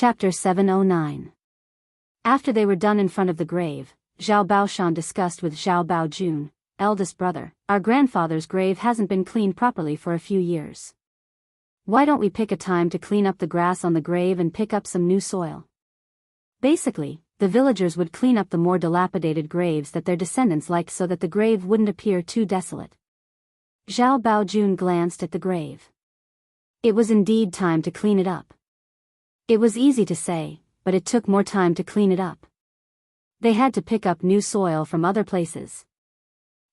Chapter 709. After they were done in front of the grave, Zhao Baoshan discussed with Zhao Baojun, eldest brother, "Our grandfather's grave hasn't been cleaned properly for a few years. Why don't we pick a time to clean up the grass on the grave and pick up some new soil?" Basically, the villagers would clean up the more dilapidated graves that their descendants liked so that the grave wouldn't appear too desolate. Zhao Baojun glanced at the grave. It was indeed time to clean it up. It was easy to say, but it took more time to clean it up. They had to pick up new soil from other places.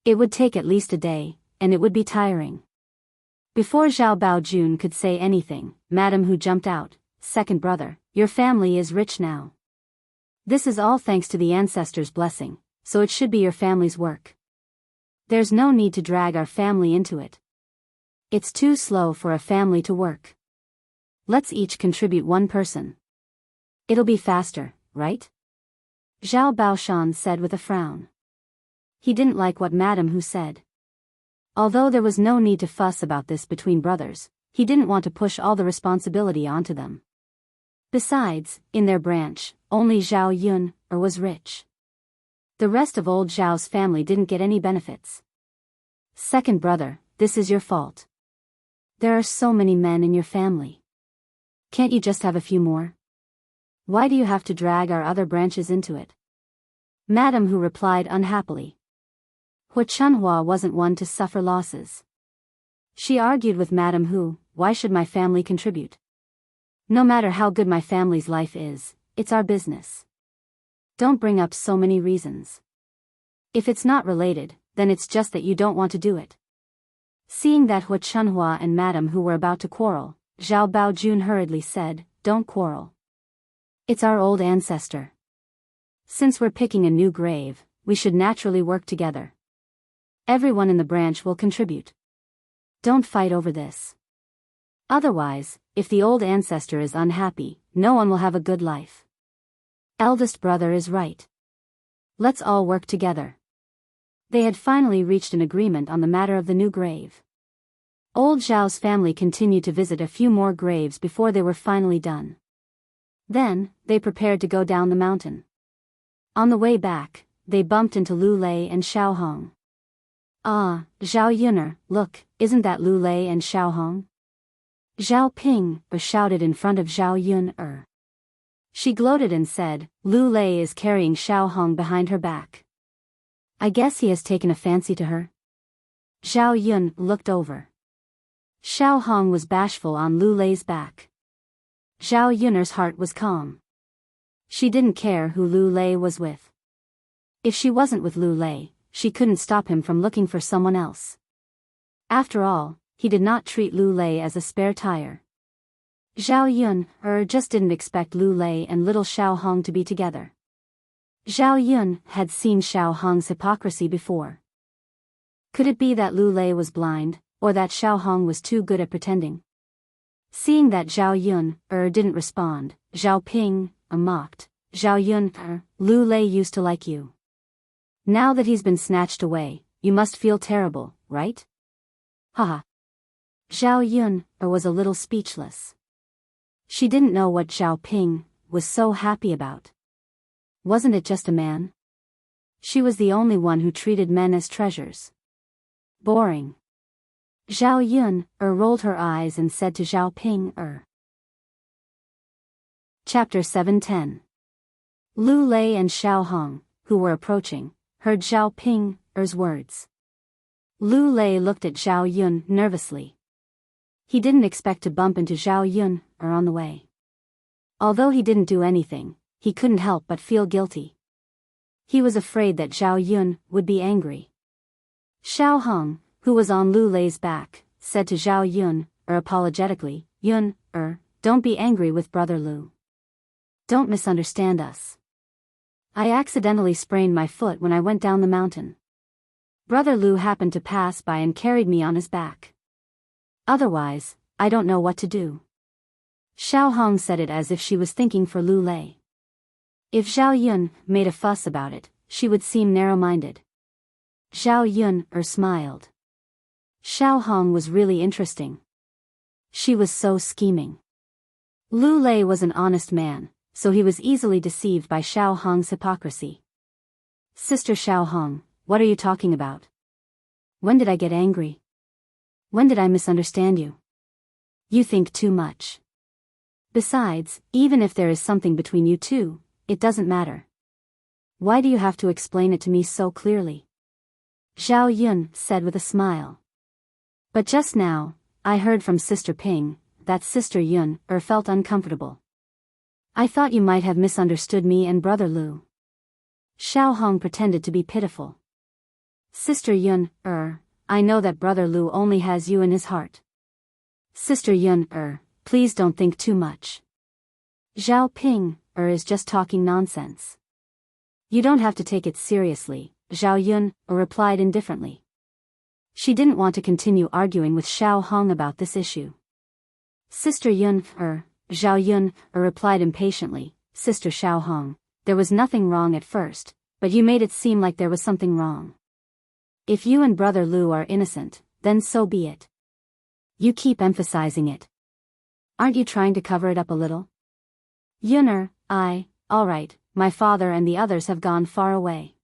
It would take at least a day, and it would be tiring. Before Zhao Baojun could say anything, Madame Hu jumped out, "Second brother, your family is rich now. This is all thanks to the ancestors' blessing, so it should be your family's work. There's no need to drag our family into it. It's too slow for a family to work. Let's each contribute one person. It'll be faster, right?" Zhao Baoshan said with a frown. He didn't like what Madame Hu said. Although there was no need to fuss about this between brothers, he didn't want to push all the responsibility onto them. Besides, in their branch, only Zhao Yun was rich. The rest of old Zhao's family didn't get any benefits. "Second brother, this is your fault. There are so many men in your family. Can't you just have a few more? Why do you have to drag our other branches into it?" Madame Hu replied unhappily. Hu Chunhua wasn't one to suffer losses. She argued with Madame Hu, "Why should my family contribute? No matter how good my family's life is, it's our business. Don't bring up so many reasons. If it's not related, then it's just that you don't want to do it." Seeing that Hu Chunhua and Madame Hu were about to quarrel, Zhao Baojun hurriedly said, "Don't quarrel. It's our old ancestor. Since we're picking a new grave, we should naturally work together. Everyone in the branch will contribute. Don't fight over this. Otherwise, if the old ancestor is unhappy, no one will have a good life. Eldest brother is right. Let's all work together." They had finally reached an agreement on the matter of the new grave. Old Zhao's family continued to visit a few more graves before they were finally done. Then, they prepared to go down the mountain. On the way back, they bumped into Lu Lei and Xiao Hong. "Ah, Zhao Yuner, look, isn't that Lu Lei and Xiao Hong?" Zhao Ping shouted in front of Zhao Yun. She gloated and said, "Lu Lei is carrying Xiao Hong behind her back. I guess he has taken a fancy to her." Zhao Yun looked over. Xiao Hong was bashful on Lu Lei's back. Zhao Yuner's heart was calm. She didn't care who Lu Lei was with. If she wasn't with Lu Lei, she couldn't stop him from looking for someone else. After all, he did not treat Lu Lei as a spare tire. Zhao Yun just didn't expect Lu Lei and little Xiao Hong to be together. Zhao Yun had seen Xiao Hong's hypocrisy before. Could it be that Lu Lei was blind, or that Xiao Hong was too good at pretending? Seeing that Zhao Yun didn't respond, Zhao Ping mocked, "Zhao Yun, Lu Lei used to like you. Now that he's been snatched away, you must feel terrible, right?" Haha. Zhao Yun was a little speechless. She didn't know what Zhao Ping was so happy about. Wasn't it just a man? She was the only one who treated men as treasures. Boring. Zhao Yun rolled her eyes and said to Zhao Ping. Chapter 710. Lu Lei and Xiao Hong, who were approaching, heard Zhao Ping's words. Lu Lei looked at Zhao Yun nervously. He didn't expect to bump into Zhao Yun on the way. Although he didn't do anything, he couldn't help but feel guilty. He was afraid that Zhao Yun would be angry. Xiao Hong, who was on Lu Lei's back, said to Zhao Yun apologetically, "Yun, don't be angry with brother Lu. Don't misunderstand us. I accidentally sprained my foot when I went down the mountain. Brother Lu happened to pass by and carried me on his back. Otherwise, I don't know what to do." Xiao Hong said it as if she was thinking for Lu Lei. If Zhao Yun made a fuss about it, she would seem narrow-minded. Zhao Yun smiled. Xiao Hong was really interesting. She was so scheming. Lu Lei was an honest man, so he was easily deceived by Xiao Hong's hypocrisy. Sister Xiao Hong, what are you talking about? When did I get angry? When did I misunderstand you? You think too much. Besides, even if there is something between you two, it doesn't matter. Why do you have to explain it to me so clearly? Zhao Yun said with a smile. But just now, I heard from Sister Ping that Sister Yun felt uncomfortable. I thought you might have misunderstood me and Brother Lu. Xiao Hong pretended to be pitiful. Sister Yun, I know that Brother Lu only has you in his heart. Sister Yun, please don't think too much. Zhao Ping, is just talking nonsense. You don't have to take it seriously, Zhao Yun, replied indifferently. She didn't want to continue arguing with Xiao Hong about this issue. Sister Yun, Zhao Yun, replied impatiently, Sister Xiao Hong, there was nothing wrong at first, but you made it seem like there was something wrong. If you and Brother Lu are innocent, then so be it. You keep emphasizing it. Aren't you trying to cover it up a little? Yun, alright, my father and the others have gone far away.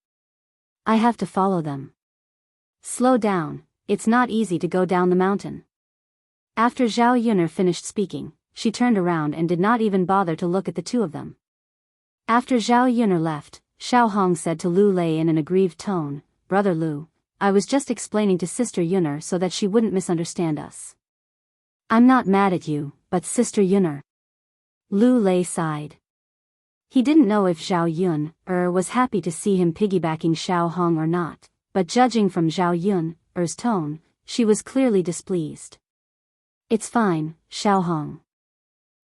I have to follow them. Slow down, it's not easy to go down the mountain. After Zhao Yun finished speaking, she turned around and did not even bother to look at the two of them. After Zhao Yun left, Xiao Hong said to Lu Lei in an aggrieved tone, Brother Lu, I was just explaining to Sister Yun so that she wouldn't misunderstand us. I'm not mad at you, but Sister Yun. Lu Lei sighed. He didn't know if Zhao Yun was happy to see him piggybacking Xiao Hong or not, but judging from Zhao Yun's tone, she was clearly displeased. It's fine, Xiao Hong.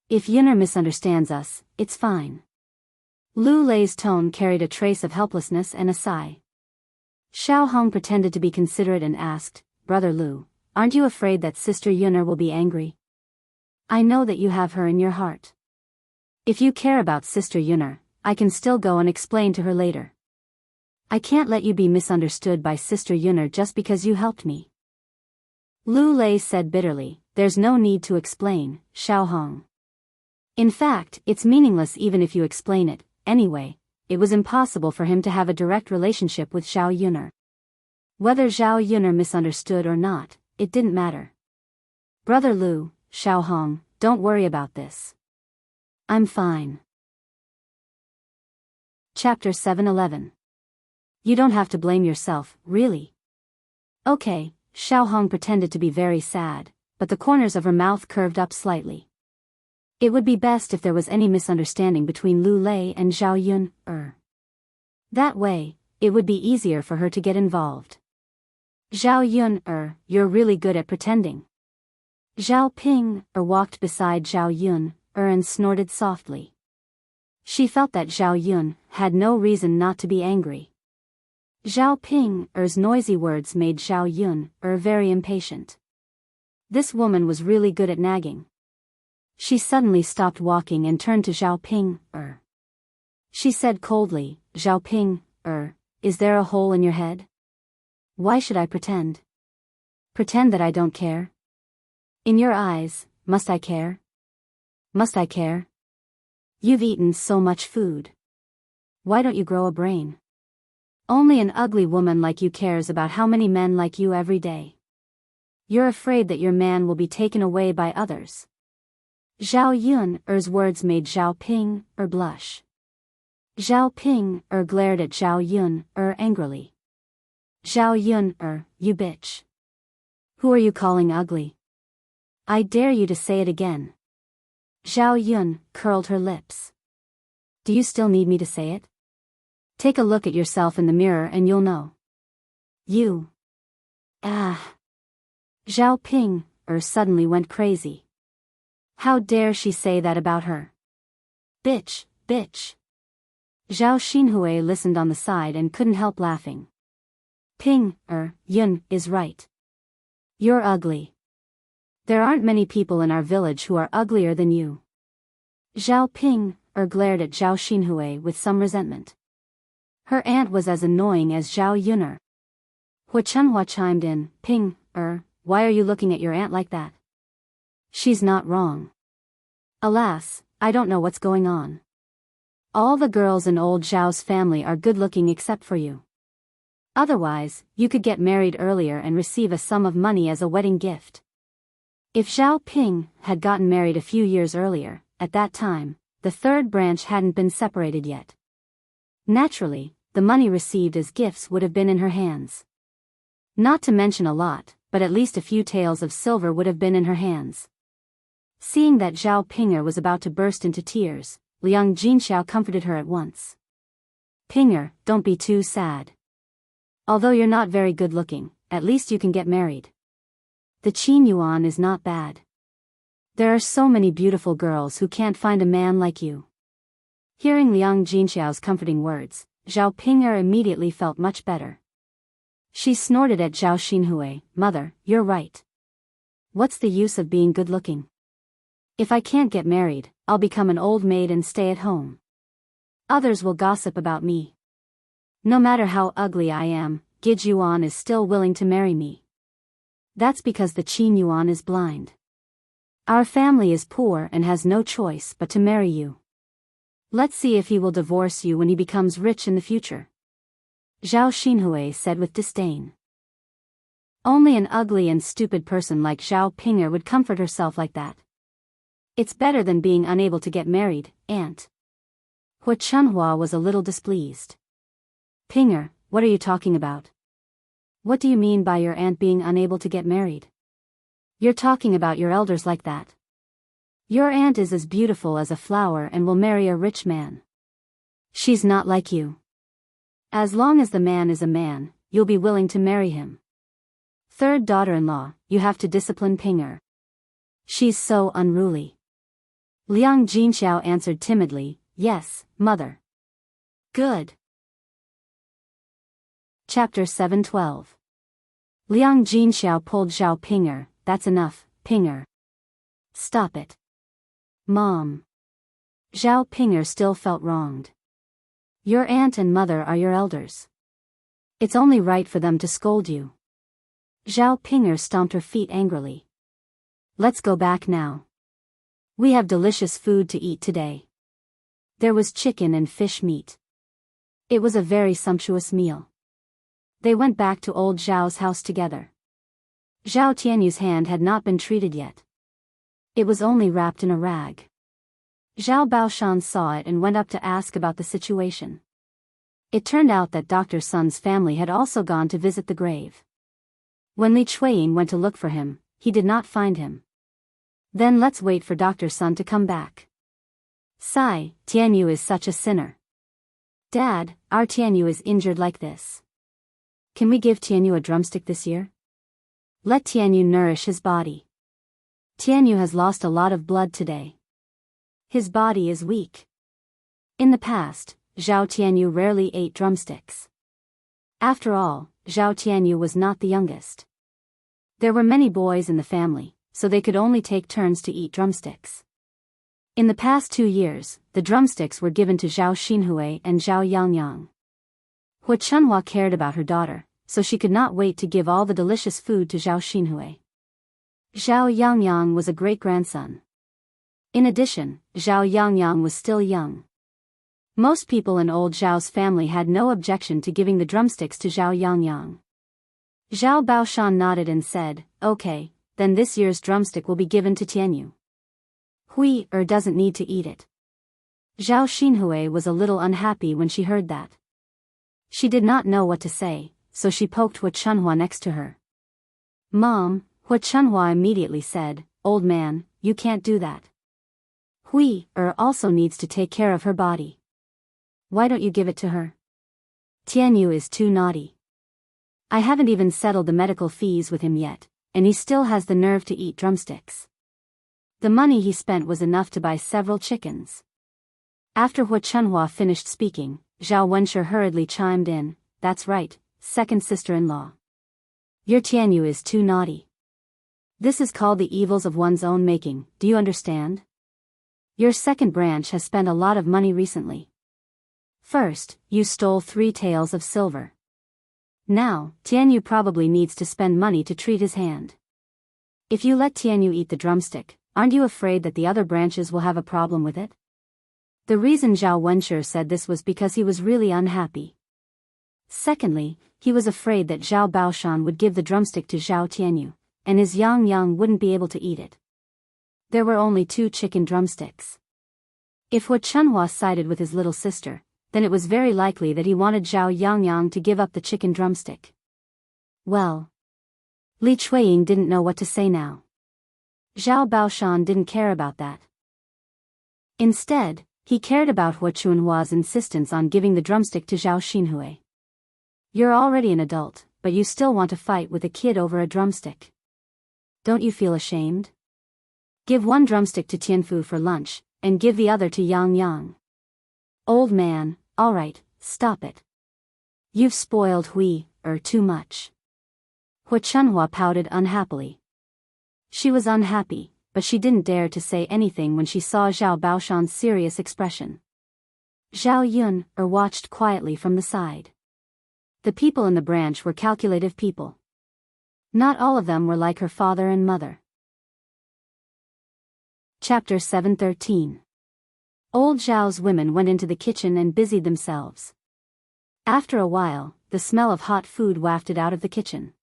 If Yun misunderstands us, it's fine. Lu Lei's tone carried a trace of helplessness and a sigh. Xiao Hong pretended to be considerate and asked, Brother Lu, aren't you afraid that Sister Yun will be angry? I know that you have her in your heart. If you care about Sister Yun, I can still go and explain to her later. I can't let you be misunderstood by Sister Yun just because you helped me. Lu Lei said bitterly, there's no need to explain, Xiao Hong. In fact, it's meaningless even if you explain it. Anyway, it was impossible for him to have a direct relationship with Zhao Yun. Whether Zhao Yun misunderstood or not, it didn't matter. Brother Lu, Xiao Hong, don't worry about this. I'm fine. Chapter 7:11. You don't have to blame yourself, really. Okay, Xiao Hong pretended to be very sad, but the corners of her mouth curved up slightly. It would be best if there was any misunderstanding between Lu Lei and Zhao Yun. That way, it would be easier for her to get involved. Zhao Yun, you're really good at pretending. Zhao Ping, walked beside Zhao Yun, and snorted softly. She felt that Zhao Yun had no reason not to be angry. Zhao Ping's noisy words made Zhao Yun very impatient. This woman was really good at nagging. She suddenly stopped walking and turned to Zhao Ping. She said coldly, Zhao Ping, is there a hole in your head? Why should I pretend? Pretend that I don't care? In your eyes, must I care? Must I care? You've eaten so much food. Why don't you grow a brain? Only an ugly woman like you cares about how many men like you every day. You're afraid that your man will be taken away by others. Zhao Yun's words made Zhao Ping blush. Zhao Ping glared at Zhao Yun angrily. Zhao Yun you bitch. Who are you calling ugly? I dare you to say it again. Zhao Yun curled her lips. Do you still need me to say it? Take a look at yourself in the mirror and you'll know. You. Zhao Ping suddenly went crazy. How dare she say that about her? Bitch, bitch. Zhao Xinhui listened on the side and couldn't help laughing. Ping, Yun is right. You're ugly. There aren't many people in our village who are uglier than you. Zhao Ping glared at Zhao Xinhui with some resentment. Her aunt was as annoying as Zhao Yun. Hua Chunhua chimed in, Ping, why are you looking at your aunt like that? She's not wrong. Alas, I don't know what's going on. All the girls in old Zhao's family are good-looking except for you. Otherwise, you could get married earlier and receive a sum of money as a wedding gift. If Zhao Ping had gotten married a few years earlier, at that time, the third branch hadn't been separated yet. Naturally, the money received as gifts would have been in her hands. Not to mention a lot, but at least a few taels of silver would have been in her hands. Seeing that Zhao Pinger was about to burst into tears, Liang Jinxiao comforted her at once. Pinger, don't be too sad. Although you're not very good looking, at least you can get married. The Qin Yuan is not bad. There are so many beautiful girls who can't find a man like you. Hearing Liang Jinxiao's comforting words, Zhao Pinger immediately felt much better. She snorted at Zhao Xinhui, "Mother, you're right. What's the use of being good looking? If I can't get married, I'll become an old maid and stay at home. Others will gossip about me. No matter how ugly I am, Gid Yuan is still willing to marry me. That's because the Qin Yuan is blind. Our family is poor and has no choice but to marry you. Let's see if he will divorce you when he becomes rich in the future." Zhao Xinhui said with disdain. Only an ugly and stupid person like Zhao Pinger would comfort herself like that. It's better than being unable to get married, aunt. Hua Chunhua was a little displeased. Pinger, what are you talking about? What do you mean by your aunt being unable to get married? You're talking about your elders like that. Your aunt is as beautiful as a flower and will marry a rich man. She's not like you. As long as the man is a man, you'll be willing to marry him. Third daughter-in-law, you have to discipline Pinger. She's so unruly. Liang Jinxiao answered timidly, "Yes, mother." Good. Chapter 7:12. Liang Jinxiao pulled Zhao Pinger, "That's enough, Pinger. Stop it." Mom. Zhao Pinger still felt wronged. Your aunt and mother are your elders. It's only right for them to scold you. Zhao Pinger stomped her feet angrily. Let's go back now. We have delicious food to eat today. There was chicken and fish meat. It was a very sumptuous meal. They went back to old Zhao's house together. Zhao Tianyu's hand had not been treated yet. It was only wrapped in a rag. Zhao Baoshan saw it and went up to ask about the situation. It turned out that Dr. Sun's family had also gone to visit the grave. When Li Chuiying went to look for him, he did not find him. Then let's wait for Dr. Sun to come back. Sigh, Tianyu is such a sinner. Dad, our Tianyu is injured like this. Can we give Tianyu a drumstick this year? Let Tianyu nourish his body. Tianyu has lost a lot of blood today. His body is weak. In the past, Zhao Tianyu rarely ate drumsticks. After all, Zhao Tianyu was not the youngest. There were many boys in the family, so they could only take turns to eat drumsticks. In the past 2 years, the drumsticks were given to Zhao Xinhui and Zhao Yangyang. Hua Chunhua cared about her daughter, so she could not wait to give all the delicious food to Zhao Xinhui. Zhao Yangyang was a great-grandson. In addition, Zhao Yangyang was still young. Most people in old Zhao's family had no objection to giving the drumsticks to Zhao Yangyang. Zhao Baoshan nodded and said, "Okay, then this year's drumstick will be given to Tianyu. Hui doesn't need to eat it." Zhao Xinhui was a little unhappy when she heard that. She did not know what to say, so she poked Hua Chunhua next to her. "Mom," Hua Chunhua immediately said, "Old man, you can't do that. Hui also needs to take care of her body. Why don't you give it to her? Tianyu is too naughty. I haven't even settled the medical fees with him yet, and he still has the nerve to eat drumsticks." The money he spent was enough to buy several chickens. After Hua Chunhua finished speaking, Zhao Wenshi hurriedly chimed in, "That's right, second sister-in-law. Your Tianyu is too naughty. This is called the evils of one's own making, do you understand? Your second branch has spent a lot of money recently. First, you stole 3 taels of silver. Now, Tianyu probably needs to spend money to treat his hand. If you let Tianyu eat the drumstick, Aren't you afraid that the other branches will have a problem with it? The reason Zhao Wenshi said this was because he was really unhappy. Secondly, he was afraid that Zhao Baoshan would give the drumstick to Zhao Tianyu, and his Yang wouldn't be able to eat it. There were only 2 chicken drumsticks. If Hu Chunhua sided with his little sister, then it was very likely that he wanted Zhao Yang to give up the chicken drumstick. Well, Li Chuiying didn't know what to say now. Zhao Baoshan didn't care about that. Instead, he cared about Hu Chunhua's insistence on giving the drumstick to Zhao Xinhui. You're already an adult, but you still want to fight with a kid over a drumstick. Don't you feel ashamed? Give 1 drumstick to Tianfu for lunch, and give the other to Yang. Old man, alright, stop it. You've spoiled too much. Hu Chunhua pouted unhappily. She was unhappy, but she didn't dare to say anything when she saw Zhao Baoshan's serious expression. Zhao Yun watched quietly from the side. The people in the branch were calculative people. Not all of them were like her father and mother. Chapter 713. Old Zhao's women went into the kitchen and busied themselves. After a while, the smell of hot food wafted out of the kitchen.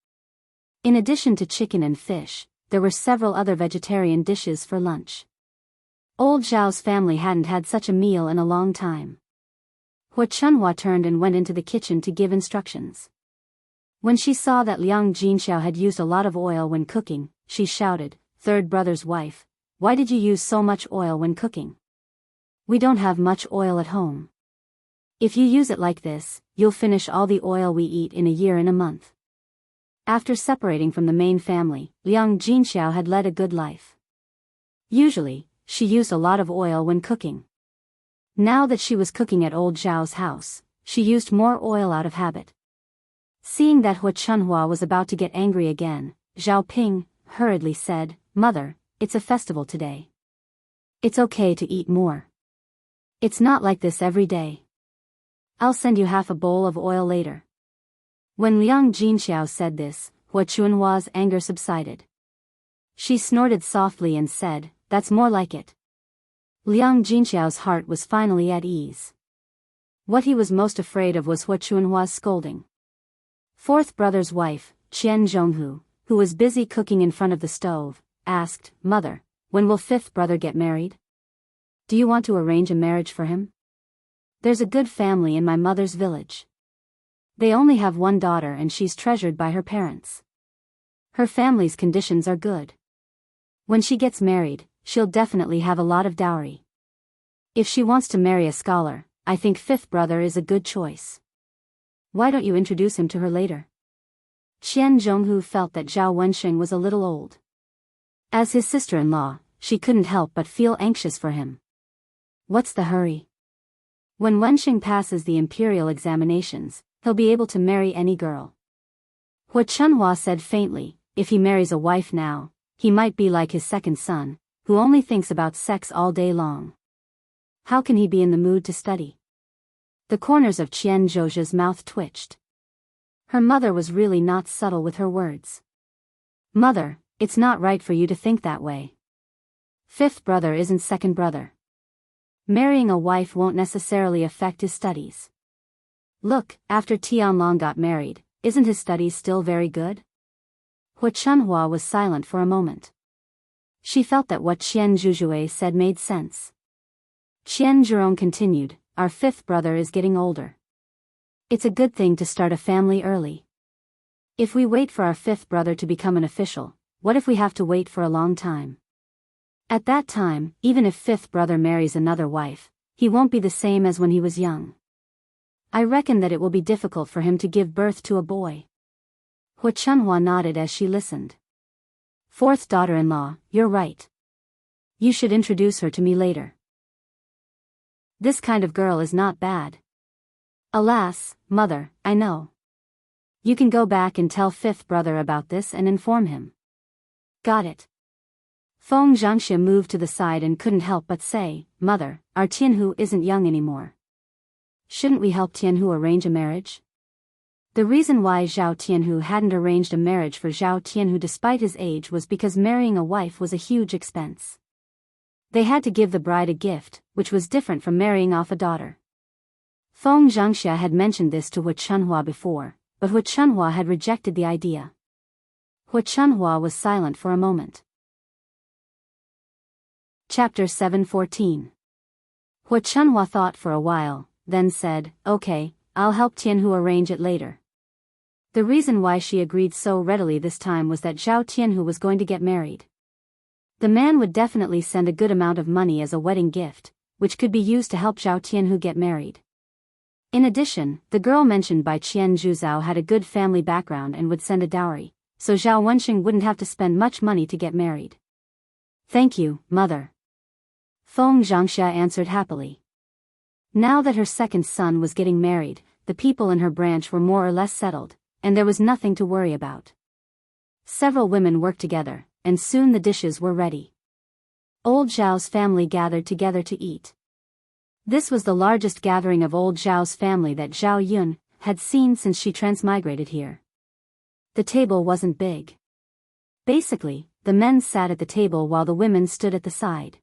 In addition to chicken and fish, there were several other vegetarian dishes for lunch. Old Zhao's family hadn't had such a meal in a long time. Hu Chunhua turned and went into the kitchen to give instructions. When she saw that Liang Jinxiao had used a lot of oil when cooking, she shouted, "Third brother's wife, why did you use so much oil when cooking? We don't have much oil at home. If you use it like this, you'll finish all the oil we eat in a year in a month." After separating from the main family, Liang Jinxiao had led a good life. Usually, she used a lot of oil when cooking. Now that she was cooking at old Zhao's house, she used more oil out of habit. Seeing that Hu Chunhua was about to get angry again, Zhao Ping hurriedly said, "Mother, it's a festival today. It's okay to eat more. It's not like this every day. I'll send you half a bowl of oil later." When Liang Jinxiao said this, Hu Chunhua's anger subsided. She snorted softly and said, "That's more like it." Liang Jinxiao's heart was finally at ease. What he was most afraid of was Hu Chunhua's scolding. 4th brother's wife, Qian Zhonghu, who was busy cooking in front of the stove, asked, "Mother, when will 5th brother get married? Do you want to arrange a marriage for him? There's a good family in my mother's village. They only have 1 daughter and she's treasured by her parents. Her family's conditions are good. When she gets married, she'll definitely have a lot of dowry. If she wants to marry a scholar, I think 5th brother is a good choice. Why don't you introduce him to her later?" Qian Zhonghu felt that Zhao Wenshi was a little old. As his sister-in-law, she couldn't help but feel anxious for him. What's the hurry? When Wenxing passes the imperial examinations, he'll be able to marry any girl. Hu Chunhua said faintly, if he marries a wife now, he might be like his second son, who only thinks about sex all day long. How can he be in the mood to study? The corners of Qian Zhoujia's mouth twitched. Her mother was really not subtle with her words. "Mother, it's not right for you to think that way. 5th brother isn't second brother. Marrying a wife won't necessarily affect his studies. Look, after Tianlong got married, isn't his studies still very good?" Hu Chunhua was silent for a moment. She felt that what Qian Zhuzhui said made sense. Qian Zhurong continued, "Our 5th brother is getting older. It's a good thing to start a family early. If we wait for our 5th brother to become an official, what if we have to wait for a long time? At that time, even if 5th brother marries another wife, he won't be the same as when he was young. I reckon that it will be difficult for him to give birth to a boy." Hu Chunhua nodded as she listened. "4th daughter-in-law, you're right. You should introduce her to me later. This kind of girl is not bad." "Alas, mother, I know. You can go back and tell 5th brother about this and inform him." "Got it." Feng Zhangxia moved to the side and couldn't help but say, "Mother, our Tianhu isn't young anymore. Shouldn't we help Tianhu arrange a marriage?" The reason why Zhao Tianhu hadn't arranged a marriage for Zhao Tianhu despite his age was because marrying a wife was a huge expense. They had to give the bride a gift, which was different from marrying off a daughter. Feng Zhangxia had mentioned this to Hu Chunhua before, but Hu Chunhua had rejected the idea. Hu Chunhua was silent for a moment. Chapter 7:14. Hu Chunhua thought for a while, then said, "Okay, I'll help Tianhu arrange it later." The reason why she agreed so readily this time was that Zhao Tianhu was going to get married. The man would definitely send a good amount of money as a wedding gift, which could be used to help Zhao Tianhu get married. In addition, the girl mentioned by Qian Zhuzhao had a good family background and would send a dowry, so Zhao Wenxing wouldn't have to spend much money to get married. "Thank you, mother," Feng Zhangxia answered happily. Now that her second son was getting married, the people in her branch were more or less settled, and there was nothing to worry about. Several women worked together, and soon the dishes were ready. Old Zhao's family gathered together to eat. This was the largest gathering of old Zhao's family that Zhao Yun had seen since she transmigrated here. The table wasn't big. Basically, the men sat at the table while the women stood at the side.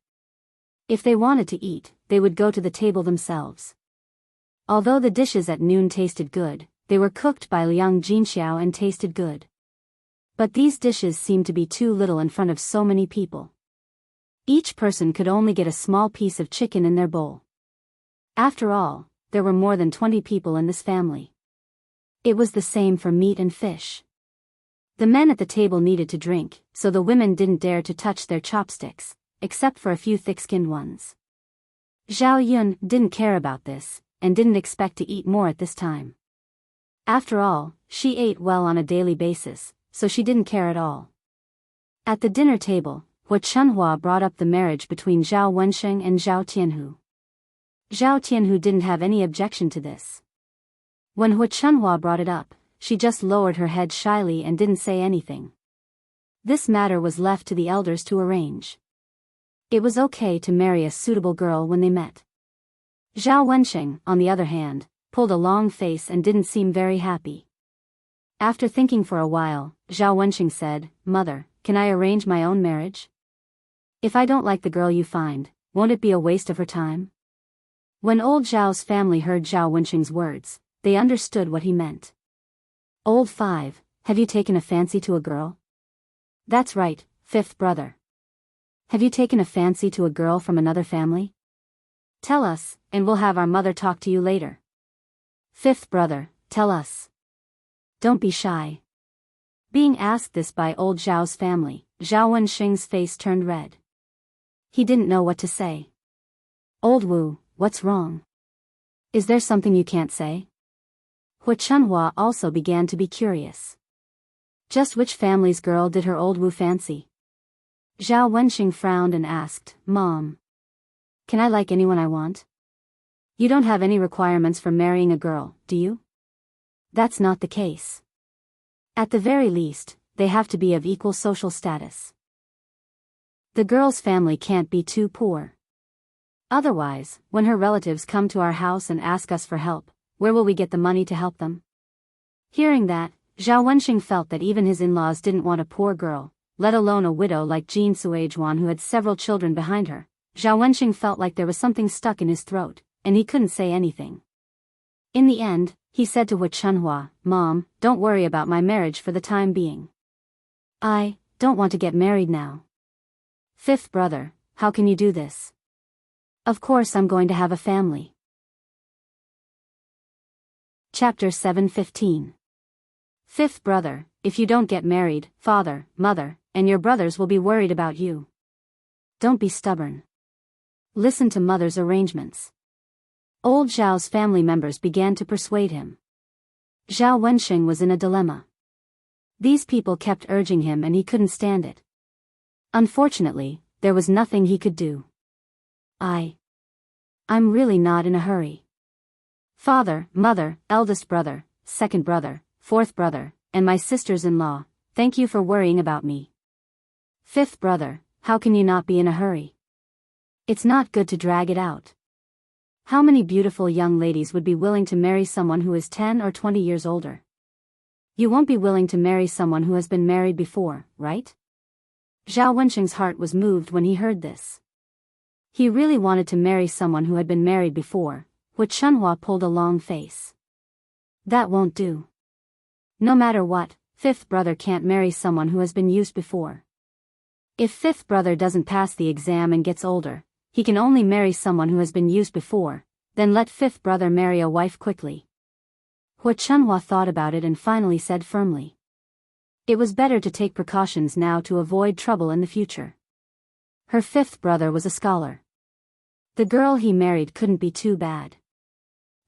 If they wanted to eat, they would go to the table themselves. Although the dishes at noon tasted good, they were cooked by Liang Jinxiao and tasted good. But these dishes seemed to be too little in front of so many people. Each person could only get a small piece of chicken in their bowl. After all, there were more than 20 people in this family. It was the same for meat and fish. The men at the table needed to drink, so the women didn't dare to touch their chopsticks, except for a few thick-skinned ones. Zhao Yun didn't care about this, and didn't expect to eat more at this time. After all, she ate well on a daily basis, so she didn't care at all. At the dinner table, Hu Chunhua brought up the marriage between Zhao Wenxing and Zhao Tianhu. Zhao Tianhu didn't have any objection to this. When Hu Chunhua brought it up, she just lowered her head shyly and didn't say anything. This matter was left to the elders to arrange. It was okay to marry a suitable girl when they met. Zhao Wenxing, on the other hand, pulled a long face and didn't seem very happy. After thinking for a while, Zhao Wenxing said, "Mother, can I arrange my own marriage? If I don't like the girl you find, won't it be a waste of her time?" When old Zhao's family heard Zhao Wenxing's words, they understood what he meant. "Old 5, have you taken a fancy to a girl?" "That's right, fifth brother. Have you taken a fancy to a girl from another family? Tell us, and we'll have our mother talk to you later." "Fifth brother, tell us. Don't be shy." Being asked this by old Zhao's family, Zhao Wenxing's face turned red. He didn't know what to say. "Old Wu, what's wrong? Is there something you can't say?" Hu Chunhua also began to be curious. Just which family's girl did her old Wu fancy? Zhao Wenxing frowned and asked, "Mom, can I like anyone I want? You don't have any requirements for marrying a girl, do you?" "That's not the case. At the very least, they have to be of equal social status. The girl's family can't be too poor. Otherwise, when her relatives come to our house and ask us for help, where will we get the money to help them?" Hearing that, Zhao Wenxing felt that even his in-laws didn't want a poor girl, let alone a widow like Jin Suizhuan who had several children behind her. Zhao Wenxing felt like there was something stuck in his throat, and he couldn't say anything. In the end, he said to Hu Chunhua, "Mom, don't worry about my marriage for the time being. I don't want to get married now." "Fifth brother, how can you do this?" "Of course I'm going to have a family." Chapter 7:15. Fifth brother, if you don't get married, father, mother, and your brothers will be worried about you. Don't be stubborn. Listen to mother's arrangements. Old Zhao's family members began to persuade him. Zhao Wenxing was in a dilemma. These people kept urging him and he couldn't stand it. Unfortunately, there was nothing he could do. I'm really not in a hurry. Father, mother, eldest brother, second brother, fourth brother, and my sisters-in-law, thank you for worrying about me. Fifth brother, how can you not be in a hurry? It's not good to drag it out. How many beautiful young ladies would be willing to marry someone who is 10 or 20 years older? You won't be willing to marry someone who has been married before, right? Zhao Wenxing's heart was moved when he heard this. He really wanted to marry someone who had been married before. Hu Chunhua pulled a long face. That won't do. No matter what, fifth brother can't marry someone who has been used before. If fifth brother doesn't pass the exam and gets older, he can only marry someone who has been used before, then let fifth brother marry a wife quickly. Hu Chunhua thought about it and finally said firmly. It was better to take precautions now to avoid trouble in the future. Her fifth brother was a scholar. The girl he married couldn't be too bad.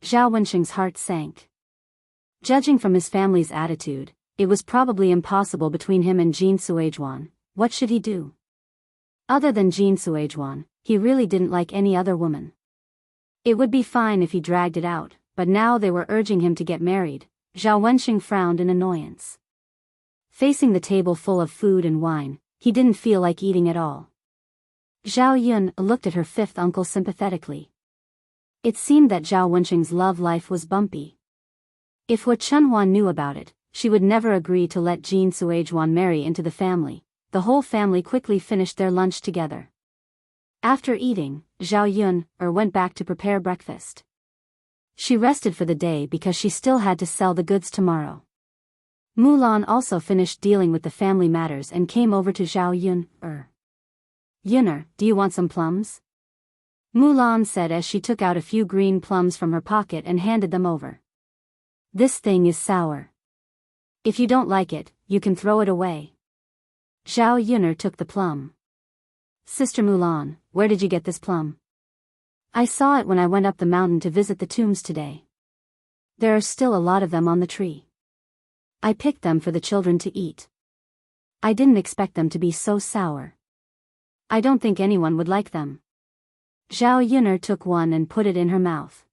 Zhao Wenxing's heart sank. Judging from his family's attitude, it was probably impossible between him and Jin Suizhuan. What should he do? Other than Jin Suizhuan, he really didn't like any other woman. It would be fine if he dragged it out, but now they were urging him to get married. Zhao Wenxing frowned in annoyance. Facing the table full of food and wine, he didn't feel like eating at all. Zhao Yun looked at her fifth uncle sympathetically. It seemed that Zhao Wenxing's love life was bumpy. If Hu Chunhua knew about it, she would never agree to let Jin Suizhuan marry into the family. The whole family quickly finished their lunch together. After eating, Zhao Yun went back to prepare breakfast. She rested for the day because she still had to sell the goods tomorrow. Mulan also finished dealing with the family matters and came over to Zhao Yun. Yunner, do you want some plums? Mulan said as she took out a few green plums from her pocket and handed them over. This thing is sour. If you don't like it, you can throw it away. Zhao Yunner took the plum. Sister Mulan, where did you get this plum? I saw it when I went up the mountain to visit the tombs today. There are still a lot of them on the tree. I picked them for the children to eat. I didn't expect them to be so sour. I don't think anyone would like them. Zhao Yunner took one and put it in her mouth.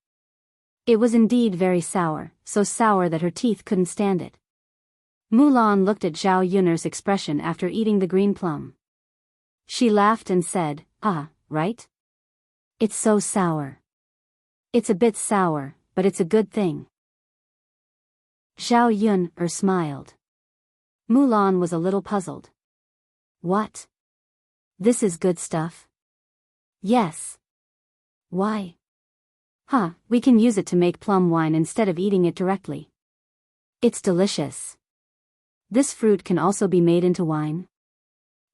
It was indeed very sour, so sour that her teeth couldn't stand it. Mulan looked at Zhao Yunner's expression after eating the green plum. She laughed and said, right? It's so sour. It's a bit sour, but it's a good thing. Zhao Yun smiled. Mulan was a little puzzled. What? This is good stuff? Yes. Why? We can use it to make plum wine instead of eating it directly. It's delicious. This fruit can also be made into wine?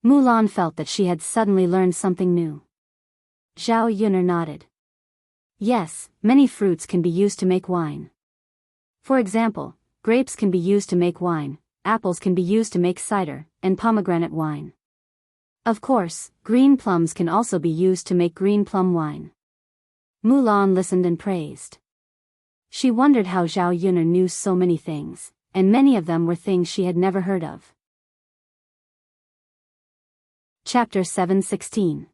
Mulan felt that she had suddenly learned something new. Zhao Yunner nodded. Yes, many fruits can be used to make wine. For example, grapes can be used to make wine, apples can be used to make cider, and pomegranate wine. Of course, green plums can also be used to make green plum wine. Mulan listened and praised. She wondered how Zhao Yunner knew so many things, and many of them were things she had never heard of. Chapter 7:16.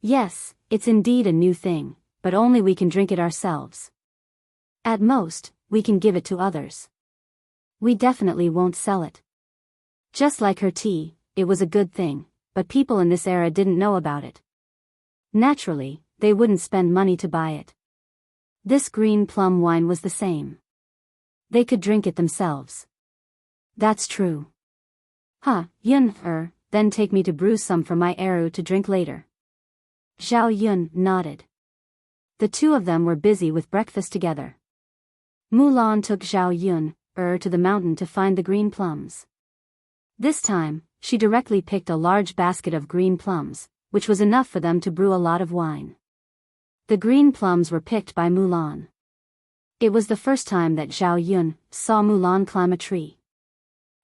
Yes, it's indeed a new thing, but only we can drink it ourselves. At most, we can give it to others. We definitely won't sell it. Just like her tea, it was a good thing, but people in this era didn't know about it. Naturally, they wouldn't spend money to buy it. This green plum wine was the same. They could drink it themselves. That's true. Yun, then take me to brew some for my Eru to drink later. Zhao Yun nodded. The two of them were busy with breakfast together. Mulan took Zhao Yun, to the mountain to find the green plums. This time, she directly picked a large basket of green plums, which was enough for them to brew a lot of wine. The green plums were picked by Mulan. It was the first time that Zhao Yun saw Mulan climb a tree.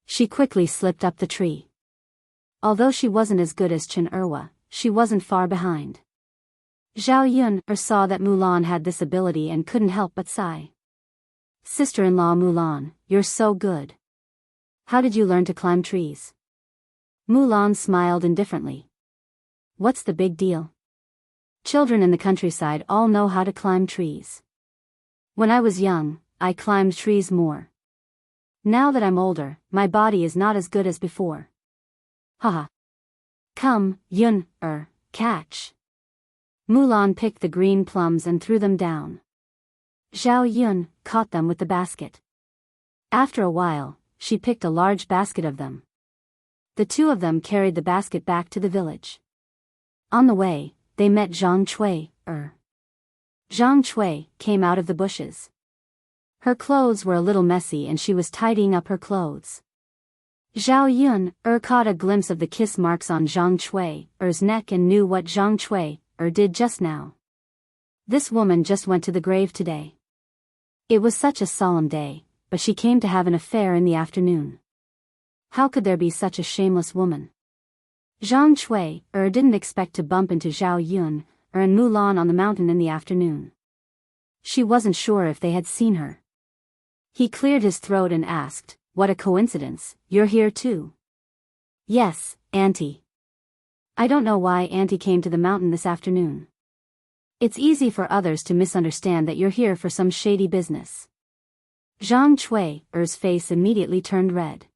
She quickly slipped up the tree. Although she wasn't as good as Chen Erwa, she wasn't far behind. Zhao Yun saw that Mulan had this ability and couldn't help but sigh. Sister-in-law Mulan, you're so good. How did you learn to climb trees? Mulan smiled indifferently. What's the big deal? Children in the countryside all know how to climb trees. When I was young, I climbed trees more. Now that I'm older, my body is not as good as before. Come, Yun, catch. Mulan picked the green plums and threw them down. Zhao Yun caught them with the basket. After a while, she picked a large basket of them. The two of them carried the basket back to the village. On the way, they met Zhang Cui. Zhang Cui came out of the bushes. Her clothes were a little messy and she was tidying up her clothes. Zhao Yun caught a glimpse of the kiss marks on Zhang Cui's neck and knew what Zhang Cui did just now. This woman just went to the grave today. It was such a solemn day, but she came to have an affair in the afternoon. How could there be such a shameless woman? Zhang Cui didn't expect to bump into Zhao Yun and Mulan on the mountain in the afternoon. She wasn't sure if they had seen her. He cleared his throat and asked, "What a coincidence, you're here too." "Yes, Auntie. I don't know why Auntie came to the mountain this afternoon. It's easy for others to misunderstand that you're here for some shady business." Zhang Cui's face immediately turned red.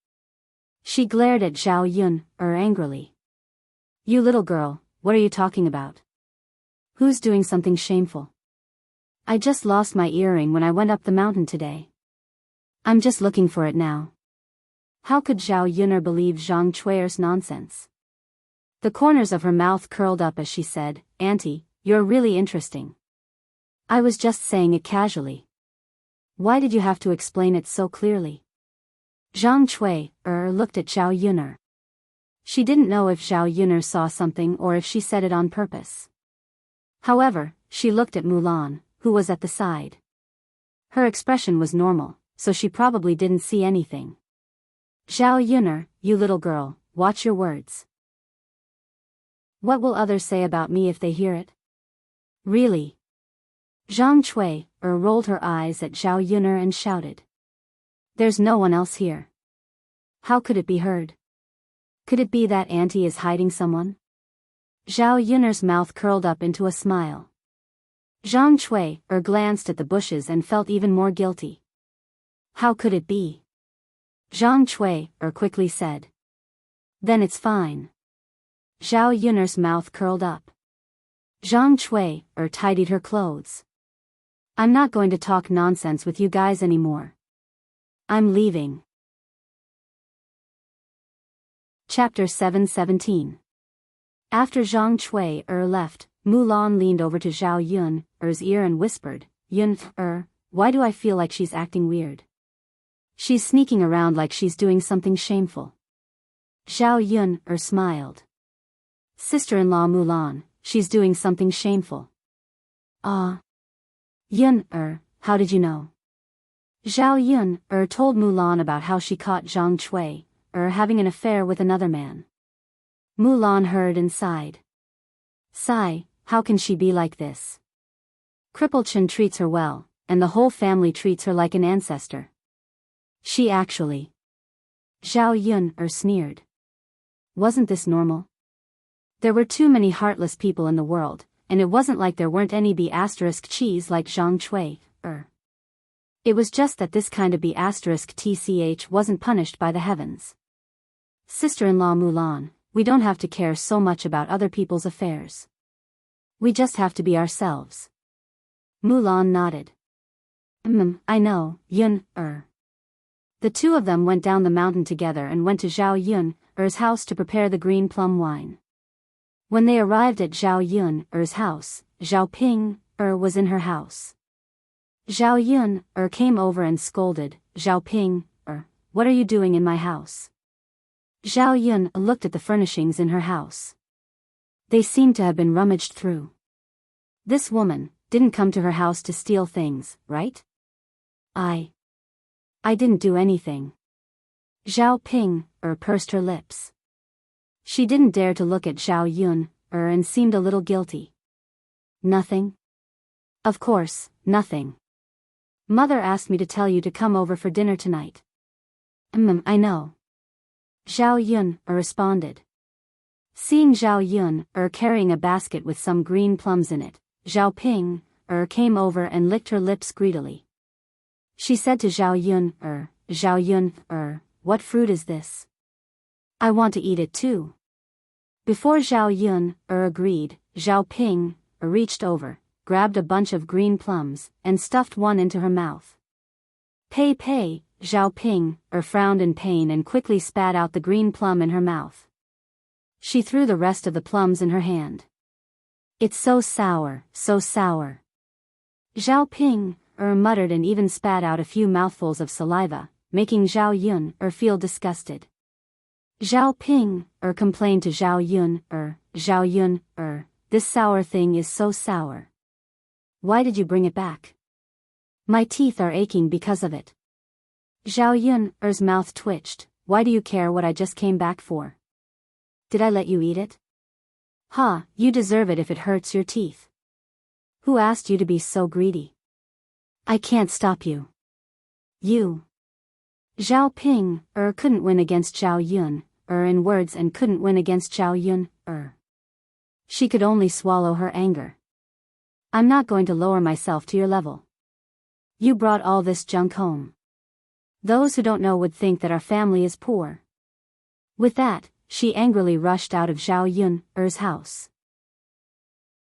She glared at Zhao Yun angrily. "You little girl, what are you talking about? Who's doing something shameful? I just lost my earring when I went up the mountain today. I'm just looking for it now." How could Zhao Yun believe Zhang Cui's nonsense? The corners of her mouth curled up as she said, "Auntie, you're really interesting. I was just saying it casually. Why did you have to explain it so clearly?" Zhang Cui looked at Zhao Yun. She didn't know if Zhao Yun saw something or if she said it on purpose. However, she looked at Mulan, who was at the side. Her expression was normal, so she probably didn't see anything. "Zhao Yun, you little girl, watch your words. What will others say about me if they hear it? Really?" Zhang Cui rolled her eyes at Zhao Yun and shouted. "There's no one else here. How could it be heard? Could it be that Auntie is hiding someone?" Zhao Yun's mouth curled up into a smile. Zhang Cui glanced at the bushes and felt even more guilty. How could it be? Zhang Cui quickly said. "Then it's fine." Zhao Yun's mouth curled up. Zhang Cui tidied her clothes. "I'm not going to talk nonsense with you guys anymore. I'm leaving." Chapter 717. After Zhang Cui left, Mulan leaned over to Zhao Yun's ear and whispered, "Yun, why do I feel like she's acting weird? She's sneaking around like she's doing something shameful." Zhao Yun smiled. "Sister-in-law Mulan, she's doing something shameful." "Ah. Yun, how did you know?" Zhao Yun told Mulan about how she caught Zhang Cui having an affair with another man. Mulan heard and sighed. "Sigh, how can she be like this? Cripple Chen treats her well, and the whole family treats her like an ancestor. She actually..." Zhao Yun sneered. Wasn't this normal? There were too many heartless people in the world, and it wasn't like there weren't any B*cheese like Zhang Cui. It was just that this kind of B*tch wasn't punished by the heavens. "Sister-in-law Mulan, we don't have to care so much about other people's affairs. We just have to be ourselves." Mulan nodded. I know, Yun, The two of them went down the mountain together and went to Zhao Yun's house to prepare the green plum wine. When they arrived at Zhao Yun's house, Zhao Ping was in her house. Zhao Yun came over and scolded, "Zhao Ping, what are you doing in my house?" Zhao Yun looked at the furnishings in her house. They seemed to have been rummaged through. This woman didn't come to her house to steal things, right? I didn't do anything." Zhao Ping pursed her lips. She didn't dare to look at Zhao Yun and seemed a little guilty. "Nothing? Of course, nothing. Mother asked me to tell you to come over for dinner tonight." I know." Zhao Yun responded. Seeing Zhao Yun carrying a basket with some green plums in it, Zhao Ping came over and licked her lips greedily. She said to Zhao Yun, what fruit is this? I want to eat it too." Before Zhao Yun agreed, Zhao Ping reached over, grabbed a bunch of green plums, and stuffed one into her mouth. "Pei Pei," Zhao Ping frowned in pain and quickly spat out the green plum in her mouth. She threw the rest of the plums in her hand. It's so sour, so sour. Zhao Ping muttered and even spat out a few mouthfuls of saliva, making Zhao Yun feel disgusted. Zhao Ping complained to Zhao Yun, this sour thing is so sour. Why did you bring it back? My teeth are aching because of it. Zhao Yun's mouth twitched. Why do you care what I just came back for? Did I let you eat it? Ha, you deserve it if it hurts your teeth. Who asked you to be so greedy? I can't stop you. You. Zhao Ping couldn't win against Zhao Yun in words and couldn't win against Zhao Yun She could only swallow her anger. I'm not going to lower myself to your level. You brought all this junk home. Those who don't know would think that our family is poor. With that, she angrily rushed out of Zhao Yun's house.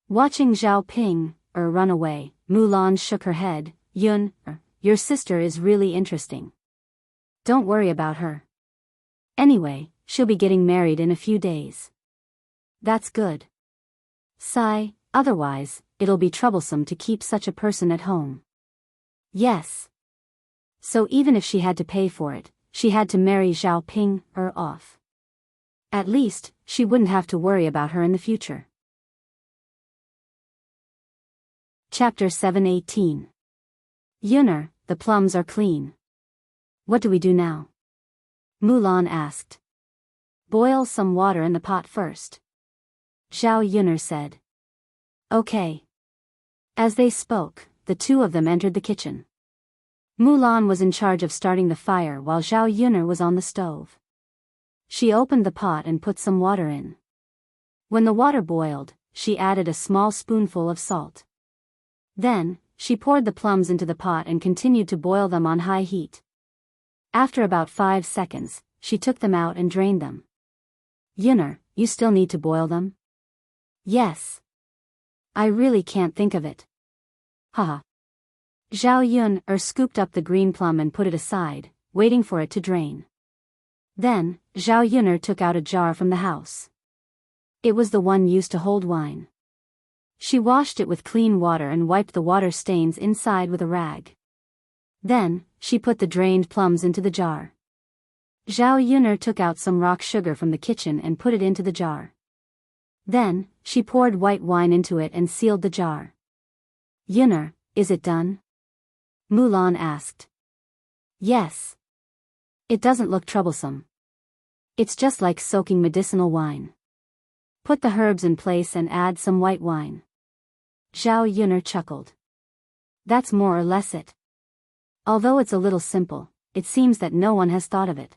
Watching Zhao Ping run away, Mulan shook her head. Yun, your sister is really interesting. Don't worry about her. Anyway, she'll be getting married in a few days. That's good. Sigh, otherwise, it'll be troublesome to keep such a person at home. Yes. So even if she had to pay for it, she had to marry Zhao Ping off. At least, she wouldn't have to worry about her in the future. Chapter 718. Yunner, the plums are clean. What do we do now? Mulan asked. Boil some water in the pot first. Zhao Yunner said. Okay. As they spoke, the two of them entered the kitchen. Mulan was in charge of starting the fire while Zhao Yunner was on the stove. She opened the pot and put some water in. When the water boiled, she added a small spoonful of salt. Then, she poured the plums into the pot and continued to boil them on high heat. After about 5 seconds, she took them out and drained them. Yunner, you still need to boil them? Yes. I really can't think of it. Haha. Zhao Yun scooped up the green plum and put it aside, waiting for it to drain. Then, Zhao Yunner took out a jar from the house. It was the one used to hold wine. She washed it with clean water and wiped the water stains inside with a rag. Then, she put the drained plums into the jar. Zhao Yunner took out some rock sugar from the kitchen and put it into the jar. Then, she poured white wine into it and sealed the jar. Yunner, is it done? Mulan asked. Yes. It doesn't look troublesome. It's just like soaking medicinal wine. Put the herbs in place and add some white wine. Zhao Yunner chuckled. That's more or less it. Although it's a little simple, it seems that no one has thought of it.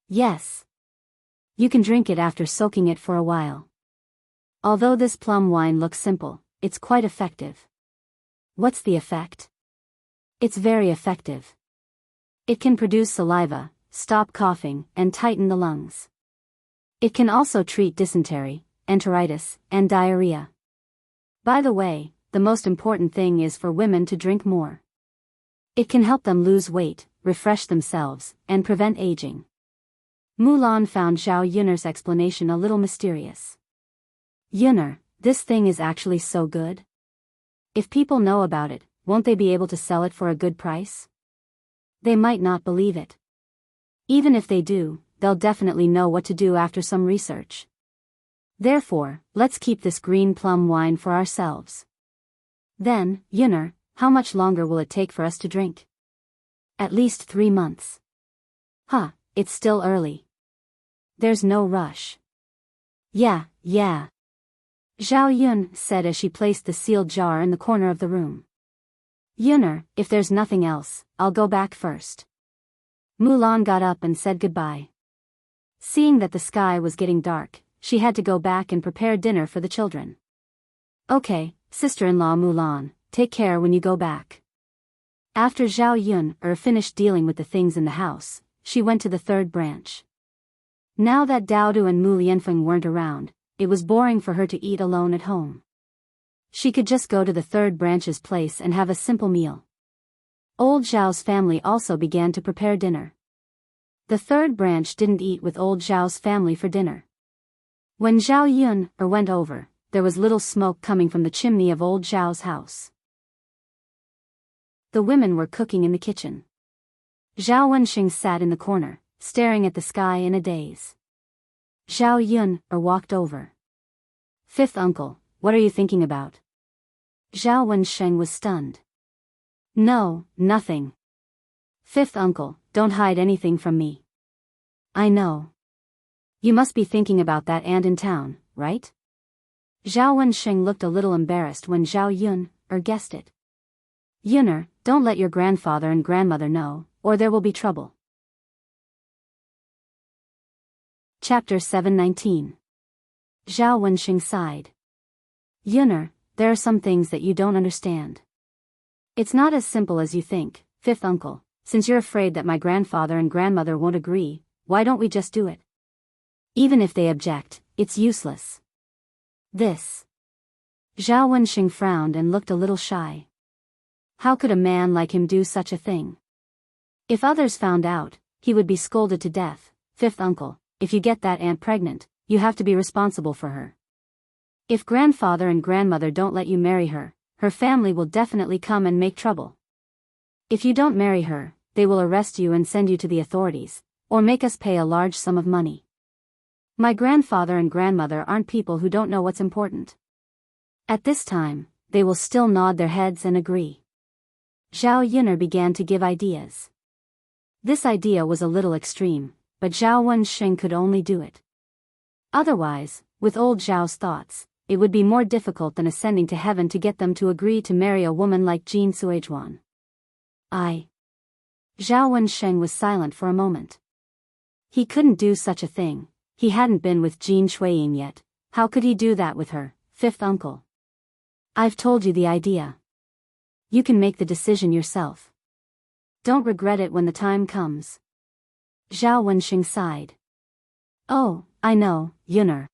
Yes. You can drink it after soaking it for a while. Although this plum wine looks simple, it's quite effective. What's the effect? It's very effective. It can produce saliva, stop coughing, and tighten the lungs. It can also treat dysentery, enteritis, and diarrhea. By the way, the most important thing is for women to drink more. It can help them lose weight, refresh themselves, and prevent aging. Mulan found Zhao Yunner's explanation a little mysterious. Yunner, this thing is actually so good? If people know about it, won't they be able to sell it for a good price? They might not believe it. Even if they do, they'll definitely know what to do after some research. Therefore, let's keep this green plum wine for ourselves. Then, Yunner, how much longer will it take for us to drink? At least 3 months. Huh, it's still early. There's no rush. Yeah. Zhao Yun said as she placed the sealed jar in the corner of the room. Yunner, if there's nothing else, I'll go back first. Mulan got up and said goodbye. Seeing that the sky was getting dark, she had to go back and prepare dinner for the children. Okay, sister-in-law Mulan, take care when you go back. After Zhao Yun finished dealing with the things in the house, she went to the third branch. Now that Daodu and Mu Lianfeng weren't around, it was boring for her to eat alone at home. She could just go to the third branch's place and have a simple meal. Old Zhao's family also began to prepare dinner. The third branch didn't eat with old Zhao's family for dinner. When Zhao Yun went over, there was little smoke coming from the chimney of old Zhao's house. The women were cooking in the kitchen. Zhao Wenxing sat in the corner, staring at the sky in a daze. Zhao Yun walked over. "Fifth uncle, what are you thinking about?" Zhao Wenxing was stunned. "No, nothing. Fifth uncle, don't hide anything from me." "I know. You must be thinking about that aunt in town, right?" Zhao Wenxing looked a little embarrassed when Zhao Yun guessed it. "Yun'er, don't let your grandfather and grandmother know, or there will be trouble." Chapter 719. Zhao Wenxing sighed. "Yun'er, there are some things that you don't understand. It's not as simple as you think, fifth uncle. Since you're afraid that my grandfather and grandmother won't agree, why don't we just do it? Even if they object, it's useless." This. Zhao Wenxing frowned and looked a little shy. How could a man like him do such a thing? If others found out, he would be scolded to death. "Fifth uncle, if you get that aunt pregnant, you have to be responsible for her. If grandfather and grandmother don't let you marry her, her family will definitely come and make trouble. If you don't marry her, they will arrest you and send you to the authorities, or make us pay a large sum of money. My grandfather and grandmother aren't people who don't know what's important." At this time, they will still nod their heads and agree. Zhao Yun'er began to give ideas. This idea was a little extreme, but Zhao Wenxing could only do it. Otherwise, with old Zhao's thoughts, it would be more difficult than ascending to heaven to get them to agree to marry a woman like Jin Suizhuan. Zhao Wenxing was silent for a moment. He couldn't do such a thing. He hadn't been with Jin Shuiying yet. How could he do that with her, fifth uncle? "I've told you the idea. You can make the decision yourself. Don't regret it when the time comes." Zhao Wenxing sighed. "Oh, I know, Yun'er.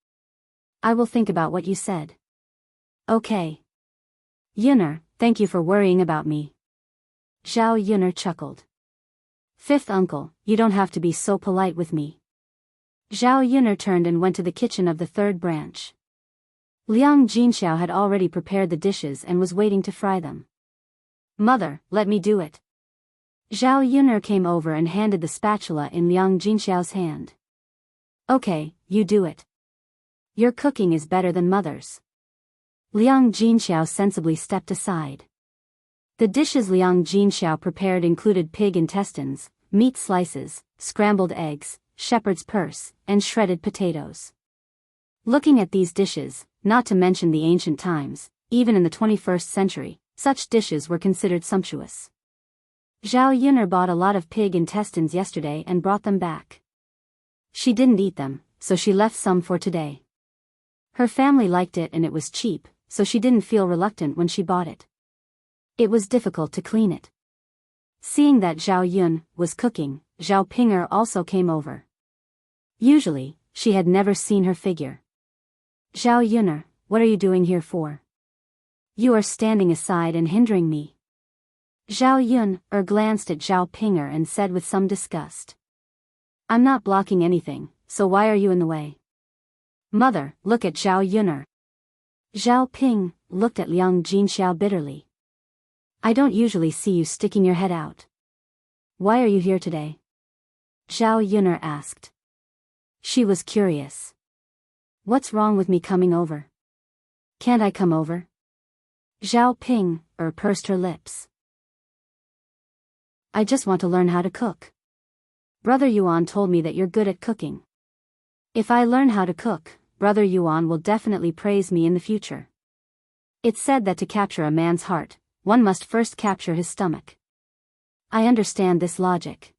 I will think about what you said." "Okay. Yun'er, thank you for worrying about me." Zhao Yun'er chuckled. "Fifth uncle, you don't have to be so polite with me." Zhao Yun'er turned and went to the kitchen of the third branch. Liang Jinxiao had already prepared the dishes and was waiting to fry them. "Mother, let me do it." Zhao Yun'er came over and handed the spatula in Liang Jinxiao's hand. "Okay, you do it. Your cooking is better than mother's." Liang Jinxiao sensibly stepped aside. The dishes Liang Jinxiao prepared included pig intestines, meat slices, scrambled eggs, shepherd's purse, and shredded potatoes. Looking at these dishes, not to mention the ancient times, even in the 21st century, such dishes were considered sumptuous. Zhao Yun'er bought a lot of pig intestines yesterday and brought them back. She didn't eat them, so she left some for today. Her family liked it and it was cheap, so she didn't feel reluctant when she bought it. It was difficult to clean it. Seeing that Zhao Yun was cooking, Zhao Ping'er also came over. Usually, she had never seen her figure. "Zhao Yun'er, what are you doing here for? You are standing aside and hindering me." Zhao Yun glanced at Zhao Ping'er and said with some disgust. "I'm not blocking anything, so why are you in the way?" "Mother, look at Zhao Yun'er." Zhao Ping looked at Liang Jinxiao bitterly. "I don't usually see you sticking your head out. Why are you here today?" Zhao Yun'er asked. She was curious. "What's wrong with me coming over? Can't I come over?" Zhao Ping pursed her lips. "I just want to learn how to cook. Brother Yuan told me that you're good at cooking. If I learn how to cook, Brother Yuan will definitely praise me in the future. It's said that to capture a man's heart, one must first capture his stomach. I understand this logic."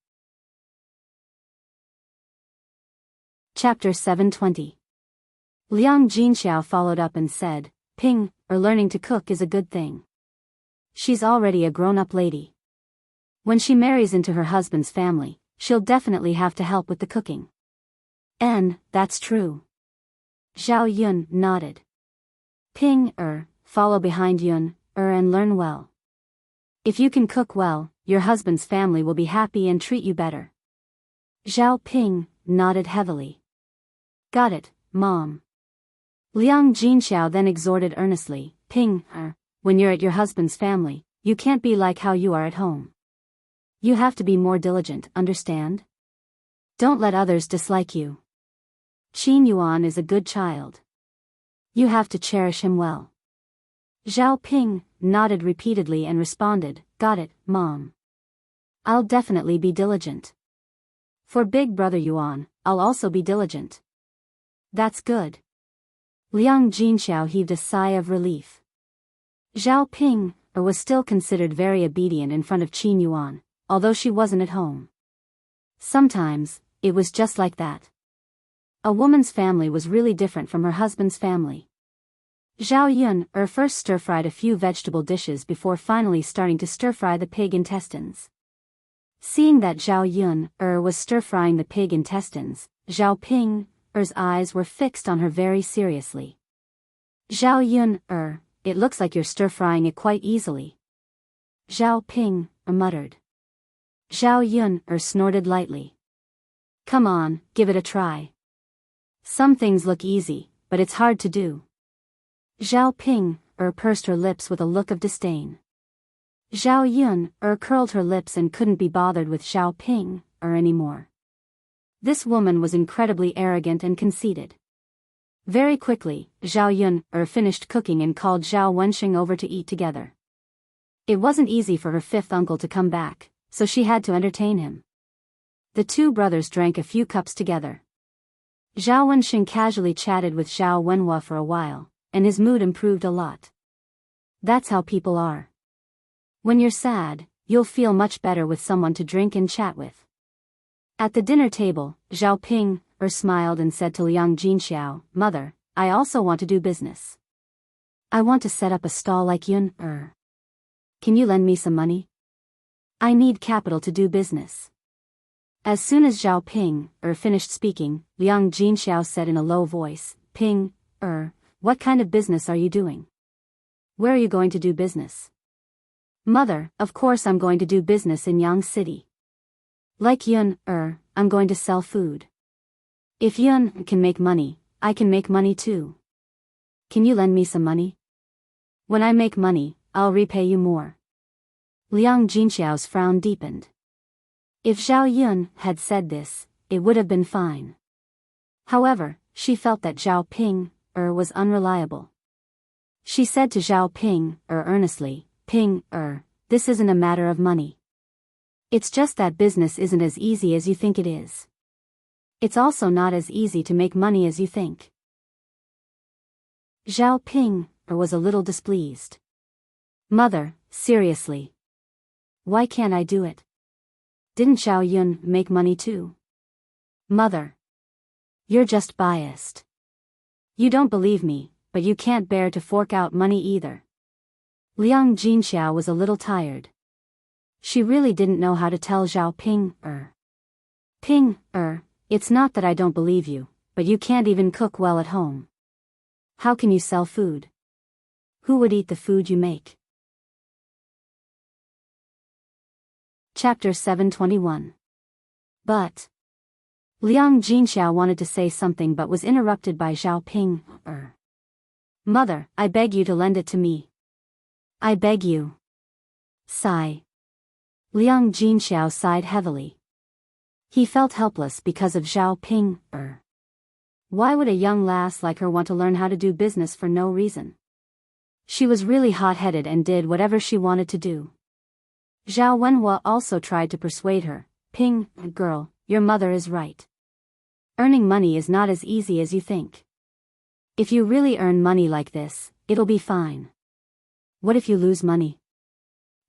Chapter 720. Liang Jinxiao followed up and said, "Ping, learning to cook is a good thing. She's already a grown-up lady. When she marries into her husband's family, she'll definitely have to help with the cooking." "And, that's true." Zhao Yun nodded. "Ping, follow behind Yun, and learn well. If you can cook well, your husband's family will be happy and treat you better." Zhao Ping nodded heavily. "Got it, Mom." Liang Jinxiao then exhorted earnestly, Ping, when you're at your husband's family, you can't be like how you are at home. You have to be more diligent, understand? Don't let others dislike you. Qin Yuan is a good child. You have to cherish him well. Zhao Ping nodded repeatedly and responded, Got it, Mom. I'll definitely be diligent. For big brother Yuan, I'll also be diligent. That's good. Liang Jinxiao heaved a sigh of relief. Zhao Ping was still considered very obedient in front of Qin Yuan, although she wasn't at home. Sometimes, it was just like that. A woman's family was really different from her husband's family. Zhao Yun first stir-fried a few vegetable dishes before finally starting to stir-fry the pig intestines. Seeing that Zhao Yun was stir-frying the pig intestines, Zhao Ping's eyes were fixed on her very seriously. Zhao Yun, it looks like you're stir-frying it quite easily. Zhao Ping muttered. Zhao Yun snorted lightly. Come on, give it a try. Some things look easy, but it's hard to do. Zhao Ping pursed her lips with a look of disdain. Zhao Yun curled her lips and couldn't be bothered with Zhao Ping anymore. This woman was incredibly arrogant and conceited. Very quickly, Zhao Yun finished cooking and called Zhao Wenxing over to eat together. It wasn't easy for her fifth uncle to come back, so she had to entertain him. The two brothers drank a few cups together. Zhao Wenxing casually chatted with Zhao Wenhua for a while, and his mood improved a lot. That's how people are. When you're sad, you'll feel much better with someone to drink and chat with. At the dinner table, Zhao Ping smiled and said to Liang Jinxiao, Mother, I also want to do business. I want to set up a stall like Yun. Can you lend me some money? I need capital to do business. As soon as Zhao Ping finished speaking, Liang Jinxiao said in a low voice, Ping, what kind of business are you doing? Where are you going to do business? Mother, of course I'm going to do business in Yang City. Like Yun, I'm going to sell food. If Yun can make money, I can make money too. Can you lend me some money? When I make money, I'll repay you more. Liang Jinxiao's frown deepened. If Zhao Yun had said this, it would have been fine. However, she felt that Zhao Ping was unreliable. She said to Zhao Ping earnestly, Ping, this isn't a matter of money. It's just that business isn't as easy as you think it is. It's also not as easy to make money as you think. Zhao Ping was a little displeased. Mother, seriously. Why can't I do it? Didn't Zhao Yun make money too? Mother. You're just biased. You don't believe me, but you can't bear to fork out money either. Liang Jinxiao was a little tired. She really didn't know how to tell Zhao Ping, Ping, it's not that I don't believe you, but you can't even cook well at home. How can you sell food? Who would eat the food you make? Chapter 721. But Liang Jinxiao wanted to say something but was interrupted by Zhao Ping. Mother, I beg you to lend it to me. I beg you. Sigh. Liang Jinxiao sighed heavily. He felt helpless because of Zhao Ping. Why would a young lass like her want to learn how to do business for no reason? She was really hot-headed and did whatever she wanted to do. Zhao Wenhua also tried to persuade her, Ping, girl, your mother is right. Earning money is not as easy as you think. If you really earn money like this, it'll be fine. What if you lose money?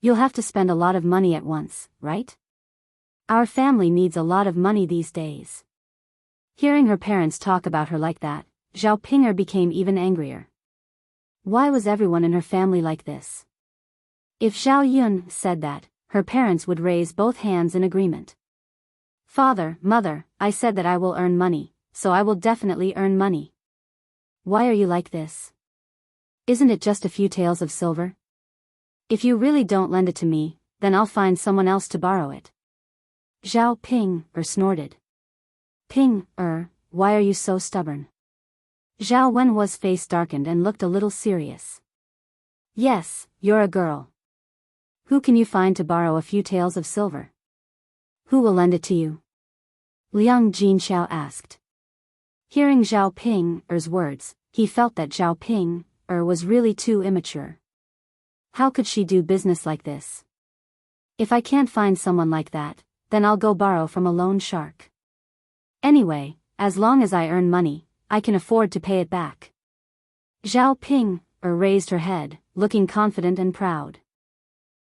You'll have to spend a lot of money at once, right? Our family needs a lot of money these days. Hearing her parents talk about her like that, Zhao Pinger became even angrier. Why was everyone in her family like this? If Zhao Yun said that, her parents would raise both hands in agreement. Father, mother, I said that I will earn money, so I will definitely earn money. Why are you like this? Isn't it just a few taels of silver? If you really don't lend it to me, then I'll find someone else to borrow it. Zhao Ping snorted. Ping, why are you so stubborn? Zhao Wenhua's face darkened and looked a little serious. Yes, you're a girl. Who can you find to borrow a few taels of silver? Who will lend it to you? Liang Jinxiao asked. Hearing Zhao Ping's words, he felt that Zhao Ping was really too immature. How could she do business like this? If I can't find someone like that, then I'll go borrow from a loan shark. Anyway, as long as I earn money, I can afford to pay it back. Zhao Ping raised her head, looking confident and proud.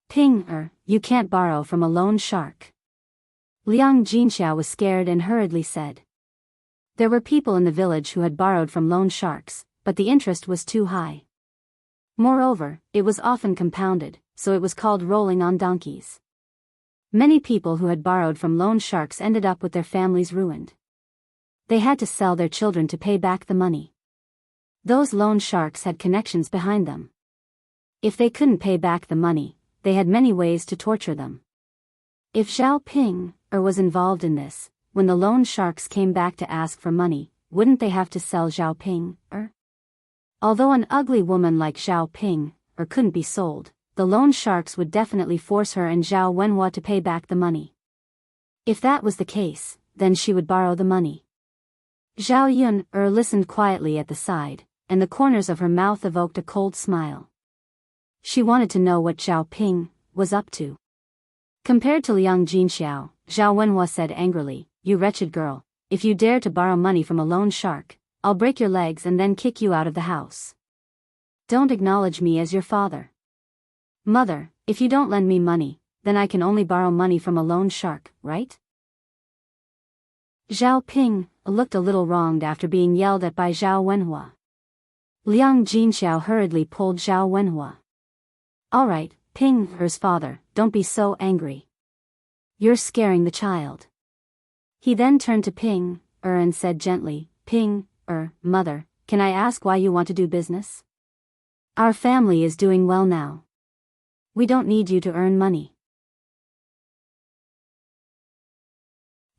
Ping you can't borrow from a loan shark. Liang Jinxiao was scared and hurriedly said. There were people in the village who had borrowed from loan sharks, but the interest was too high. Moreover, it was often compounded, so it was called rolling on donkeys. Many people who had borrowed from loan sharks ended up with their families ruined. They had to sell their children to pay back the money. Those loan sharks had connections behind them. If they couldn't pay back the money, they had many ways to torture them. If Zhao Ping was involved in this, when the loan sharks came back to ask for money, wouldn't they have to sell Zhao Ping? Although an ugly woman like Zhao Ping couldn't be sold, the loan sharks would definitely force her and Zhao Wenhua to pay back the money. If that was the case, then she would borrow the money. Zhao Yun listened quietly at the side, and the corners of her mouth evoked a cold smile. She wanted to know what Zhao Ping was up to. Compared to Liang Jinxiao, Zhao Wenhua said angrily, "You wretched girl, if you dare to borrow money from a loan shark, I'll break your legs and then kick you out of the house. Don't acknowledge me as your father. Mother, if you don't lend me money, then I can only borrow money from a loan shark, right?" Zhao Ping looked a little wronged after being yelled at by Zhao Wenhua. Liang Jinxiao hurriedly pulled Zhao Wenhua. All right, Ping's father, don't be so angry. You're scaring the child. He then turned to Ping and said gently, Ping, mother, can I ask why you want to do business? Our family is doing well now. We don't need you to earn money.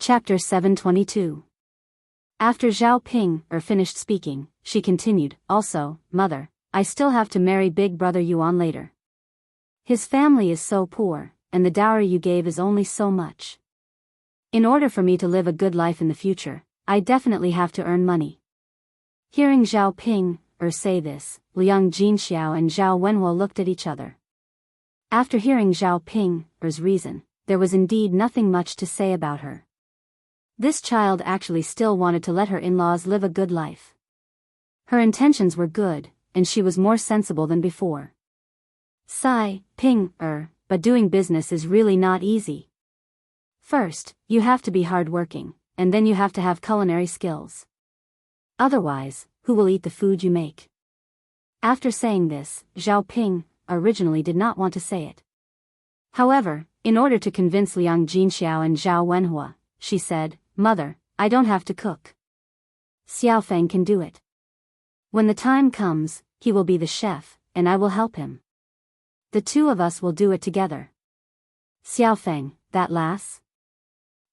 Chapter 722. After Zhao Ping finished speaking, she continued, also, mother, I still have to marry Big Brother Yuan later. His family is so poor, and the dowry you gave is only so much. In order for me to live a good life in the future, I definitely have to earn money. Hearing Zhao Ping say this, Liang Jinxiao and Zhao Wenhua looked at each other. After hearing Zhao Ping's reason, there was indeed nothing much to say about her. This child actually still wanted to let her in-laws live a good life. Her intentions were good, and she was more sensible than before. Sigh, Ping, but doing business is really not easy. First, you have to be hardworking, and then you have to have culinary skills. Otherwise, who will eat the food you make? After saying this, Zhao Ping originally did not want to say it. However, in order to convince Liang Jinxiao and Zhao Wenhua, she said, Mother, I don't have to cook. Xiaofeng can do it. When the time comes, he will be the chef, and I will help him. The two of us will do it together. Xiaofeng, that lass?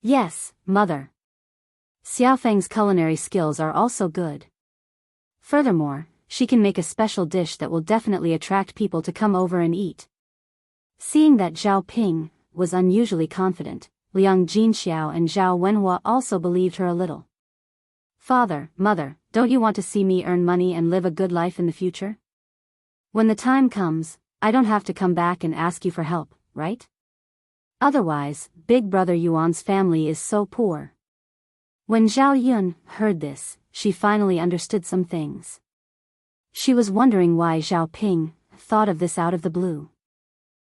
Yes, mother. Xiaofeng's culinary skills are also good. Furthermore, she can make a special dish that will definitely attract people to come over and eat. Seeing that Zhao Ping was unusually confident, Liang Jinxiao and Zhao Wenhua also believed her a little. Father, mother, don't you want to see me earn money and live a good life in the future? When the time comes, I don't have to come back and ask you for help, right? Otherwise, Big Brother Yuan's family is so poor. When Zhao Yun heard this, she finally understood some things. She was wondering why Zhao Ping thought of this out of the blue.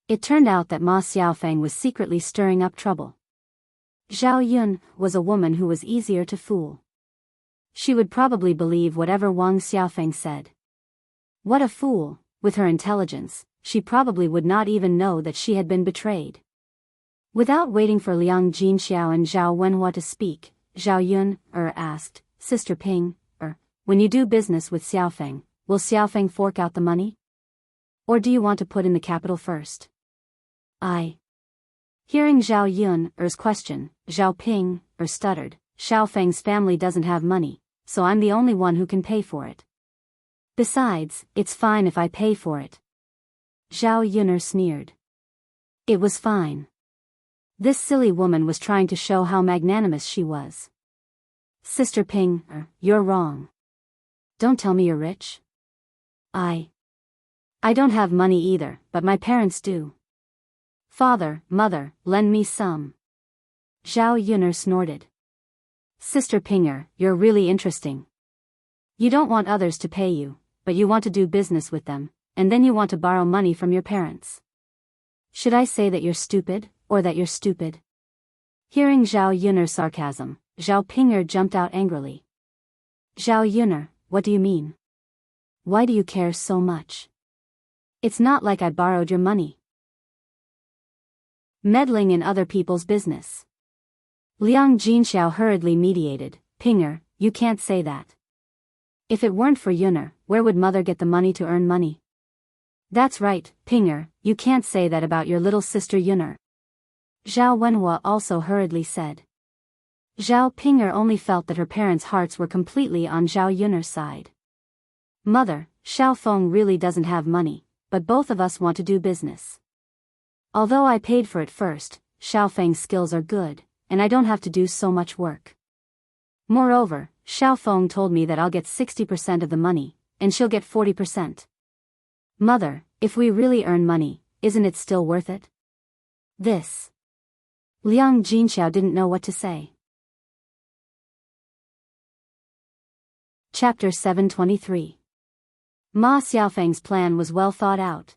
It turned out that Ma Xiaofeng was secretly stirring up trouble. Zhao Yun was a woman who was easier to fool. She would probably believe whatever Wang Xiaofeng said. What a fool! With her intelligence, she probably would not even know that she had been betrayed. Without waiting for Liang Jinxiao and Zhao Wenhua to speak, Zhao Yun asked, Sister Ping, when you do business with Xiaofeng, will Xiaofeng fork out the money? Or do you want to put in the capital first? Hearing Zhao Yun's question, Zhao Ping stuttered, Xiaofeng's family doesn't have money, so I'm the only one who can pay for it. Besides, it's fine if I pay for it. Zhao Yuner sneered. It was fine. This silly woman was trying to show how magnanimous she was. Sister Ping, you're wrong. Don't tell me you're rich. I don't have money either, but my parents do. Father, mother, lend me some. Zhao Yuner snorted. Sister Pinger, you're really interesting. You don't want others to pay you, but you want to do business with them, and then you want to borrow money from your parents. Should I say that you're stupid, or that you're stupid? Hearing Zhao Yuner's sarcasm, Zhao Pinger jumped out angrily. Zhao Yuner, what do you mean? Why do you care so much? It's not like I borrowed your money. Meddling in other people's business. Liang Jinxiao hurriedly mediated. Pinger, you can't say that. If it weren't for Yuner, where would mother get the money to earn money? That's right, Pinger, you can't say that about your little sister Yuner. Zhao Wenhua also hurriedly said. Zhao Pinger only felt that her parents' hearts were completely on Zhao Yuner's side. Mother, Xiao Feng really doesn't have money, but both of us want to do business. Although I paid for it first, Xiao Feng's skills are good, and I don't have to do so much work. Moreover, Xiao Feng told me that I'll get 60% of the money, and she'll get 40%. Mother, if we really earn money, isn't it still worth it? This. Liang Jinxiao didn't know what to say. Chapter 723. Ma Xiaofeng's plan was well thought out.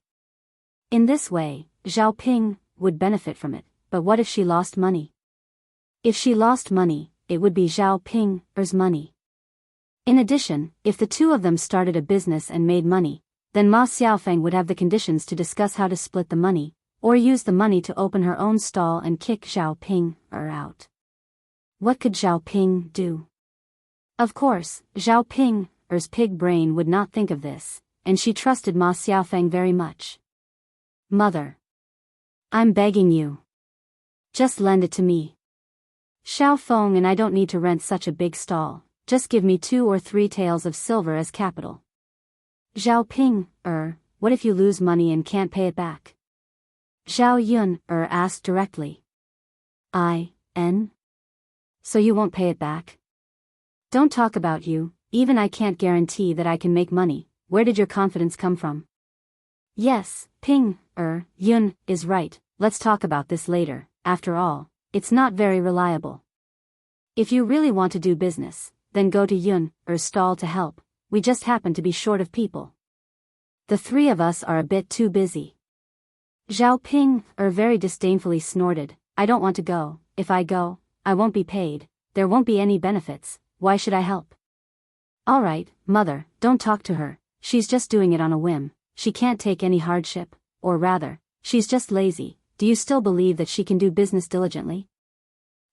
In this way, Zhao Ping would benefit from it, but what if she lost money? If she lost money, it would be Zhao Ping's money. In addition, if the two of them started a business and made money, then Ma Xiaofeng would have the conditions to discuss how to split the money, or use the money to open her own stall and kick Zhao Ping out. What could Zhao Ping do? Of course, Zhao Ping's pig brain would not think of this, and she trusted Ma Xiaofeng very much. Mother. I'm begging you. Just lend it to me. Xiao Feng and I don't need to rent such a big stall, just give me 2 or 3 taels of silver as capital. Zhao Ping, what if you lose money and can't pay it back? Zhao Yun, asked directly. So you won't pay it back? Don't talk about you, even I can't guarantee that I can make money. Where did your confidence come from? Yes, Yun is right, let's talk about this later. After all, it's not very reliable. If you really want to do business, then go to Yun's stall to help. We just happen to be short of people. The 3 of us are a bit too busy. Zhao Ping very disdainfully snorted. I don't want to go. If I go, I won't be paid. There won't be any benefits. Why should I help? All right, mother, don't talk to her. She's just doing it on a whim. She can't take any hardship, or rather, she's just lazy. Do you still believe that she can do business diligently?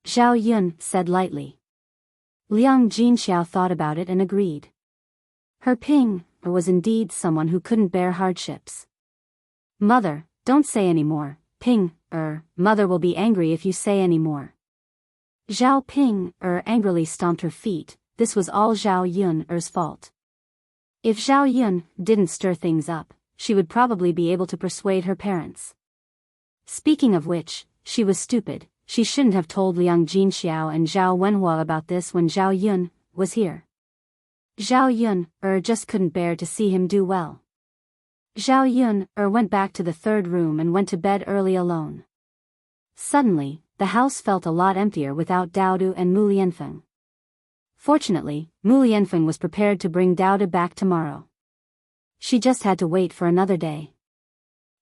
Zhao Yun said lightly. Liang Jinxiao thought about it and agreed. Her Ping was indeed someone who couldn't bear hardships. Mother, don't say any more. Mother will be angry if you say any more. Zhao Ping angrily stomped her feet. This was all Zhao Yun's fault. If Zhao Yun didn't stir things up, she would probably be able to persuade her parents. Speaking of which, she was stupid. She shouldn't have told Liang Jinxiao and Zhao Wenhua about this when Zhao Yun was here. Zhao Yun just couldn't bear to see him do well. Zhao Yun went back to the 3rd room and went to bed early alone. Suddenly, the house felt a lot emptier without Daodu and Mu Lianfeng. Fortunately, Mu Lianfeng was prepared to bring Daodu back tomorrow. She just had to wait for another day.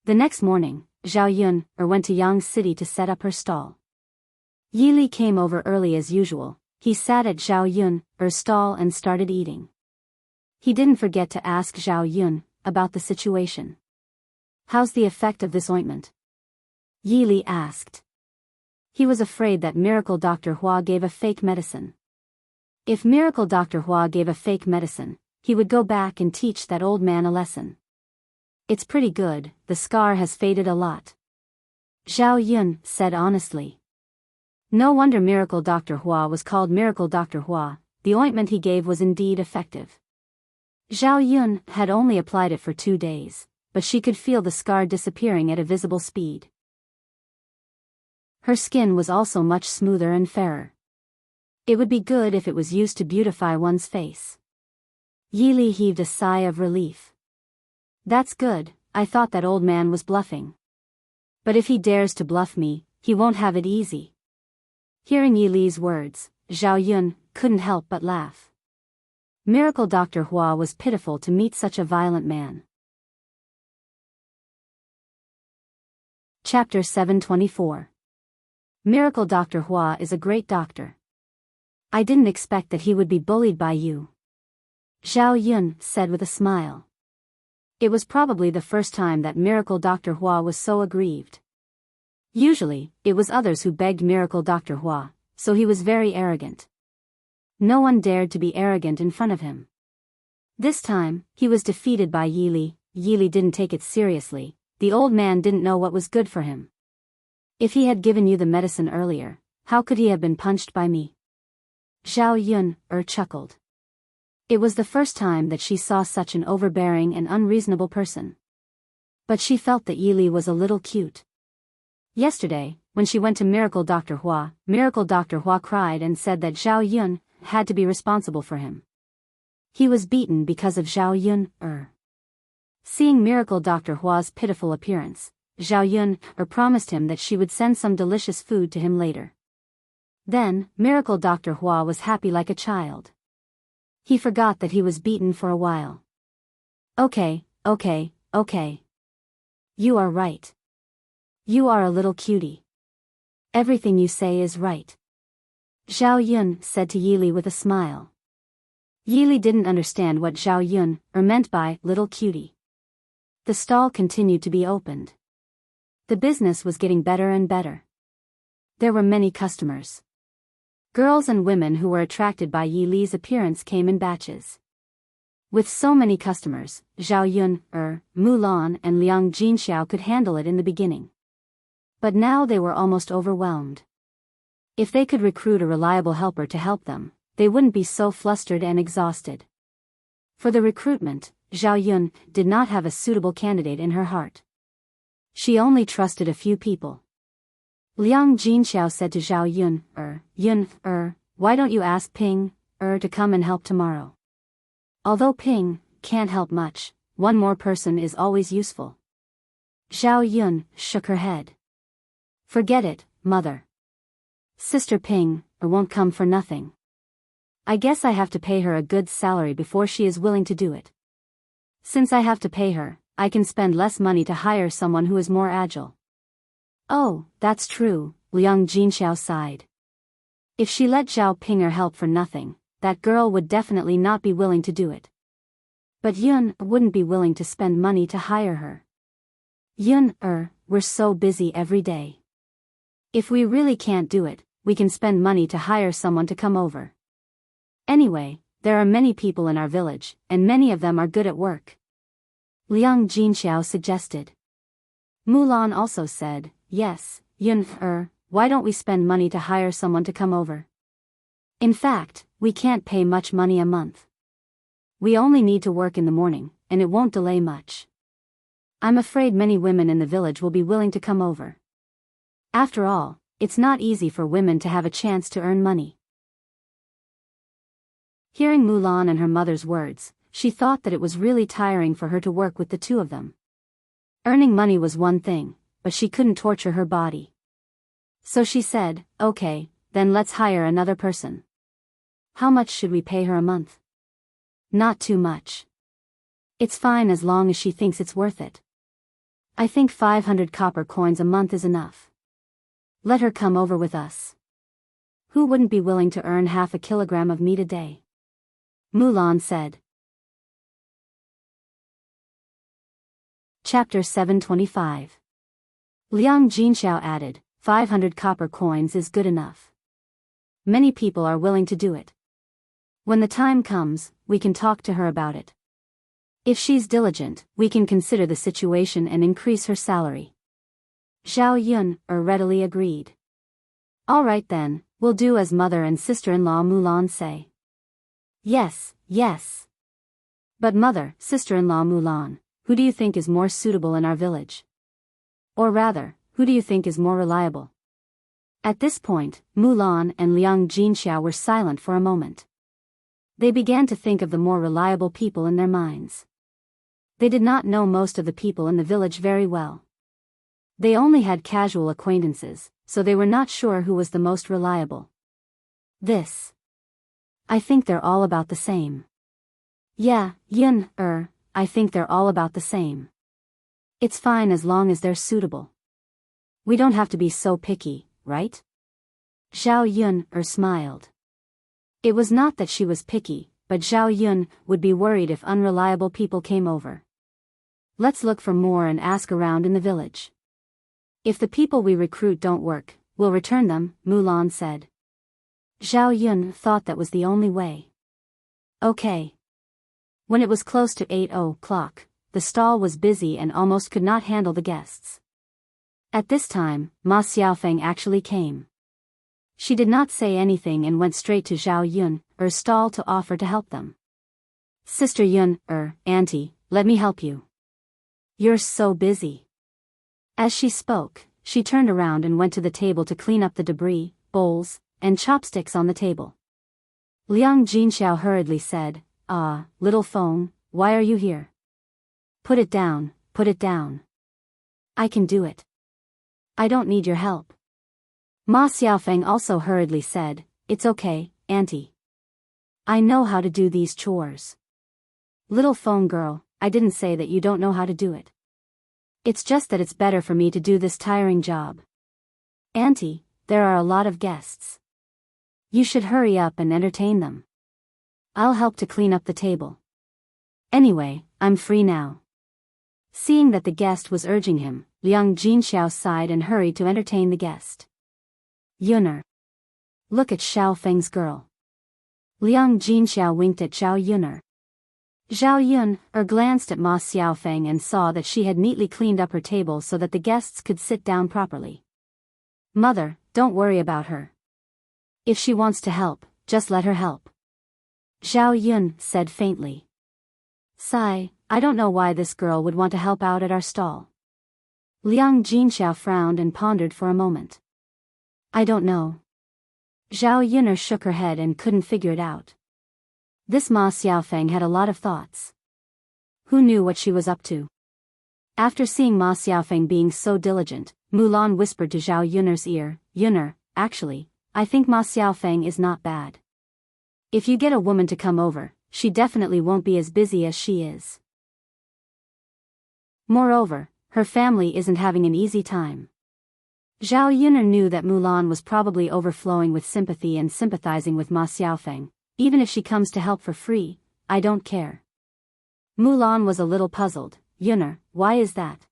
The next morning, Zhao Yun went to Yang City to set up her stall. Yi Li came over early as usual. He sat at Zhao Yun's stall and started eating. He didn't forget to ask Zhao Yun about the situation. How's the effect of this ointment? Yi Li asked. He was afraid that Miracle Dr. Hua gave a fake medicine. If Miracle Dr. Hua gave a fake medicine, he would go back and teach that old man a lesson. It's pretty good, the scar has faded a lot. Zhao Yun said honestly. No wonder Miracle Dr. Hua was called Miracle Dr. Hua. the ointment he gave was indeed effective. Zhao Yun had only applied it for 2 days, but she could feel the scar disappearing at a visible speed. Her skin was also much smoother and fairer. It would be good if it was used to beautify one's face. Yi Li heaved a sigh of relief. That's good, I thought that old man was bluffing. But if he dares to bluff me, he won't have it easy. Hearing Yi Li's words, Zhao Yun couldn't help but laugh. Miracle Dr. Hua was pitiful to meet such a violent man. Chapter 724. Miracle Dr. Hua is a great doctor. I didn't expect that he would be bullied by you, Zhao Yun said with a smile. It was probably the first time that Miracle Dr. Hua was so aggrieved. Usually, it was others who begged Miracle Dr. Hua, so he was very arrogant. No one dared to be arrogant in front of him. This time, he was defeated by Yi Li. Yi Li didn't take it seriously. The old man didn't know what was good for him. If he had given you the medicine earlier, how could he have been punched by me? Zhao Yun chuckled. It was the first time that she saw such an overbearing and unreasonable person. But she felt that Yi Li was a little cute. Yesterday, when she went to Miracle Dr. Hua cried and said that Zhao Yun had to be responsible for him. He was beaten because of Zhao Yun. Seeing Miracle Dr. Hua's pitiful appearance, Zhao Yun promised him that she would send some delicious food to him later. Then, Miracle Dr. Hua was happy like a child. He forgot that he was beaten for a while. Okay. You are right. You are a little cutie. Everything you say is right, Zhao Yun said to Yi Li with a smile. Yi Li didn't understand what Zhao Yun meant by little cutie. The stall continued to be opened. The business was getting better and better. There were many customers. Girls and women who were attracted by Yi Li's appearance came in batches. With so many customers, Zhao Yun, Mulan and Liang Jinxiao could handle it in the beginning. But now they were almost overwhelmed. If they could recruit a reliable helper to help them, they wouldn't be so flustered and exhausted. For the recruitment, Zhao Yun did not have a suitable candidate in her heart. She only trusted a few people. Liang Jinxiao said to Zhao Yun, why don't you ask Ping, to come and help tomorrow? Although Ping can't help much, one more person is always useful. Zhao Yun shook her head. Forget it, mother. Sister Ping won't come for nothing. I guess I have to pay her a good salary before she is willing to do it. Since I have to pay her, I can spend less money to hire someone who is more agile. Oh, that's true, Liang Jinxiao sighed. If she let Zhao Pinger help for nothing, that girl would definitely not be willing to do it. But Yun wouldn't be willing to spend money to hire her. Yun, we're so busy every day. If we really can't do it, we can spend money to hire someone to come over. Anyway, there are many people in our village, and many of them are good at work. Liang Jinxiao suggested. Mulan also said, yes, Yun, why don't we spend money to hire someone to come over? In fact, we can't pay much money a month. We only need to work in the morning, and it won't delay much. I'm afraid many women in the village will be willing to come over. After all, it's not easy for women to have a chance to earn money. Hearing Mulan and her mother's words, she thought that it was really tiring for her to work with the two of them. Earning money was one thing, but she couldn't torture her body. So she said, okay, then let's hire another person. How much should we pay her a month? Not too much. It's fine as long as she thinks it's worth it. I think 500 copper coins a month is enough. Let her come over with us. Who wouldn't be willing to earn half a kilogram of meat a day? Mulan said. Chapter 725. Liang Jinxiao added, 500 copper coins is good enough. Many people are willing to do it. When the time comes, we can talk to her about it. If she's diligent, we can consider the situation and increase her salary. Zhao Yun readily agreed. All right then, we'll do as mother and sister-in-law Mulan say. Yes, yes. But mother, sister-in-law Mulan, who do you think is more suitable in our village? Or rather, who do you think is more reliable? At this point, Mulan and Liang Jinxiao were silent for a moment. They began to think of the more reliable people in their minds. They did not know most of the people in the village very well. They only had casual acquaintances, so they were not sure who was the most reliable. I think they're all about the same. Yeah, I think they're all about the same. It's fine as long as they're suitable. We don't have to be so picky, right? Zhao Yun smiled. It was not that she was picky, but Zhao Yun would be worried if unreliable people came over. Let's look for more and ask around in the village. If the people we recruit don't work, we'll return them, Mulan said. Zhao Yun thought that was the only way. Okay. When it was close to 8 o'clock, the stall was busy and almost could not handle the guests. At this time, Ma Xiaofeng actually came. She did not say anything and went straight to Zhao Yun's stall to offer to help them. Sister Yun, Auntie, let me help you. You're so busy. As she spoke, she turned around and went to the table to clean up the debris, bowls, and chopsticks on the table. Liang Jinxiao hurriedly said, little Feng, why are you here? Put it down, put it down. I can do it. I don't need your help. Ma Xiaofeng also hurriedly said, it's okay, Auntie. I know how to do these chores. Little Feng girl, I didn't say that you don't know how to do it. It's just that it's better for me to do this tiring job. Auntie, there are a lot of guests. You should hurry up and entertain them. I'll help to clean up the table. Anyway, I'm free now. Seeing that the guest was urging him, Liang Jinxiao sighed and hurried to entertain the guest. Yun'er. Look at Xiao Feng's girl. Liang Jinxiao winked at Zhao Yun'er. Zhao Yun glanced at Ma Xiaofeng and saw that she had neatly cleaned up her table so that the guests could sit down properly. Mother, don't worry about her. If she wants to help, just let her help. Zhao Yun said faintly. Sigh, I don't know why this girl would want to help out at our stall. Liang Jinxiao frowned and pondered for a moment. I don't know. Zhao Yun'er shook her head and couldn't figure it out. This Ma Xiaofeng had a lot of thoughts. Who knew what she was up to? After seeing Ma Xiaofeng being so diligent, Mulan whispered to Zhao Yun'er's ear, Yun'er, actually, I think Ma Xiaofeng is not bad. If you get a woman to come over, she definitely won't be as busy as she is. Moreover, her family isn't having an easy time. Zhao Yun'er knew that Mulan was probably overflowing with sympathy and sympathizing with Ma Xiaofeng. Even if she comes to help for free, I don't care. Mulan was a little puzzled. Yun'er, why is that?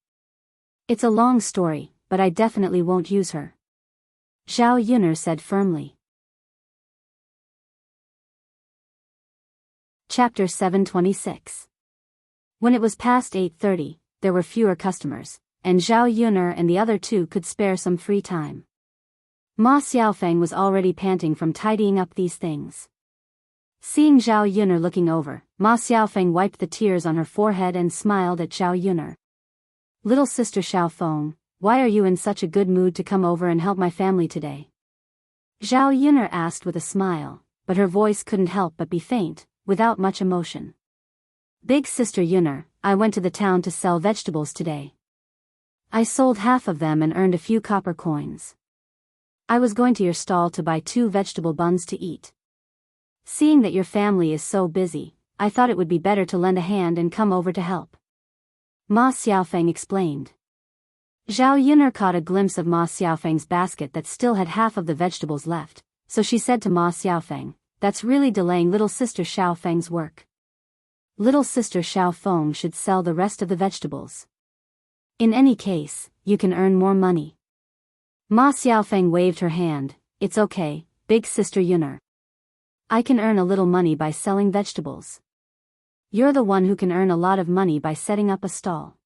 It's a long story, but I definitely won't use her. Zhao Yun'er said firmly. Chapter 726. When it was past 8:30, there were fewer customers, and Zhao Yun'er and the other two could spare some free time. Ma Xiaofeng was already panting from tidying up these things. Seeing Zhao Yun'er looking over, Ma Xiaofeng wiped the tears on her forehead and smiled at Zhao Yun'er. Little sister Xiaofeng, why are you in such a good mood to come over and help my family today? Zhao Yun'er asked with a smile, but her voice couldn't help but be faint, without much emotion. Big sister Yun'er, I went to the town to sell vegetables today. I sold half of them and earned a few copper coins. I was going to your stall to buy 2 vegetable buns to eat. Seeing that your family is so busy, I thought it would be better to lend a hand and come over to help. Ma Xiaofeng explained. Zhao Yun'er caught a glimpse of Ma Xiaofeng's basket that still had half of the vegetables left, so she said to Ma Xiaofeng, that's really delaying little sister Xiaofeng's work. Little sister Xiaofeng should sell the rest of the vegetables. In any case, you can earn more money. Ma Xiaofeng waved her hand, it's okay, big sister Yun'er. I can earn a little money by selling vegetables. You're the one who can earn a lot of money by setting up a stall.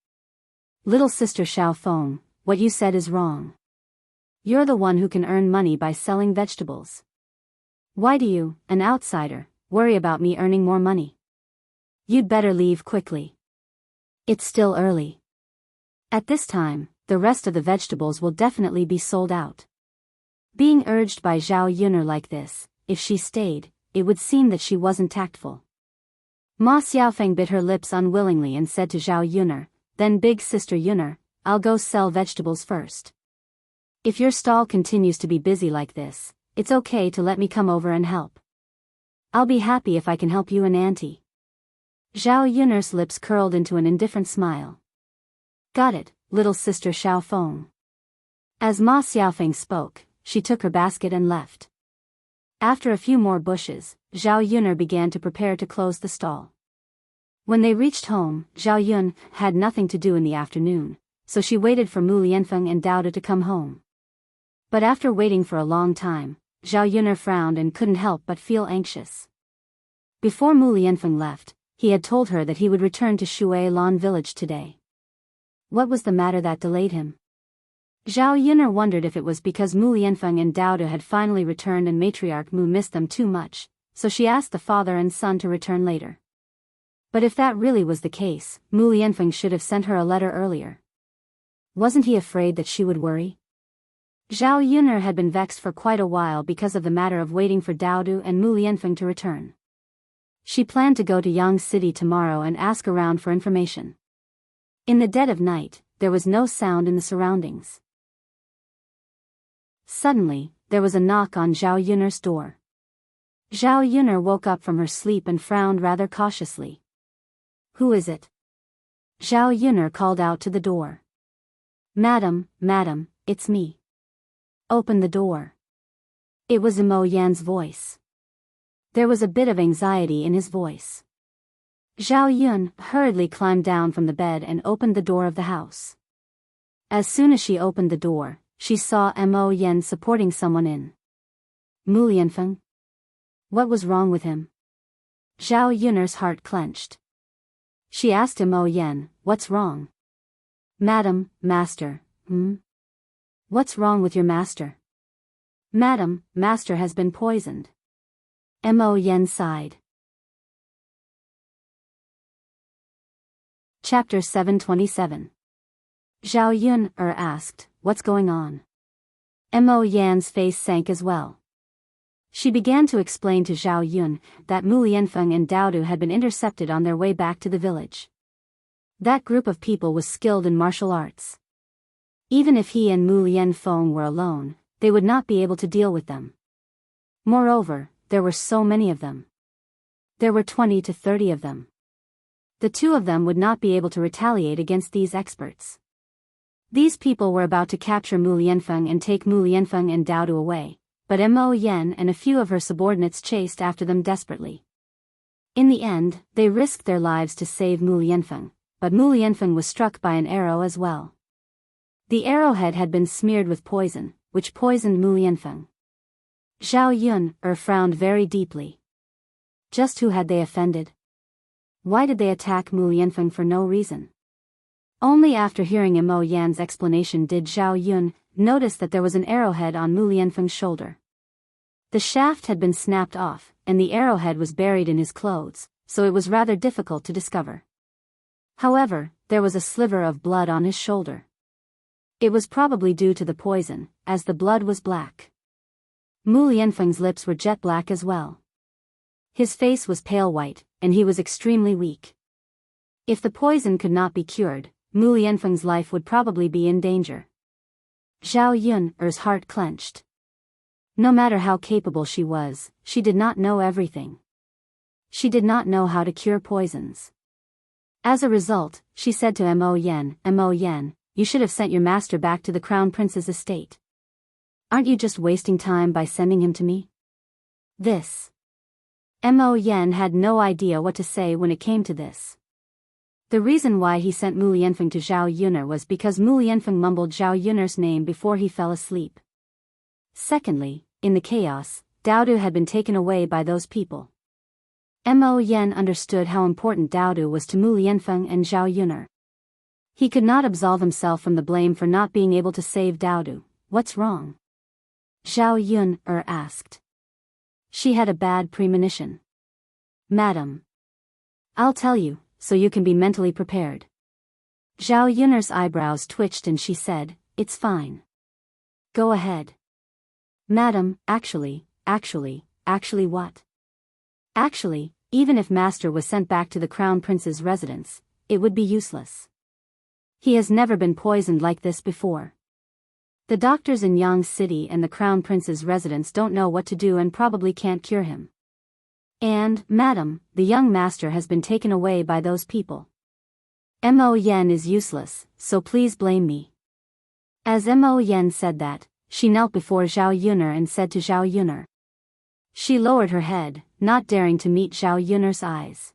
Little sister Xiaofeng, what you said is wrong. You're the one who can earn money by selling vegetables. Why do you, an outsider, worry about me earning more money. You'd better leave quickly. It's still early. At this time, the rest of the vegetables will definitely be sold out. Being urged by Zhao Yun'er like this, if she stayed, it would seem that she wasn't tactful. Ma Xiaofeng bit her lips unwillingly and said to Zhao Yun'er, "Then big sister Yun'er, I'll go sell vegetables first. If your stall continues to be busy like this, it's okay to let me come over and help. I'll be happy if I can help you and Auntie." Zhao Yun'er's lips curled into an indifferent smile. "Got it, little sister Xiaofeng." As Ma Xiaofeng spoke, she took her basket and left. After a few more bushes, Zhao Yun'er began to prepare to close the stall. When they reached home, Zhao Yun had nothing to do in the afternoon, so she waited for Mu Lianfeng and Dao De to come home. But after waiting for a long time, Zhao Yun'er frowned and couldn't help but feel anxious. Before Mu Lianfeng left, he had told her that he would return to Shui Lan village today. What was the matter that delayed him? Zhao Yun'er wondered if it was because Mu Lianfeng and Dao De had finally returned and matriarch Mu missed them too much, so she asked the father and son to return later. But if that really was the case, Mu Lianfeng should have sent her a letter earlier. Wasn't he afraid that she would worry? Zhao Yun'er had been vexed for quite a while because of the matter of waiting for Dao De and Mu Lianfeng to return. She planned to go to Yang City tomorrow and ask around for information. In the dead of night, there was no sound in the surroundings. Suddenly, there was a knock on Zhao Yun'er's door. Zhao Yun'er woke up from her sleep and frowned rather cautiously. "Who is it?" Zhao Yun'er called out to the door. Madam, it's me. Open the door." It was Mo Yan's voice. There was a bit of anxiety in his voice. Zhao Yun hurriedly climbed down from the bed and opened the door of the house. As soon as she opened the door, she saw Mo Yan supporting someone in. Mu Lianfeng? What was wrong with him? Zhao Yun'er's heart clenched. She asked Mo Yan, "What's wrong?" "Madam, master, What's wrong with your master?" "Madam, master has been poisoned." Mo Yan sighed. Chapter 727. Zhao Yun'er asked, "What's going on?" Mo Yan's face sank as well. She began to explain to Zhao Yun that Mu Lianfeng and Dao De had been intercepted on their way back to the village. That group of people was skilled in martial arts. Even if he and Mu Lianfeng were alone, they would not be able to deal with them. Moreover, there were so many of them. There were 20 to 30 of them. The two of them would not be able to retaliate against these experts. These people were about to capture Mu Lianfeng and take Mu Lianfeng and Dao De away, but Mo Yan and a few of her subordinates chased after them desperately. In the end, they risked their lives to save Mu Lianfeng, but Mu Lianfeng was struck by an arrow as well. The arrowhead had been smeared with poison, which poisoned Mu Lianfeng. Zhao Yun'er frowned very deeply. Just who had they offended? Why did they attack Mu Lianfeng for no reason? Only after hearing Mo Yan's explanation did Zhao Yun notice that there was an arrowhead on Mu Lianfeng's shoulder. The shaft had been snapped off, and the arrowhead was buried in his clothes, so it was rather difficult to discover. However, there was a sliver of blood on his shoulder. It was probably due to the poison, as the blood was black. Mu Lianfeng's lips were jet black as well. His face was pale white, and he was extremely weak. If the poison could not be cured, Mu Lianfeng's life would probably be in danger. Zhao Yun'er's heart clenched. No matter how capable she was, she did not know everything. She did not know how to cure poisons. As a result, she said to Mo Yan, "You should have sent your master back to the crown prince's estate. Aren't you just wasting time by sending him to me?" Mo Yan had no idea what to say when it came to this. The reason why he sent Mu Lianfeng to Zhao Yun'er was because Mu Lianfeng mumbled Zhao Yun'er's name before he fell asleep. Secondly, in the chaos, Dao De had been taken away by those people. Mo Yan understood how important Dao De was to Mu Lianfeng and Zhao Yun'er. He could not absolve himself from the blame for not being able to save Dao De. "What's wrong?" Zhao Yun'er asked. She had a bad premonition. Madam. I'll tell you, so you can be mentally prepared. Zhao Yun'er's eyebrows twitched and she said, "It's fine. Go ahead." Madam, actually what? Actually, even if Master was sent back to the Crown Prince's residence, it would be useless. He has never been poisoned like this before. The doctors in Yang City and the Crown Prince's residence don't know what to do and probably can't cure him. And, Madam, the young master has been taken away by those people. Mo Yen is useless, so please blame me. As Mo Yen said that, she knelt before Zhao Yun'er and said to Zhao Yun'er. She lowered her head, not daring to meet Zhao Yun'er's eyes.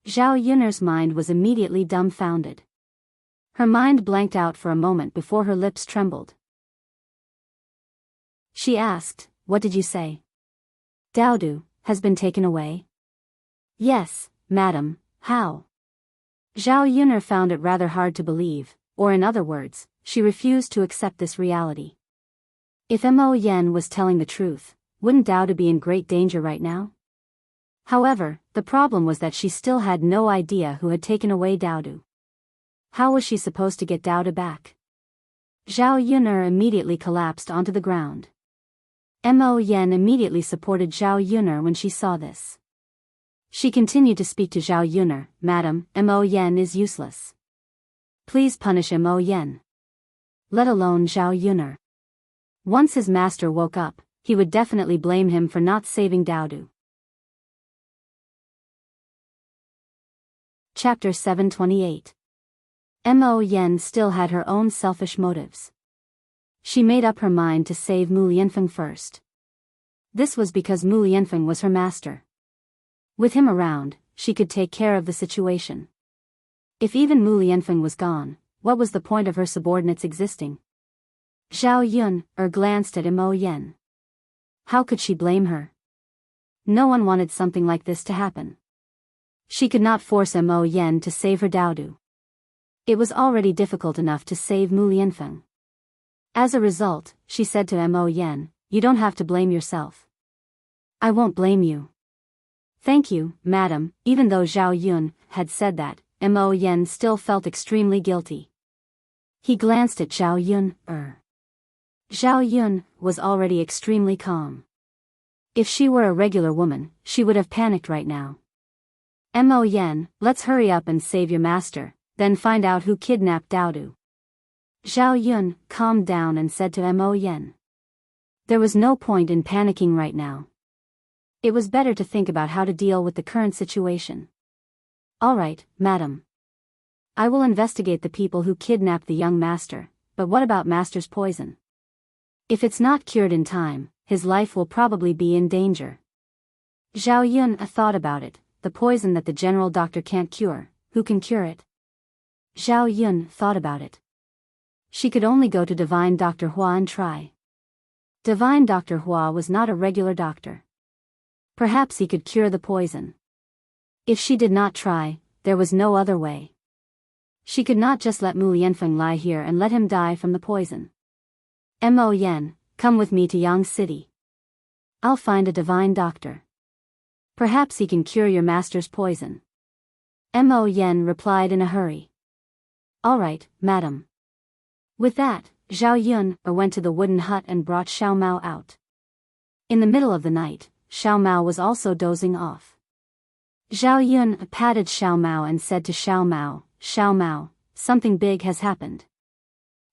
Zhao Yun'er's mind was immediately dumbfounded. Her mind blanked out for a moment before her lips trembled. She asked, "What did you say?" "Daodu has been taken away?" "Yes, madam, how?" Zhao Yun'er found it rather hard to believe, or in other words, she refused to accept this reality. If Mo Yen was telling the truth, wouldn't Daodu be in great danger right now? However, the problem was that she still had no idea who had taken away Daodu. How was she supposed to get Daodu back? Zhao Yun'er immediately collapsed onto the ground. Mo Yen immediately supported Zhao Yun'er when she saw this. She continued to speak to Zhao Yun'er, "Madam, Mo Yen is useless. Please punish Mo Yen. Let alone Zhao Yun'er. Once his master woke up, he would definitely blame him for not saving Daodu." Chapter 728. Mo Yen still had her own selfish motives. She made up her mind to save Mu Lianfeng first. This was because Mu Lianfeng was her master. With him around, she could take care of the situation. If even Mu Lianfeng was gone, what was the point of her subordinates existing? Zhao Yun'er glanced at Mo Yen. How could she blame her? No one wanted something like this to happen. She could not force Mo Yen to save her Daodu. It was already difficult enough to save Mu Lianfeng. As a result, she said to Mo Yen, "You don't have to blame yourself. I won't blame you." "Thank you, madam." Even though Zhao Yun had said that, Mo Yen still felt extremely guilty. He glanced at Zhao Yun'er. Zhao Yun was already extremely calm. If she were a regular woman, she would have panicked right now. "Mo Yen, let's hurry up and save your master, then find out who kidnapped Daodu." Zhao Yun calmed down and said to Mo Yen. There was no point in panicking right now. It was better to think about how to deal with the current situation. "All right, madam. I will investigate the people who kidnapped the young master, but what about master's poison? If it's not cured in time, his life will probably be in danger." Zhao Yun thought about it. The poison that the general doctor can't cure, who can cure it? Zhao Yun thought about it. She could only go to Divine Dr. Hua and try. Divine Dr. Hua was not a regular doctor. Perhaps he could cure the poison. If she did not try, there was no other way. She could not just let Mu Lianfeng lie here and let him die from the poison. "Mo Yen, come with me to Yang City. I'll find a divine doctor. Perhaps he can cure your master's poison." Mo Yen replied in a hurry. "All right, madam." With that, Zhao Yun went to the wooden hut and brought Xiao Mao out. In the middle of the night, Xiao Mao was also dozing off. Zhao Yun patted Xiao Mao and said to Xiao Mao, something big has happened.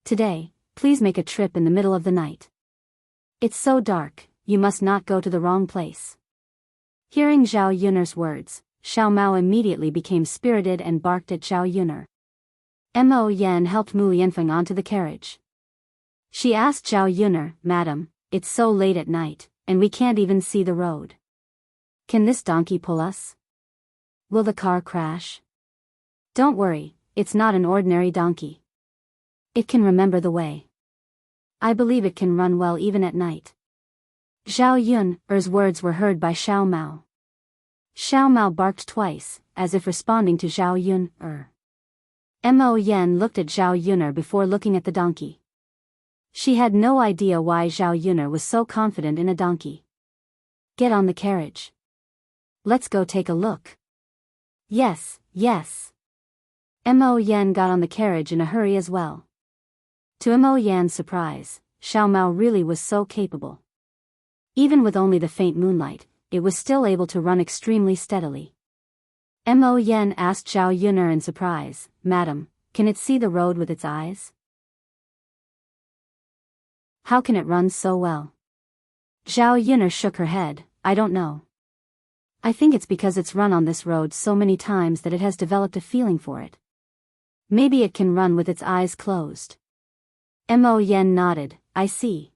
Today, please make a trip in the middle of the night. It's so dark, you must not go to the wrong place." Hearing Zhao Yun'er's words, Xiao Mao immediately became spirited and barked at Zhao Yun'er. Mo Yen helped Mu Lianfeng onto the carriage. She asked Zhao Yun'er, "Madam, it's so late at night, and we can't even see the road. Can this donkey pull us? Will the car crash?" "Don't worry, it's not an ordinary donkey. It can remember the way. I believe it can run well even at night." Zhao Yun'er's words were heard by Xiao Mao. Xiao Mao barked twice, as if responding to Zhao Yun'er. Mo Yen looked at Zhao Yun'er before looking at the donkey. She had no idea why Zhao Yun'er was so confident in a donkey. "Get on the carriage." Let's go take a look. Yes, yes. Mo Yan got on the carriage in a hurry as well. To Mo Yan's surprise, Xiao Mao really was so capable. Even with only the faint moonlight, it was still able to run extremely steadily. Mo Yan asked Zhao Yuner in surprise, "Madam, can it see the road with its eyes? How can it run so well?" Zhao Yuner shook her head, "I don't know. I think it's because it's run on this road so many times that it has developed a feeling for it. Maybe it can run with its eyes closed." Mo Yan nodded, "I see.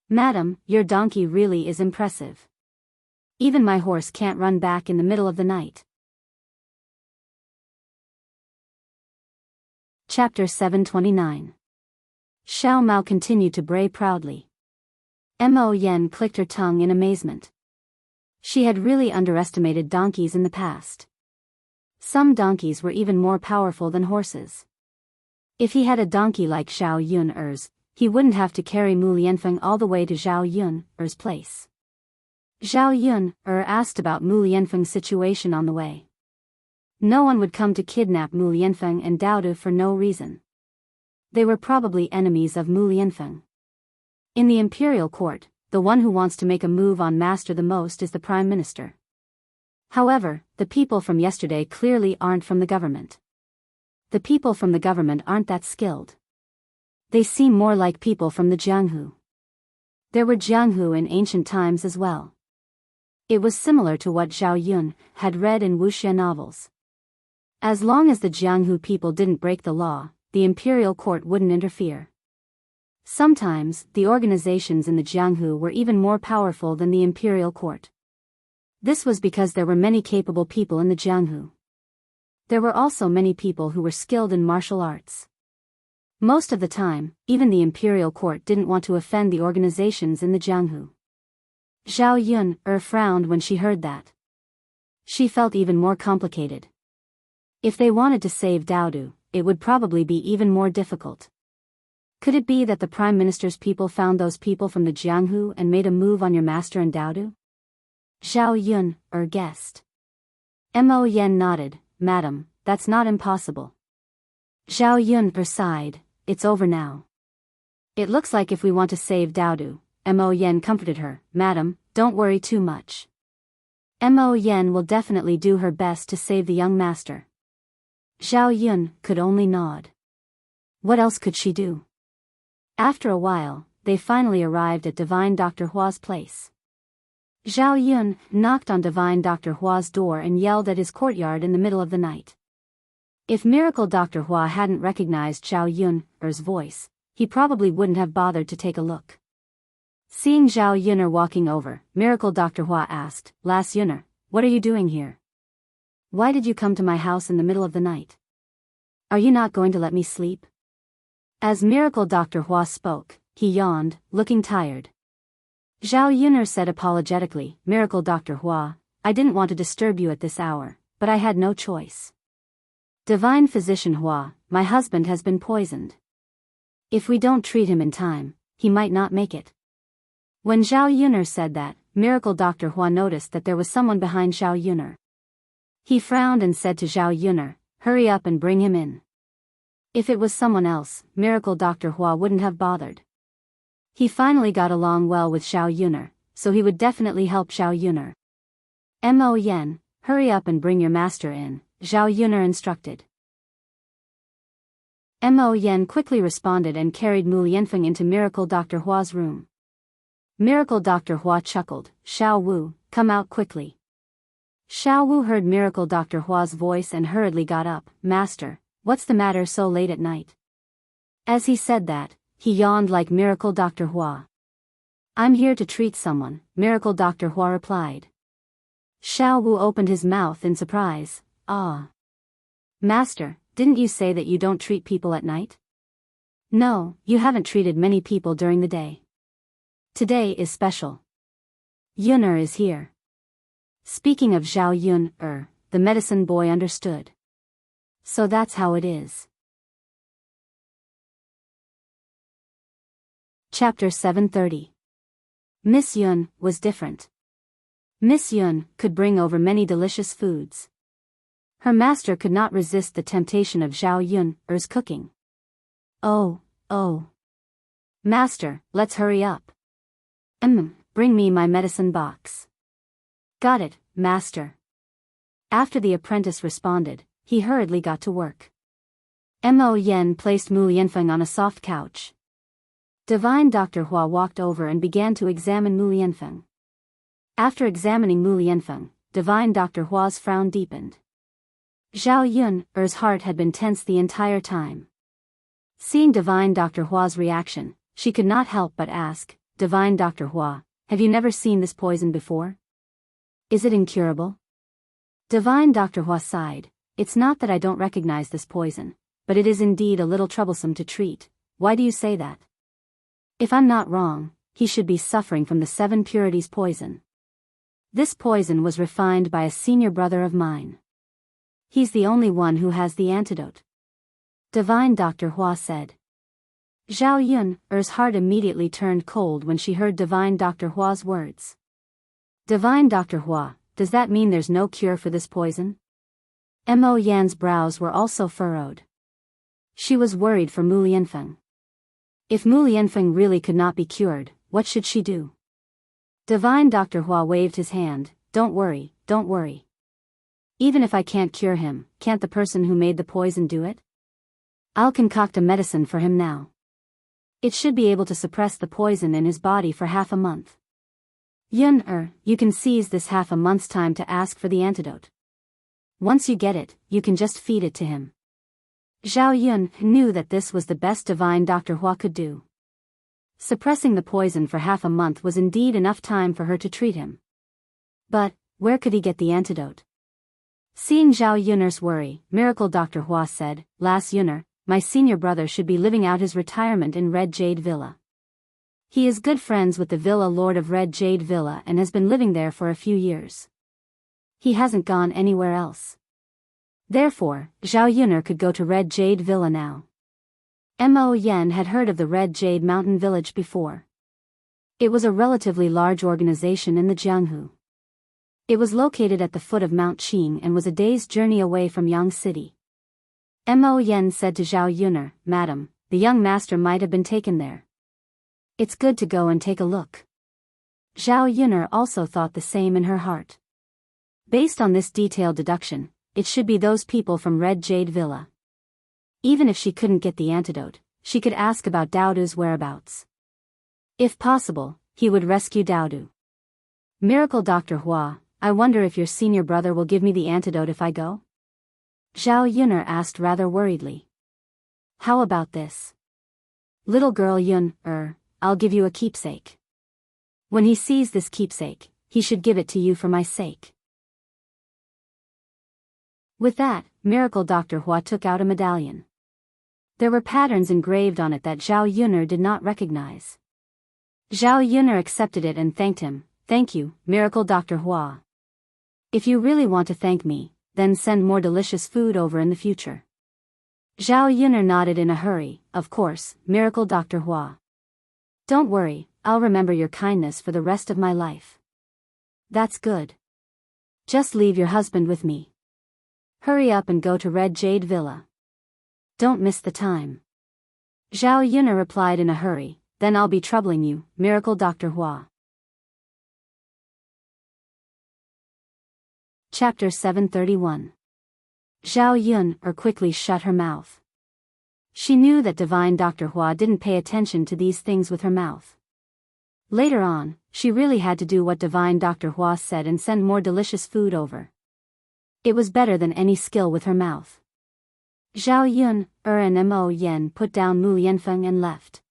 Madam, your donkey really is impressive. Even my horse can't run back in the middle of the night." Chapter 729. Xiao Mao continued to bray proudly. Mo Yan clicked her tongue in amazement. She had really underestimated donkeys in the past. Some donkeys were even more powerful than horses. If he had a donkey like Zhao Yuner's, he wouldn't have to carry Mu Lianfeng all the way to Zhao Yuner's place. Zhao Yuner asked about Mu Lianfeng's situation on the way. No one would come to kidnap Mu Lianfeng and Daodu for no reason. They were probably enemies of Mu Lianfeng. In the imperial court, the one who wants to make a move on master the most is the prime minister. However, the people from yesterday clearly aren't from the government. The people from the government aren't that skilled. They seem more like people from the Jianghu. There were Jianghu in ancient times as well. It was similar to what Zhao Yun had read in wuxia novels. As long as the Jianghu people didn't break the law, the imperial court wouldn't interfere. Sometimes, the organizations in the Jianghu were even more powerful than the imperial court. This was because there were many capable people in the Jianghu. There were also many people who were skilled in martial arts. Most of the time, even the imperial court didn't want to offend the organizations in the Jianghu. Zhao Yuner frowned when she heard that. She felt even more complicated. If they wanted to save Daodu, it would probably be even more difficult. Could it be that the prime minister's people found those people from the Jianghu and made a move on your master and Daodu? Zhao Yuner guessed. Mo Yan nodded, "Madam, that's not impossible." Zhao Yuner sighed, "It's over now. It looks like if we want to save Daodu," Mo Yan comforted her, "Madam, don't worry too much. Mo Yan will definitely do her best to save the young master." Zhao Yun could only nod. What else could she do? After a while, they finally arrived at Divine Dr. Hua's place. Zhao Yun knocked on Divine Dr. Hua's door and yelled at his courtyard in the middle of the night. If Miracle Dr. Hua hadn't recognized Zhao Yuner's voice, he probably wouldn't have bothered to take a look. Seeing Zhao Yuner walking over, Miracle Dr. Hua asked, "Lass Yuner, what are you doing here? Why did you come to my house in the middle of the night? Are you not going to let me sleep?" As Miracle Dr. Hua spoke, he yawned, looking tired. Zhao Yuner said apologetically, "Miracle Dr. Hua, I didn't want to disturb you at this hour, but I had no choice. Divine Physician Hua, my husband has been poisoned. If we don't treat him in time, he might not make it." When Zhao Yuner said that, Miracle Dr. Hua noticed that there was someone behind Zhao Yuner. He frowned and said to Zhao Yuner, "Hurry up and bring him in." If it was someone else, Miracle Dr. Hua wouldn't have bothered. He finally got along well with Zhao Yuner, so he would definitely help Zhao Yuner. "Mo Yan, hurry up and bring your master in," Zhao Yuner instructed. Mo Yan quickly responded and carried Mu Lianfeng into Miracle Dr. Hua's room. Miracle Dr. Hua chuckled, "Xiao Wu, come out quickly." Xiao Wu heard Miracle Dr. Hua's voice and hurriedly got up, "Master, what's the matter so late at night?" As he said that, he yawned like Miracle Dr. Hua. "I'm here to treat someone," Miracle Dr. Hua replied. Xiao Wu opened his mouth in surprise, "Ah. Master, didn't you say that you don't treat people at night?" "No, you haven't treated many people during the day. Today is special. Yuner is here." Speaking of Zhao Yuner, the medicine boy understood. So that's how it is. Chapter 730. Miss Yun was different. Miss Yun could bring over many delicious foods. Her master could not resist the temptation of Zhao Yun's cooking. Oh. Master, let's hurry up. Bring me my medicine box. Got it, master. After the apprentice responded, he hurriedly got to work. Mo Yen placed Mu Lianfeng on a soft couch. Divine Dr. Hua walked over and began to examine Mu Lianfeng. After examining Mu Lianfeng, Divine Dr. Hua's frown deepened. Zhao Yun's heart had been tense the entire time. Seeing Divine Dr. Hua's reaction, she could not help but ask, Divine Dr. Hua, have you never seen this poison before? Is it incurable? Divine Dr. Hua sighed. It's not that I don't recognize this poison, but it is indeed a little troublesome to treat. Why do you say that? If I'm not wrong, he should be suffering from the 7 purities poison. This poison was refined by a senior brother of mine. He's the only one who has the antidote. Divine Dr. Hua said. Zhao Yun's heart immediately turned cold when she heard Divine Dr. Hua's words. Divine Dr. Hua, does that mean there's no cure for this poison? Mo Yan's brows were also furrowed. She was worried for Mu Lianfeng. If Mu Lianfeng really could not be cured, what should she do? Divine Dr. Hua waved his hand. Don't worry. Even if I can't cure him, can't the person who made the poison do it? I'll concoct a medicine for him now. It should be able to suppress the poison in his body for half a month. Yun, you can seize this half a month's time to ask for the antidote. Once you get it, you can just feed it to him. Zhao Yun knew that this was the best Divine Dr. Hua could do. Suppressing the poison for half a month was indeed enough time for her to treat him. But, where could he get the antidote? Seeing Zhao Yun's worry, Miracle Dr. Hua said, Last Yun'er, my senior brother should be living out his retirement in Red Jade Villa. He is good friends with the Villa Lord of Red Jade Villa and has been living there for a few years. He hasn't gone anywhere else. Therefore, Zhao Yun'er could go to Red Jade Villa now. Mo Yen had heard of the Red Jade Mountain Village before. It was a relatively large organization in the Jianghu. It was located at the foot of Mount Qing and was a day's journey away from Yang City. Mo Yen said to Zhao Yun'er, Madam, the young master might have been taken there. It's good to go and take a look. Zhao Yun'er also thought the same in her heart. Based on this detailed deduction, it should be those people from Red Jade Villa. Even if she couldn't get the antidote, she could ask about Daodu's whereabouts. If possible, he would rescue Daodu. Miracle Dr. Hua, I wonder if your senior brother will give me the antidote if I go? Zhao Yun'er asked rather worriedly. How about this? Little girl Yun, I'll give you a keepsake. When he sees this keepsake, he should give it to you for my sake. With that, Miracle Dr. Hua took out a medallion. There were patterns engraved on it that Zhao Yun'er did not recognize. Zhao Yun'er accepted it and thanked him. Thank you, Miracle Dr. Hua. If you really want to thank me, then send more delicious food over in the future. Zhao Yun'er nodded in a hurry. Of course, Miracle Dr. Hua. Don't worry, I'll remember your kindness for the rest of my life. That's good. Just leave your husband with me. Hurry up and go to Red Jade Villa. Don't miss the time. Zhao Yun'er replied in a hurry, then I'll be troubling you, Miracle Dr. Hua. Chapter 731. Zhao Yun'er quickly shut her mouth. She knew that Divine Dr. Hua didn't pay attention to these things with her mouth. Later on, she really had to do what Divine Dr. Hua said and send more delicious food over. It was better than any skill with her mouth. Zhao Yun'er and Mo Yen put down Mu Lianfeng and left.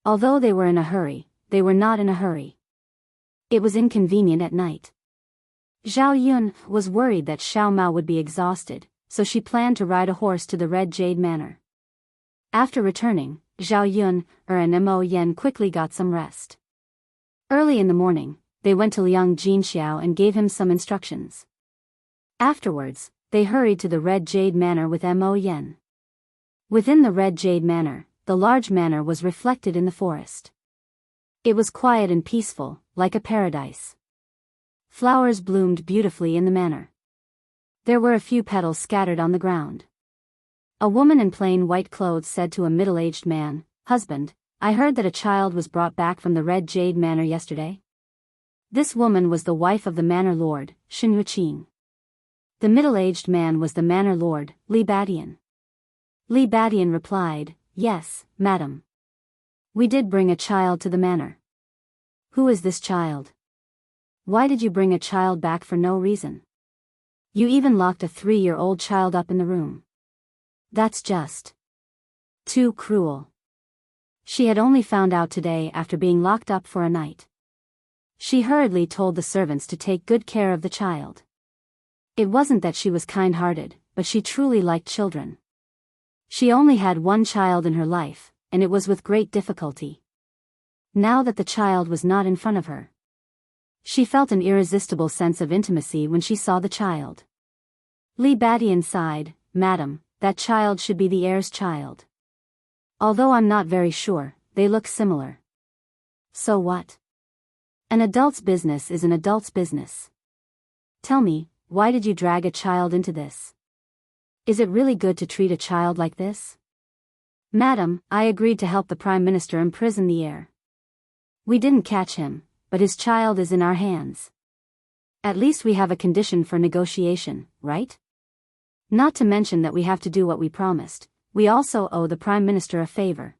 Although they were in a hurry, they were not in a hurry. It was inconvenient at night. Zhao Yun was worried that Xiao Mao would be exhausted, so she planned to ride a horse to the Red Jade Manor. After returning, Zhao Yun'er and Mo Yen quickly got some rest. Early in the morning, they went to Liang Jinxiao and gave him some instructions. Afterwards, they hurried to the Red Jade Manor with Mo Yen. Within the Red Jade Manor, the large manor was reflected in the forest. It was quiet and peaceful, like a paradise. Flowers bloomed beautifully in the manor. There were a few petals scattered on the ground. A woman in plain white clothes said to a middle-aged man, "Husband, I heard that a child was brought back from the Red Jade Manor yesterday." This woman was the wife of the manor lord, Shinhuiqing. The middle-aged man was the manor lord, Li Badian. Li Badian replied, "Yes, madam. We did bring a child to the manor." "Who is this child? Why did you bring a child back for no reason? You even locked a 3-year-old child up in the room. That's just too cruel." She had only found out today after being locked up for a night. She hurriedly told the servants to take good care of the child. It wasn't that she was kind-hearted, but she truly liked children. She only had one child in her life, and it was with great difficulty. Now that the child was not in front of her, she felt an irresistible sense of intimacy when she saw the child. Li Badian sighed, "Madam, that child should be the heir's child. Although I'm not very sure, they look similar." "So what? An adult's business is an adult's business. Tell me, why did you drag a child into this? Is it really good to treat a child like this?" "Madam, I agreed to help the Prime Minister imprison the heir. We didn't catch him, but his child is in our hands. At least we have a condition for negotiation, right? Not to mention that we have to do what we promised. We also owe the Prime Minister a favor."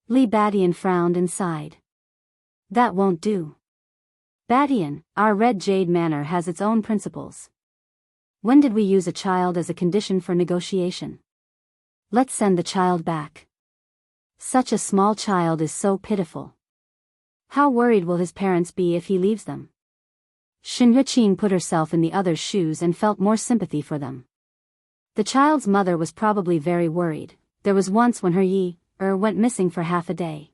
Li Badian frowned and sighed. "That won't do. Badian, our Red Jade Manor has its own principles. When did we use a child as a condition for negotiation? Let's send the child back. Such a small child is so pitiful. How worried will his parents be if he leaves them?" Shinhuiqing put herself in the other's shoes and felt more sympathy for them. The child's mother was probably very worried. There was once when her went missing for half a day.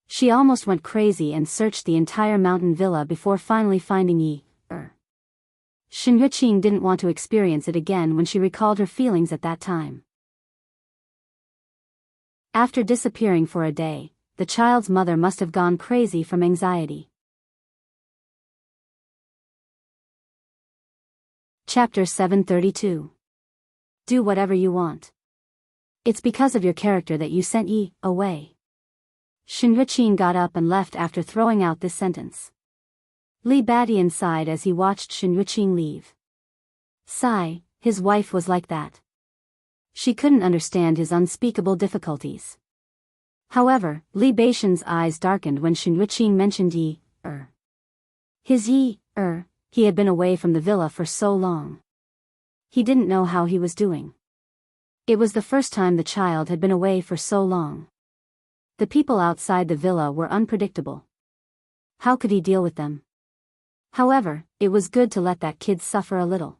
She almost went crazy and searched the entire mountain villa before finally finding Shinhuiqing didn't want to experience it again when she recalled her feelings at that time. After disappearing for a day, the child's mother must have gone crazy from anxiety. Chapter 732. Do whatever you want. It's because of your character that you sent Yi away. Shinhuiqing got up and left after throwing out this sentence. Li Badian sighed as he watched Shinhuiqing leave. Sigh, his wife was like that. She couldn't understand his unspeakable difficulties. However, Li Badian's eyes darkened when Shinhuiqing mentioned His he had been away from the villa for so long. He didn't know how he was doing. It was the first time the child had been away for so long. The people outside the villa were unpredictable. How could he deal with them? However, it was good to let that kid suffer a little.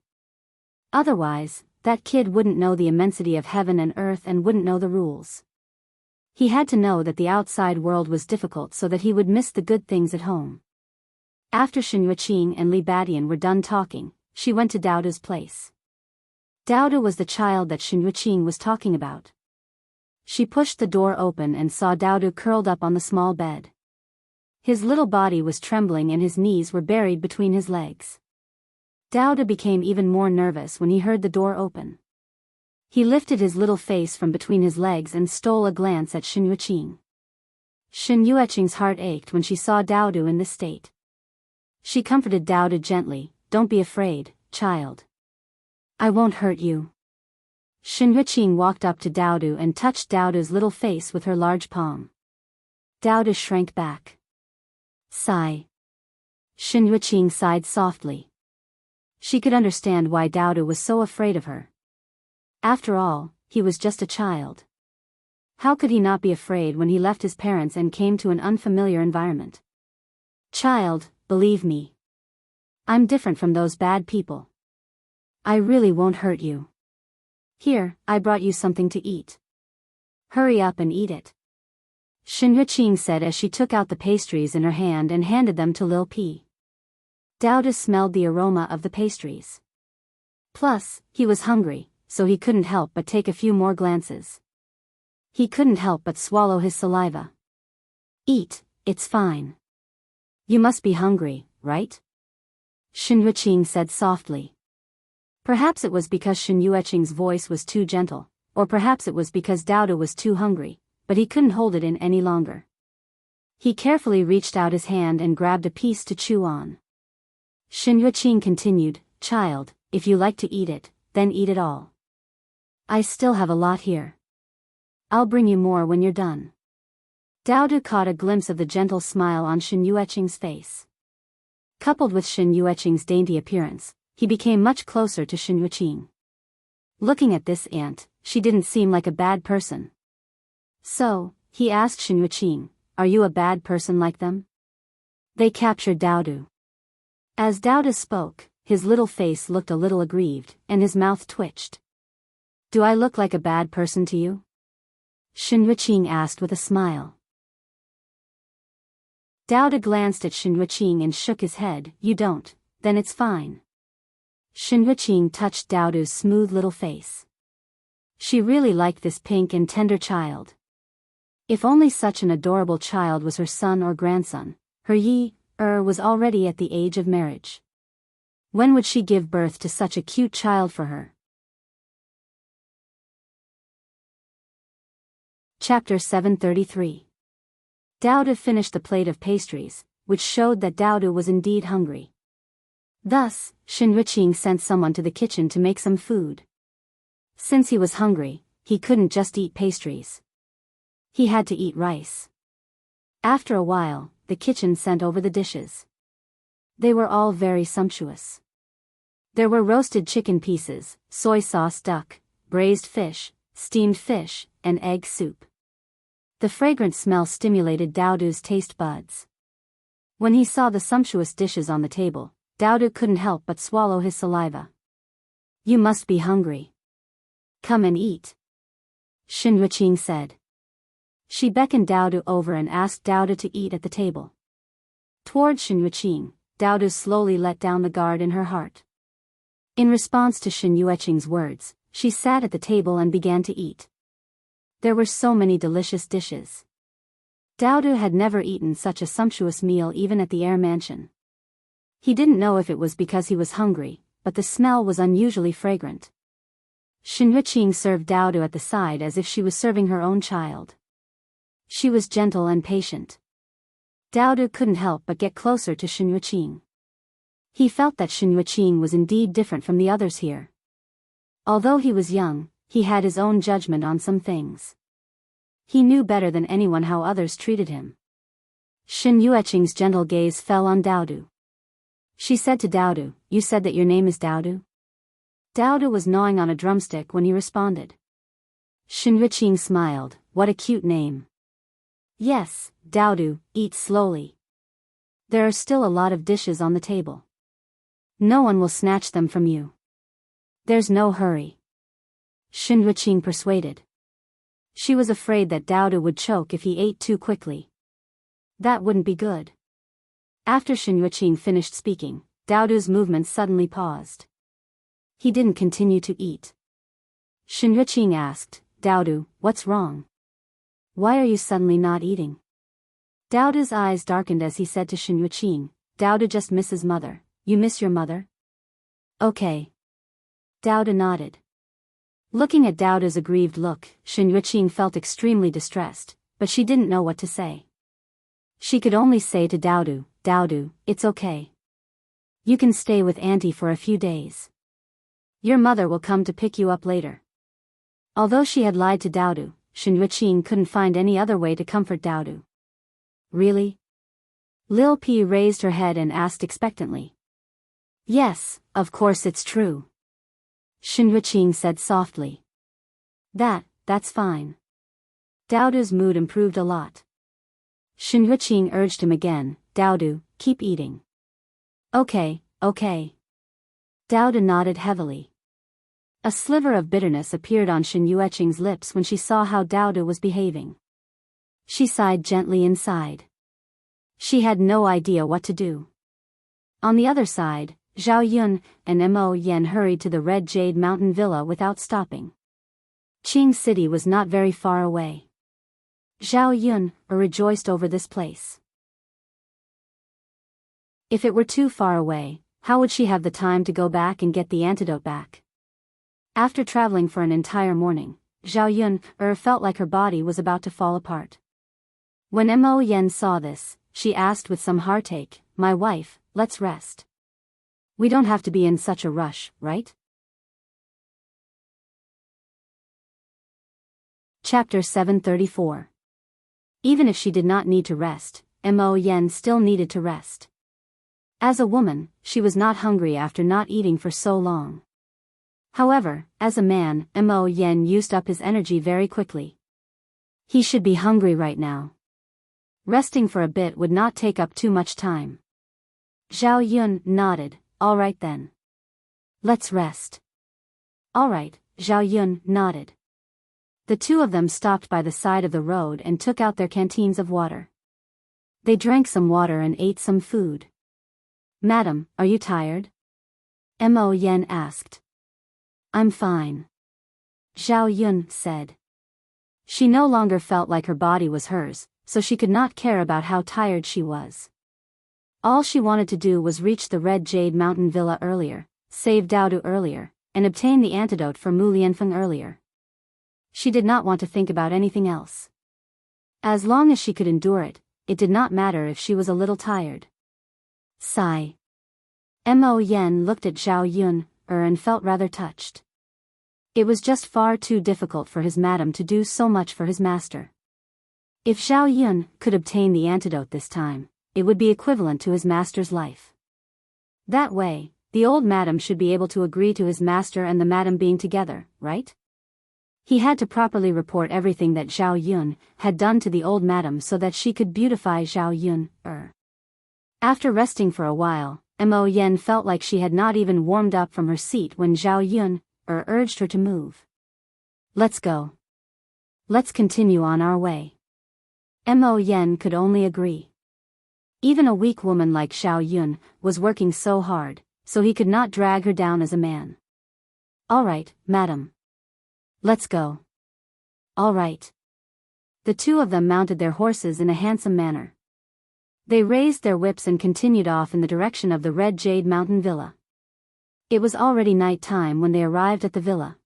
Otherwise, that kid wouldn't know the immensity of heaven and earth and wouldn't know the rules. He had to know that the outside world was difficult so that he would miss the good things at home. After Shinhuiqing and Li Badian were done talking, she went to Daoda's place. Daoda was the child that Shinhuiqing was talking about. She pushed the door open and saw Daoda curled up on the small bed. His little body was trembling and his knees were buried between his legs. Daoda became even more nervous when he heard the door open. He lifted his little face from between his legs and stole a glance at Shinhuiqing. Shinhuiqing's heart ached when she saw Daoda in this state. She comforted Daoda gently, "Don't be afraid, child. I won't hurt you." Shinhuiqing walked up to Daoda and touched Daoda's little face with her large palm. Daoda shrank back. Sigh. Shinhuiqing sighed softly. She could understand why Daoda was so afraid of her. After all, he was just a child. How could he not be afraid when he left his parents and came to an unfamiliar environment? "Child, believe me. I'm different from those bad people. I really won't hurt you. Here, I brought you something to eat. Hurry up and eat it," Shinhuiqing said as she took out the pastries in her hand and handed them to Lil P. Daoda smelled the aroma of the pastries. Plus, he was hungry, so he couldn't help but take a few more glances. He couldn't help but swallow his saliva. "Eat, it's fine. You must be hungry, right?" Shen Yueqing said softly. Perhaps it was because Shen Yueqing's voice was too gentle, or perhaps it was because Dowdu was too hungry, but he couldn't hold it in any longer. He carefully reached out his hand and grabbed a piece to chew on. Shen Yueqing continued, "Child, if you like to eat it, then eat it all. I still have a lot here. I'll bring you more when you're done." Dowdu caught a glimpse of the gentle smile on Shen Yueqing's face. Coupled with Shen Yueqing's dainty appearance, he became much closer to Shen Yueqing. Looking at this ant, she didn't seem like a bad person. So, he asked Shen Yueqing, "Are you a bad person like them?" They captured Dowdu. As Dowdu spoke, his little face looked a little aggrieved, and his mouth twitched. "Do I look like a bad person to you?" Shen Yueqing asked with a smile. Dowdu glanced at Shen Yueqing and shook his head. "You don't, then it's fine." Shen Yueqing touched Dowdu's smooth little face. She really liked this pink and tender child. If only such an adorable child was her son or grandson. Her Yi-er was already at the age of marriage. When would she give birth to such a cute child for her? Chapter 733. Dowdu finished the plate of pastries, which showed that Dowdu was indeed hungry. Thus, Shen Yueqing sent someone to the kitchen to make some food. Since he was hungry, he couldn't just eat pastries. He had to eat rice. After a while, the kitchen sent over the dishes. They were all very sumptuous. There were roasted chicken pieces, soy sauce duck, braised fish, steamed fish, and egg soup. The fragrant smell stimulated Dowdu's taste buds. When he saw the sumptuous dishes on the table, Dowdu couldn't help but swallow his saliva. "You must be hungry. Come and eat," Shen Yueqing said. She beckoned Dowdu over and asked Dowdu to eat at the table. Toward Shen Yueqing, Dowdu slowly let down the guard in her heart. In response to Shen Yueqing's words, she sat at the table and began to eat. There were so many delicious dishes. Dowdu had never eaten such a sumptuous meal even at the Air Mansion. He didn't know if it was because he was hungry, but the smell was unusually fragrant. Shen Yueqing served Dowdu at the side as if she was serving her own child. She was gentle and patient. Dowdu couldn't help but get closer to Shen Yueqing. He felt that Shen Yueqing was indeed different from the others here. Although he was young, he had his own judgment on some things. He knew better than anyone how others treated him. Shen Yueqing's gentle gaze fell on Dowdu. She said to Dowdu, "You said that your name is Dowdu?" Dowdu was gnawing on a drumstick when he responded. Shen Yueqing smiled. "What a cute name." "Yes, Dowdu, eat slowly. There are still a lot of dishes on the table. No one will snatch them from you. There's no hurry," Shen Yueqing persuaded. She was afraid that Dowdu would choke if he ate too quickly. That wouldn't be good. After Shen Yueqing finished speaking, Dowdu's movements suddenly paused. He didn't continue to eat. Shen Yueqing asked, "Dowdu, what's wrong? Why are you suddenly not eating?" Dowdu's eyes darkened as he said to Shen Yueqing, "Dowdu just misses mother. You miss your mother?" "Okay." Dowdu nodded. Looking at Dowdu's aggrieved look, Shen Yueqing felt extremely distressed, but she didn't know what to say. She could only say to Dowdu, "Dowdu, it's okay. You can stay with Auntie for a few days. Your mother will come to pick you up later." Although she had lied to Dowdu, Shen Yueqing couldn't find any other way to comfort Dowdu. "Really?" Lil P raised her head and asked expectantly. "Yes, of course it's true," Shen Yueqing said softly. That's fine." Dowdu's mood improved a lot. Shen Yueqing urged him again, "Dowdu, keep eating." Okay. Dowdu nodded heavily. A sliver of bitterness appeared on Shen Yueqing's lips when she saw how Dowdu was behaving. She sighed gently inside. She had no idea what to do. On the other side, Zhao Yun and Mo Yen hurried to the Red Jade Mountain Villa without stopping. Qing City was not very far away. Zhao Yun rejoiced over this place. If it were too far away, how would she have the time to go back and get the antidote back? After traveling for an entire morning, Zhao Yun felt like her body was about to fall apart. When Mo Yen saw this, she asked with some heartache, "My wife, let's rest. We don't have to be in such a rush, right?" Chapter 734. Even if she did not need to rest, Mo Yen still needed to rest. As a woman, she was not hungry after not eating for so long. However, as a man, Mo Yen used up his energy very quickly. He should be hungry right now. Resting for a bit would not take up too much time. Zhao Yun nodded. "All right then. Let's rest." "All right," Zhao Yun nodded. The two of them stopped by the side of the road and took out their canteens of water. They drank some water and ate some food. "Madam, are you tired?" Mo Yen asked. "I'm fine," Zhao Yun said. She no longer felt like her body was hers, so she could not care about how tired she was. All she wanted to do was reach the Red Jade Mountain Villa earlier, save Daodu earlier, and obtain the antidote for Mu Lianfeng earlier. She did not want to think about anything else. As long as she could endure it, it did not matter if she was a little tired. Sigh. Mo Yen looked at Zhao Yun and felt rather touched. It was just far too difficult for his madam to do so much for his master. If Zhao Yun could obtain the antidote this time, it would be equivalent to his master's life. That way, the old madam should be able to agree to his master and the madam being together, right? He had to properly report everything that Zhao Yun had done to the old madam so that she could beautify Zhao Yun. After resting for a while, Mo Yen felt like she had not even warmed up from her seat when Zhao Yun urged her to move. "Let's go. Let's continue on our way." Mo Yen could only agree. Even a weak woman like Zhao Yun was working so hard, so he could not drag her down as a man. "All right, madam. Let's go." "All right." The two of them mounted their horses in a handsome manner. They raised their whips and continued off in the direction of the Red Jade Mountain Villa. It was already night time when they arrived at the villa.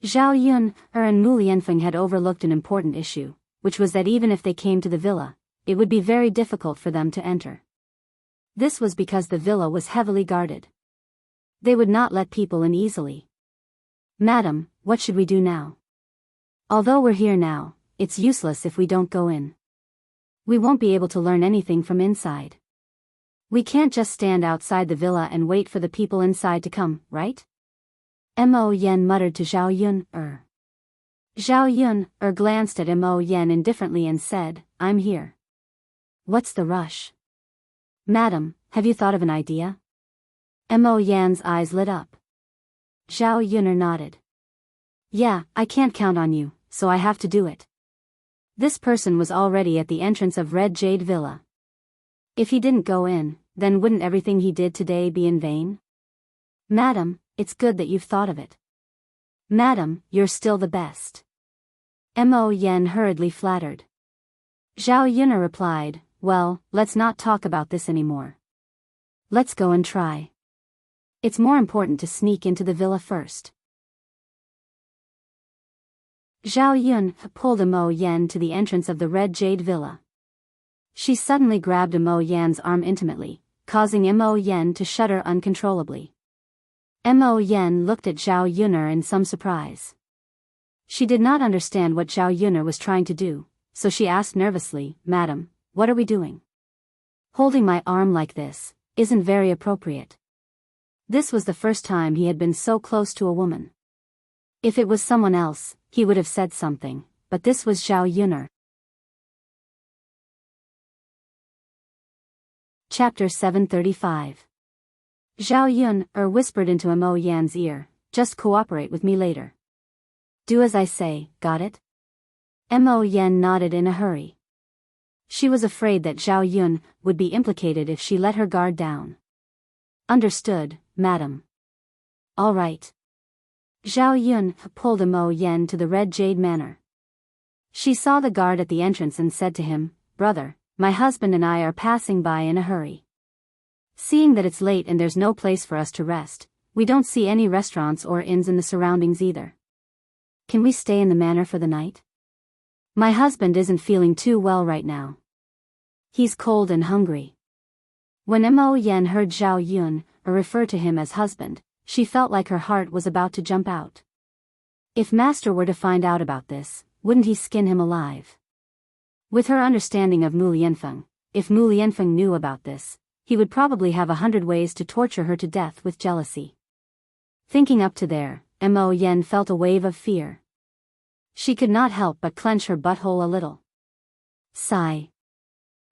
Zhao Yun and Mu Lianfeng had overlooked an important issue, which was that even if they came to the villa, it would be very difficult for them to enter. This was because the villa was heavily guarded. They would not let people in easily. "Madam, what should we do now? Although we're here now, it's useless if we don't go in. We won't be able to learn anything from inside. We can't just stand outside the villa and wait for the people inside to come, right?" Mo Yen muttered to Zhao Yun. Zhao Yun glanced at Mo Yen indifferently and said, "I'm here. What's the rush?" "Madam, have you thought of an idea?" Mo Yan's eyes lit up. Zhao Yun nodded. "Yeah, I can't count on you, so I have to do it." This person was already at the entrance of Red Jade Villa. If he didn't go in, then wouldn't everything he did today be in vain? "Madam, it's good that you've thought of it. Madam, you're still the best." Mo Yen hurriedly flattered. Zhao Yun replied, "Well, let's not talk about this anymore. Let's go and try. It's more important to sneak into the villa first." Zhao Yun pulled Mo Yen to the entrance of the Red Jade Villa. She suddenly grabbed Mo Yan's arm intimately, causing Mo Yen to shudder uncontrollably. Mo Yen looked at Zhao Yun in some surprise. She did not understand what Zhao Yun was trying to do, so she asked nervously, "Madam, what are we doing? Holding my arm like this isn't very appropriate." This was the first time he had been so close to a woman. If it was someone else, he would have said something, but this was Zhao Yun. Chapter 735. Zhao Yun whispered into Mo Yan's ear, "Just cooperate with me later. Do as I say, got it?" Mo Yan nodded in a hurry. She was afraid that Zhao Yun would be implicated if she let her guard down. "Understood, madam." "All right." Zhao Yun pulled Mo Yen to the Red Jade Manor. She saw the guard at the entrance and said to him, "Brother, my husband and I are passing by in a hurry. Seeing that it's late and there's no place for us to rest, we don't see any restaurants or inns in the surroundings either. Can we stay in the manor for the night? My husband isn't feeling too well right now. He's cold and hungry. When Mo Yen heard Zhao Yun refer to him as husband, she felt like her heart was about to jump out. If master were to find out about this, wouldn't he skin him alive? With her understanding of Mu Lianfeng, if Mu Lianfeng knew about this, he would probably have 100 ways to torture her to death with jealousy. Thinking up to there, Mo Yen felt a wave of fear. She could not help but clench her butthole a little. Sigh.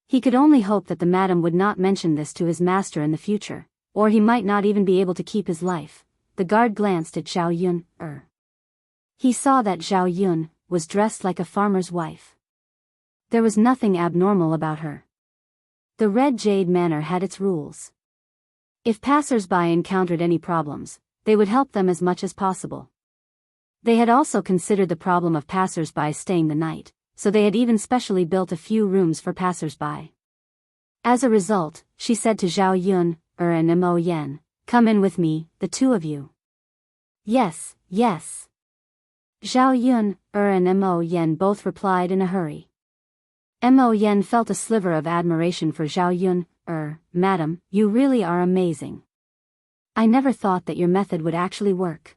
He could only hope that the madam would not mention this to his master in the future, or he might not even be able to keep his life. The guard glanced at Zhao Yun. He saw that Zhao Yun was dressed like a farmer's wife. There was nothing abnormal about her. The Red Jade Manor had its rules. If passers-by encountered any problems, they would help them as much as possible. They had also considered the problem of passers-by staying the night, so they had even specially built a few rooms for passers-by. As a result, she said to Zhao Yun, and Mo Yen, "Come in with me, the two of you." "Yes, yes." Zhao Yun, and Mo Yen both replied in a hurry. Mo Yen felt a sliver of admiration for Zhao Yun. "Madam, you really are amazing. I never thought that your method would actually work."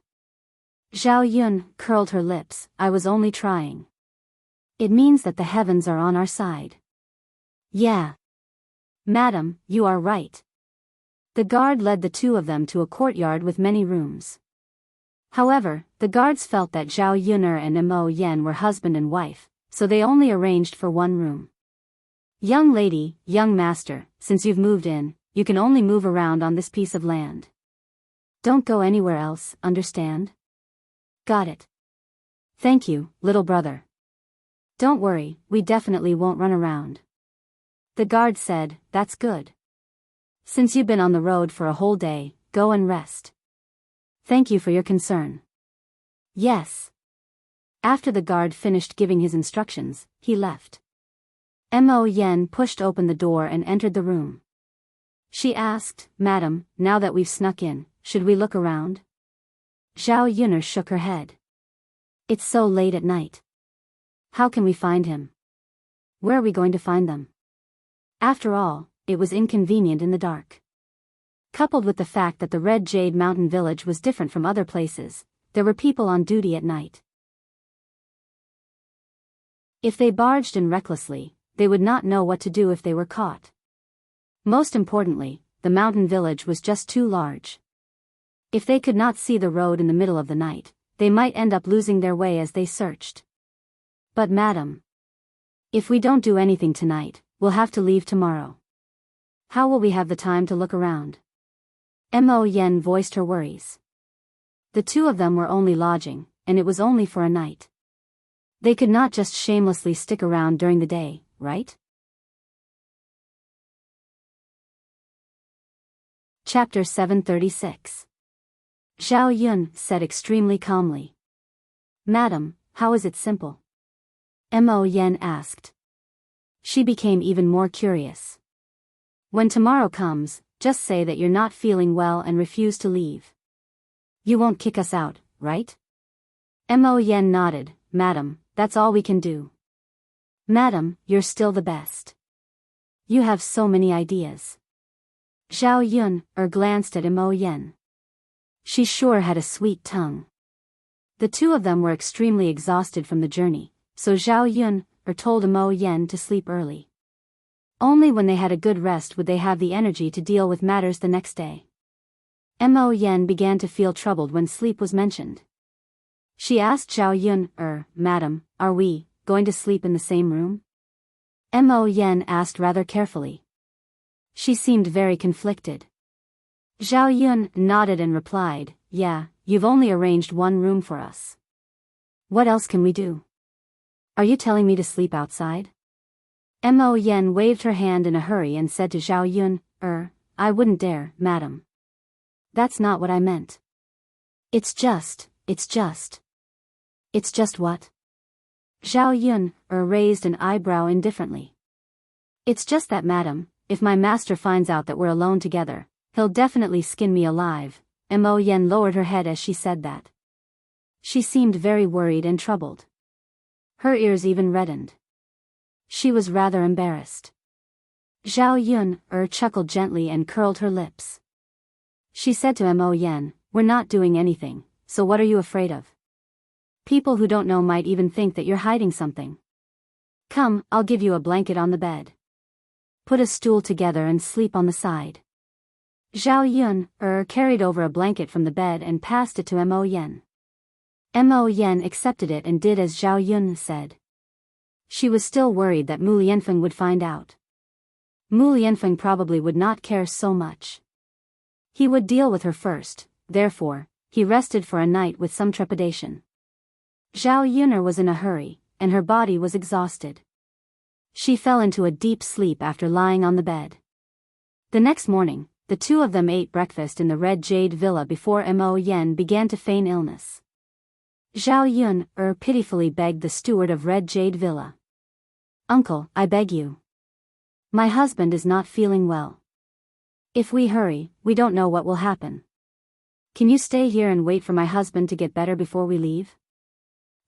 Zhao Yun curled her lips. "I was only trying. It means that the heavens are on our side." "Yeah. Madam, you are right." The guard led the two of them to a courtyard with many rooms. However, the guards felt that Zhao Yun and Mo Yen were husband and wife, so they only arranged for one room. "Young lady, young master, since you've moved in, you can only move around on this piece of land. Don't go anywhere else, understand?" "Got it. Thank you, little brother. Don't worry, we definitely won't run around." The guard said, "That's good. Since you've been on the road for a whole day, go and rest. Thank you for your concern." "Yes." After the guard finished giving his instructions, he left. Mo Yen pushed open the door and entered the room. She asked, "Madam, now that we've snuck in, should we look around?" Zhao Yun shook her head. "It's so late at night. How can we find him? Where are we going to find them? After all, it was inconvenient in the dark." Coupled with the fact that the Red Jade Mountain village was different from other places, there were people on duty at night. If they barged in recklessly, they would not know what to do if they were caught. Most importantly, the mountain village was just too large. If they could not see the road in the middle of the night, they might end up losing their way as they searched. "But madam, if we don't do anything tonight, we'll have to leave tomorrow. How will we have the time to look around?" Mo Yen voiced her worries. The two of them were only lodging, and it was only for a night. They could not just shamelessly stick around during the day, right? Chapter 736. Zhao Yun said extremely calmly. "Madam, how is it simple?" Mo Yen asked. She became even more curious. "When tomorrow comes, just say that you're not feeling well and refuse to leave. You won't kick us out, right?" Mo Yen nodded. "Madam, that's all we can do." "Madam, you're still the best. You have so many ideas." Zhao Yun glanced at Mo Yen. She sure had a sweet tongue. The two of them were extremely exhausted from the journey, so Zhao Yun told Mo Yen to sleep early. Only when they had a good rest would they have the energy to deal with matters the next day. Mo Yen began to feel troubled when sleep was mentioned. She asked Zhao Yun, "Madam, are we going to sleep in the same room?" Mo Yen asked rather carefully. She seemed very conflicted. Zhao Yun nodded and replied, "Yeah, you've only arranged one room for us. What else can we do? Are you telling me to sleep outside?" Mo Yen waved her hand in a hurry and said to Zhao Yun, I wouldn't dare, madam. That's not what I meant. It's just what?" Zhao Yun raised an eyebrow indifferently. "It's just that, madam, if my master finds out that we're alone together, he'll definitely skin me alive. Mo Yen lowered her head as she said that. She seemed very worried and troubled. Her ears even reddened. She was rather embarrassed. Zhao Yun chuckled gently and curled her lips. She said to Mo Yen, "We're not doing anything, so what are you afraid of? People who don't know might even think that you're hiding something. Come, I'll give you a blanket on the bed. Put a stool together and sleep on the side." Zhao Yun carried over a blanket from the bed and passed it to Mo Yen. Mo Yen accepted it and did as Zhao Yun said. She was still worried that Mu Lianfeng would find out. Mu Lianfeng probably would not care so much. He would deal with her first, therefore, he rested for a night with some trepidation. Zhao Yun'er was in a hurry, and her body was exhausted. She fell into a deep sleep after lying on the bed. The next morning, the two of them ate breakfast in the Red Jade Villa before Mo Yen began to feign illness. Zhao Yun pitifully begged the steward of Red Jade Villa. "Uncle, I beg you. My husband is not feeling well. If we hurry, we don't know what will happen. Can you stay here and wait for my husband to get better before we leave?"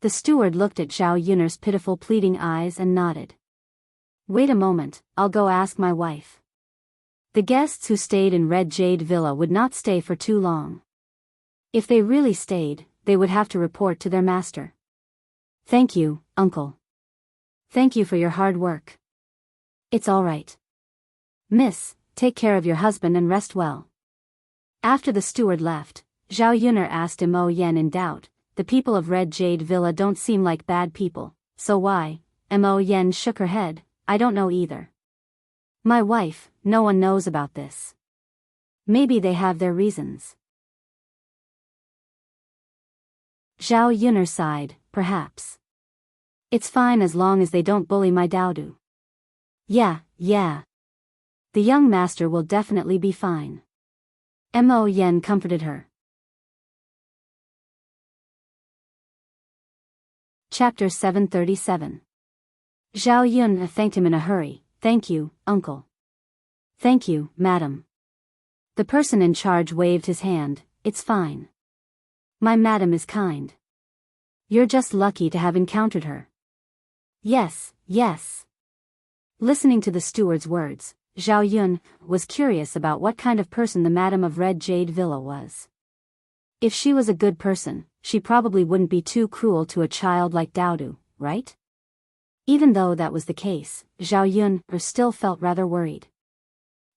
The steward looked at Zhao Yun'er's pitiful pleading eyes and nodded. "Wait a moment, I'll go ask my wife." The guests who stayed in Red Jade Villa would not stay for too long. If they really stayed, they would have to report to their master. "Thank you, uncle. Thank you for your hard work." "It's all right. Miss, take care of your husband and rest well." After the steward left, Zhao Yun'er asked Mo Yen in doubt, "The people of Red Jade Villa don't seem like bad people, so why?" Mo Yen shook her head, "I don't know either. My wife, no one knows about this. Maybe they have their reasons." Zhao Yun'er sighed, "Perhaps. It's fine as long as they don't bully my Daodu." Yeah. The young master will definitely be fine." Mo Yen comforted her. Chapter 737. Zhao Yun thanked him in a hurry. "Thank you, uncle." "Thank you, madam." The person in charge waved his hand. "It's fine. My madam is kind. You're just lucky to have encountered her." Yes. Listening to the steward's words, Zhao Yun was curious about what kind of person the madam of Red Jade Villa was. If she was a good person, she probably wouldn't be too cruel to a child like Daodu, right? Even though that was the case, Zhao Yun still felt rather worried.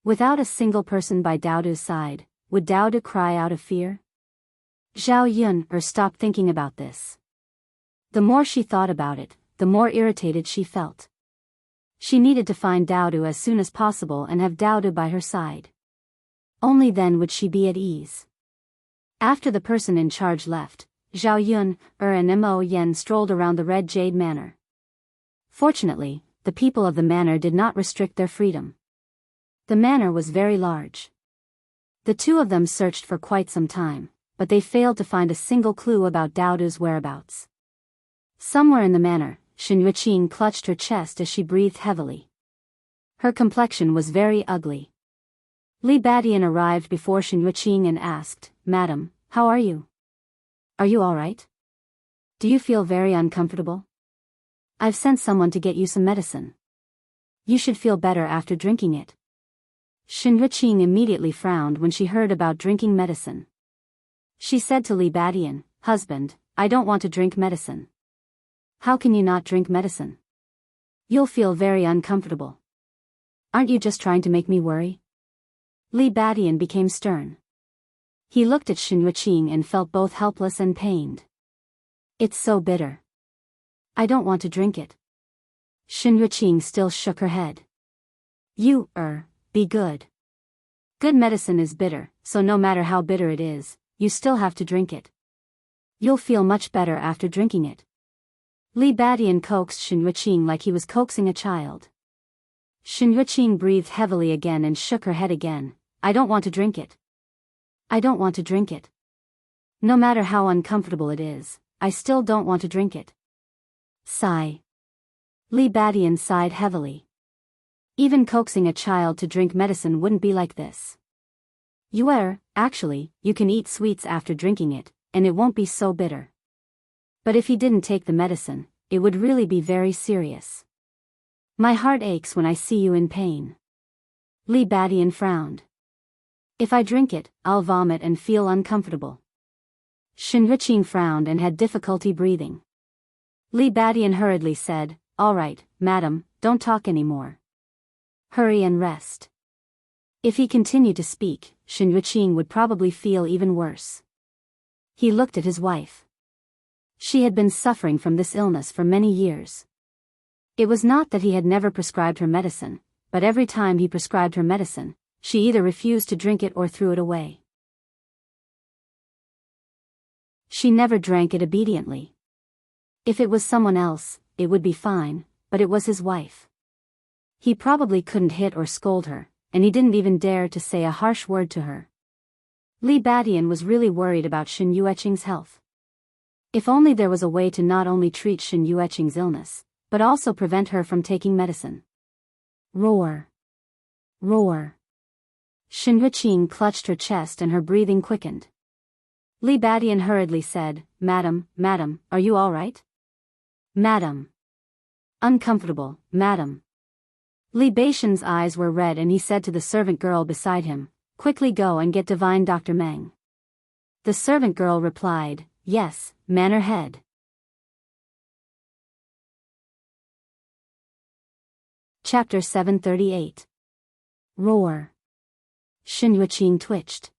Without a single person by Daodu's side, would Daodu cry out of fear? Zhao Yun stopped thinking about this. The more she thought about it, the more irritated she felt. She needed to find Daodu as soon as possible and have Daodu by her side. Only then would she be at ease. After the person in charge left, Zhao Yun and Mo Yen strolled around the Red Jade Manor. Fortunately, the people of the manor did not restrict their freedom. The manor was very large. The two of them searched for quite some time, but they failed to find a single clue about Daodu's whereabouts. Somewhere in the manor, Shen Yuqing clutched her chest as she breathed heavily. Her complexion was very ugly. Li Badian arrived before Shen Yuqing and asked, "Madam, how are you? Are you all right? Do you feel very uncomfortable? I've sent someone to get you some medicine. You should feel better after drinking it." Shen Yuqing immediately frowned when she heard about drinking medicine. She said to Li Badian, "Husband, I don't want to drink medicine." "How can you not drink medicine? You'll feel very uncomfortable. Aren't you just trying to make me worry?" Li Badian became stern. He looked at Shen Yuqing and felt both helpless and pained. "It's so bitter. I don't want to drink it." Shen Yuqing still shook her head. You, be good. Good medicine is bitter, so no matter how bitter it is, you still have to drink it. You'll feel much better after drinking it." Li Badian coaxed Shen Yuqing like he was coaxing a child. Shen Yuqing breathed heavily again and shook her head again. "I don't want to drink it. I don't want to drink it. No matter how uncomfortable it is, I still don't want to drink it." Sigh. Li Badian sighed heavily. Even coaxing a child to drink medicine wouldn't be like this. Actually, you can eat sweets after drinking it, and it won't be so bitter. But if he didn't take the medicine, it would really be very serious. My heart aches when I see you in pain. Li Badian frowned. If I drink it, I'll vomit and feel uncomfortable. Enriching frowned and had difficulty breathing. Li Badian hurriedly said, "All right, madam, don't talk anymore. Hurry and rest." If he continued to speak, Enriching would probably feel even worse. He looked at his wife. She had been suffering from this illness for many years. It was not that he had never prescribed her medicine, but every time he prescribed her medicine, she either refused to drink it or threw it away. She never drank it obediently. If it was someone else, it would be fine, but it was his wife. He probably couldn't hit or scold her, and he didn't even dare to say a harsh word to her. Li Badian was really worried about Shen Yueqing's health. If only there was a way to not only treat Shen Yueqing's illness, but also prevent her from taking medicine. Roar. Roar. Shen Yueqing clutched her chest and her breathing quickened. Li Badian hurriedly said, Madam, are you all right? Madam. Uncomfortable, madam. Li Badian's eyes were red and he said to the servant girl beside him, Quickly go and get divine Dr. Meng. The servant girl replied, Yes, manor head. Chapter 738. Roar. Shen Yueqing twitched.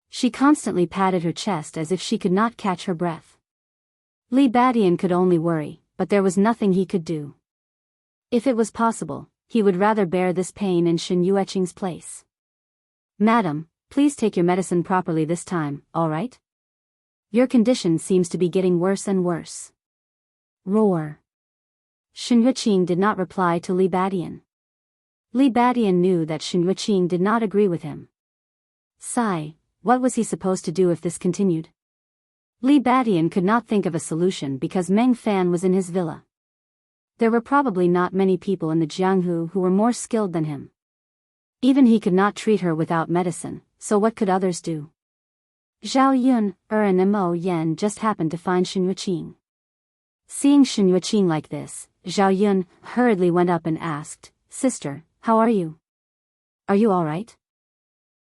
She constantly patted her chest as if she could not catch her breath. Li Badian could only worry, but there was nothing he could do. If it was possible, he would rather bear this pain in Shen Yueqing's place. Madam, please take your medicine properly this time, all right? Your condition seems to be getting worse and worse. Roar. Shen Yueqing did not reply to Li Badian. Li Badian knew that Shen Yueqing did not agree with him. Sigh, what was he supposed to do if this continued? Li Badian could not think of a solution because Meng Fan was in his villa. There were probably not many people in the Jianghu who were more skilled than him. Even he could not treat her without medicine, so what could others do? Zhao Yun, and Mo Yen just happened to find Shen Yueqing. Seeing Shen Yueqing like this, Zhao Yun hurriedly went up and asked, Sister, how are you? Are you all right?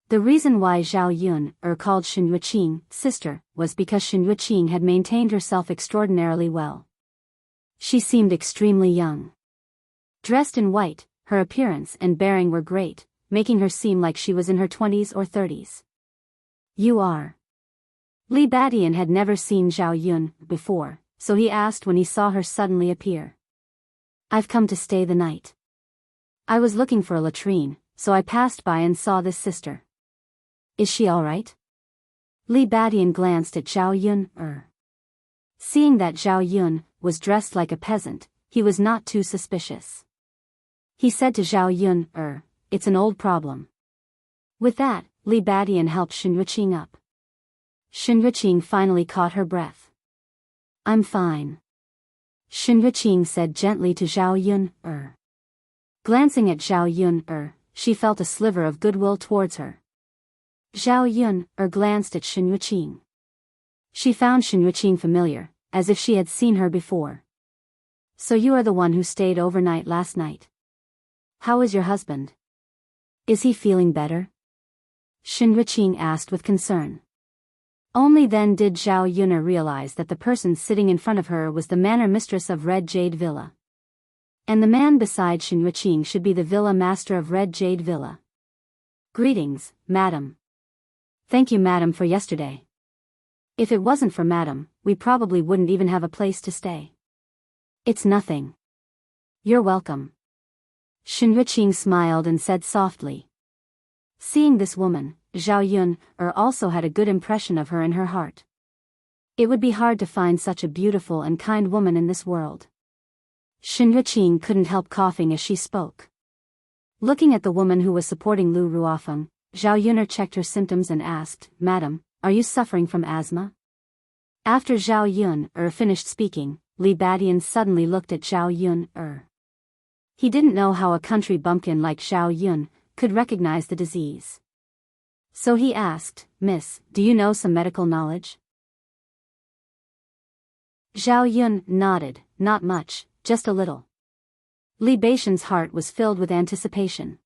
The reason why Zhao Yun called Shen Yueqing sister was because Shen Yueqing had maintained herself extraordinarily well. She seemed extremely young. Dressed in white, her appearance and bearing were great, making her seem like she was in her 20s or 30s. You are. Li Badian had never seen Zhao Yun before, so he asked when he saw her suddenly appear. I've come to stay the night. I was looking for a latrine, so I passed by and saw this sister. Is she all right? Li Badian glanced at Zhao Yun. Seeing that Zhao Yun was dressed like a peasant, he was not too suspicious. He said to Zhao Yun, It's an old problem. With that, Li Badian helped Shen Yueqing up. Shen Yueqing finally caught her breath. I'm fine. Shen Yueqing said gently to Zhao Yun, Glancing at Zhao Yun, she felt a sliver of goodwill towards her. Zhao Yun, glanced at Shen Yueqing. She found Shen Yueqing familiar, as if she had seen her before. So you are the one who stayed overnight last night. How is your husband? Is he feeling better? Shen Yueqing asked with concern. Only then did Zhao Yun realize that the person sitting in front of her was the manor mistress of Red Jade Villa. And the man beside Shen Yueqing should be the villa master of Red Jade Villa. Greetings, madam. Thank you, madam, for yesterday. If it wasn't for madam, we probably wouldn't even have a place to stay. It's nothing. You're welcome. Shen Yueqing smiled and said softly. Seeing this woman, Zhao Yun also had a good impression of her in her heart. It would be hard to find such a beautiful and kind woman in this world. Shen Yueqing couldn't help coughing as she spoke. Looking at the woman who was supporting Lu Ruofeng, Zhao Yun checked her symptoms and asked, Madam, are you suffering from asthma? After Zhao Yun finished speaking, Li Badian suddenly looked at Zhao Yun. He didn't know how a country bumpkin like Zhao Yun could recognize the disease. So he asked, "Miss, do you know some medical knowledge?" Zhao Yun nodded, "Not much, just a little." Li Baishan's heart was filled with anticipation.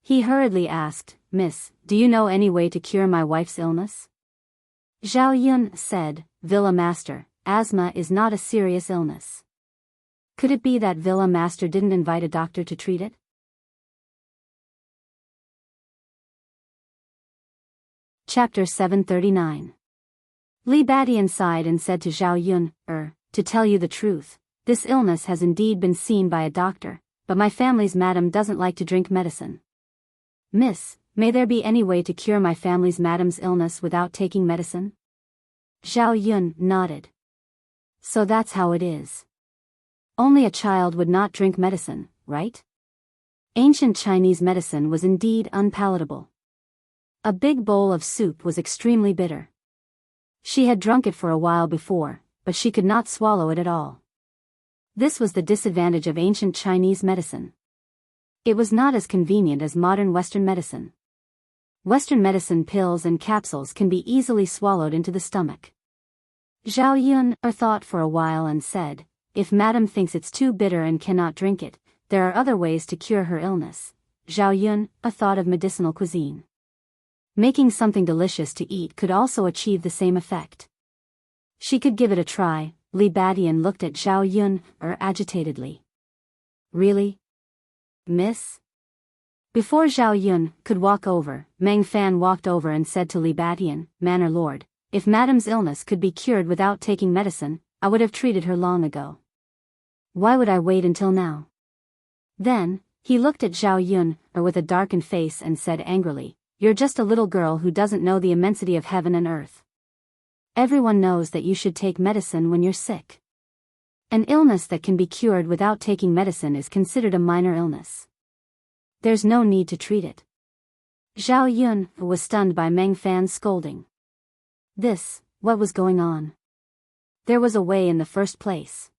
He hurriedly asked, "Miss, do you know any way to cure my wife's illness?" Zhao Yun said, "Villa Master, asthma is not a serious illness. Could it be that Villa Master didn't invite a doctor to treat it?" Chapter 739. Li Badian sighed and said to Zhao Yun, To tell you the truth, this illness has indeed been seen by a doctor, but my family's madam doesn't like to drink medicine. Miss, may there be any way to cure my family's madam's illness without taking medicine?" Zhao Yun nodded. "So that's how it is. Only a child would not drink medicine, right?" Ancient Chinese medicine was indeed unpalatable. A big bowl of soup was extremely bitter. She had drunk it for a while before, but she could not swallow it at all. This was the disadvantage of ancient Chinese medicine. It was not as convenient as modern Western medicine. Western medicine pills and capsules can be easily swallowed into the stomach. Zhao Yun thought for a while and said, "If madam thinks it's too bitter and cannot drink it, there are other ways to cure her illness." Zhao Yun thought of medicinal cuisine. Making something delicious to eat could also achieve the same effect. She could give it a try. Li Badian looked at Zhao Yun agitatedly. "Really? Miss?" Before Zhao Yun could walk over, Meng Fan walked over and said to Li Badian, "Manor Lord, if madam's illness could be cured without taking medicine, I would have treated her long ago. Why would I wait until now?" Then, he looked at Zhao Yun with a darkened face and said angrily, "You're just a little girl who doesn't know the immensity of heaven and earth. Everyone knows that you should take medicine when you're sick. An illness that can be cured without taking medicine is considered a minor illness. There's no need to treat it." Zhao Yun was stunned by Meng Fan's scolding. What was going on? There was a way in the first place.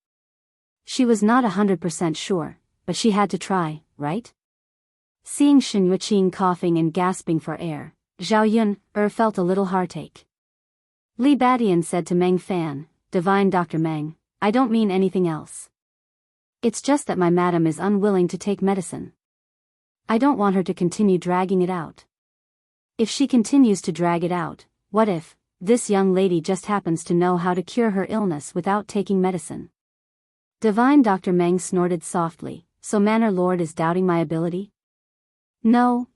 She was not 100% sure, but she had to try, right? Seeing Shen Yuqing coughing and gasping for air, Zhao Yun felt a little heartache. Li Badian said to Meng Fan, "Divine Dr. Meng, I don't mean anything else. It's just that my madam is unwilling to take medicine. I don't want her to continue dragging it out. If she continues to drag it out, what if this young lady just happens to know how to cure her illness without taking medicine?" Divine Dr. Meng snorted softly, "So Manor Lord is doubting my ability?" No,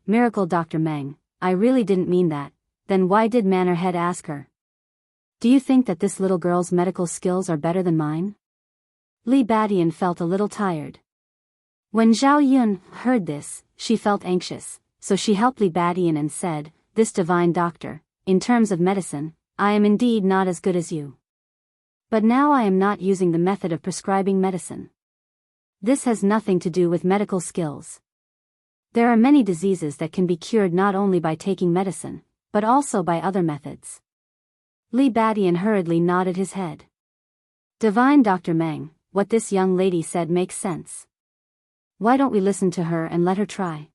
Miracle Dr. Meng, I really didn't mean that." Then why did Manor Head ask her? "Do you think that this little girl's medical skills are better than mine?" Li Badian felt a little tired. When Zhao Yun heard this, she felt anxious, so she helped Li Badian and said, "This divine doctor, in terms of medicine, I am indeed not as good as you. But now I am not using the method of prescribing medicine. This has nothing to do with medical skills. There are many diseases that can be cured not only by taking medicine, but also by other methods." Li Badian hurriedly nodded his head. "Divine Dr. Meng, what this young lady said makes sense. Why don't we listen to her and let her try?"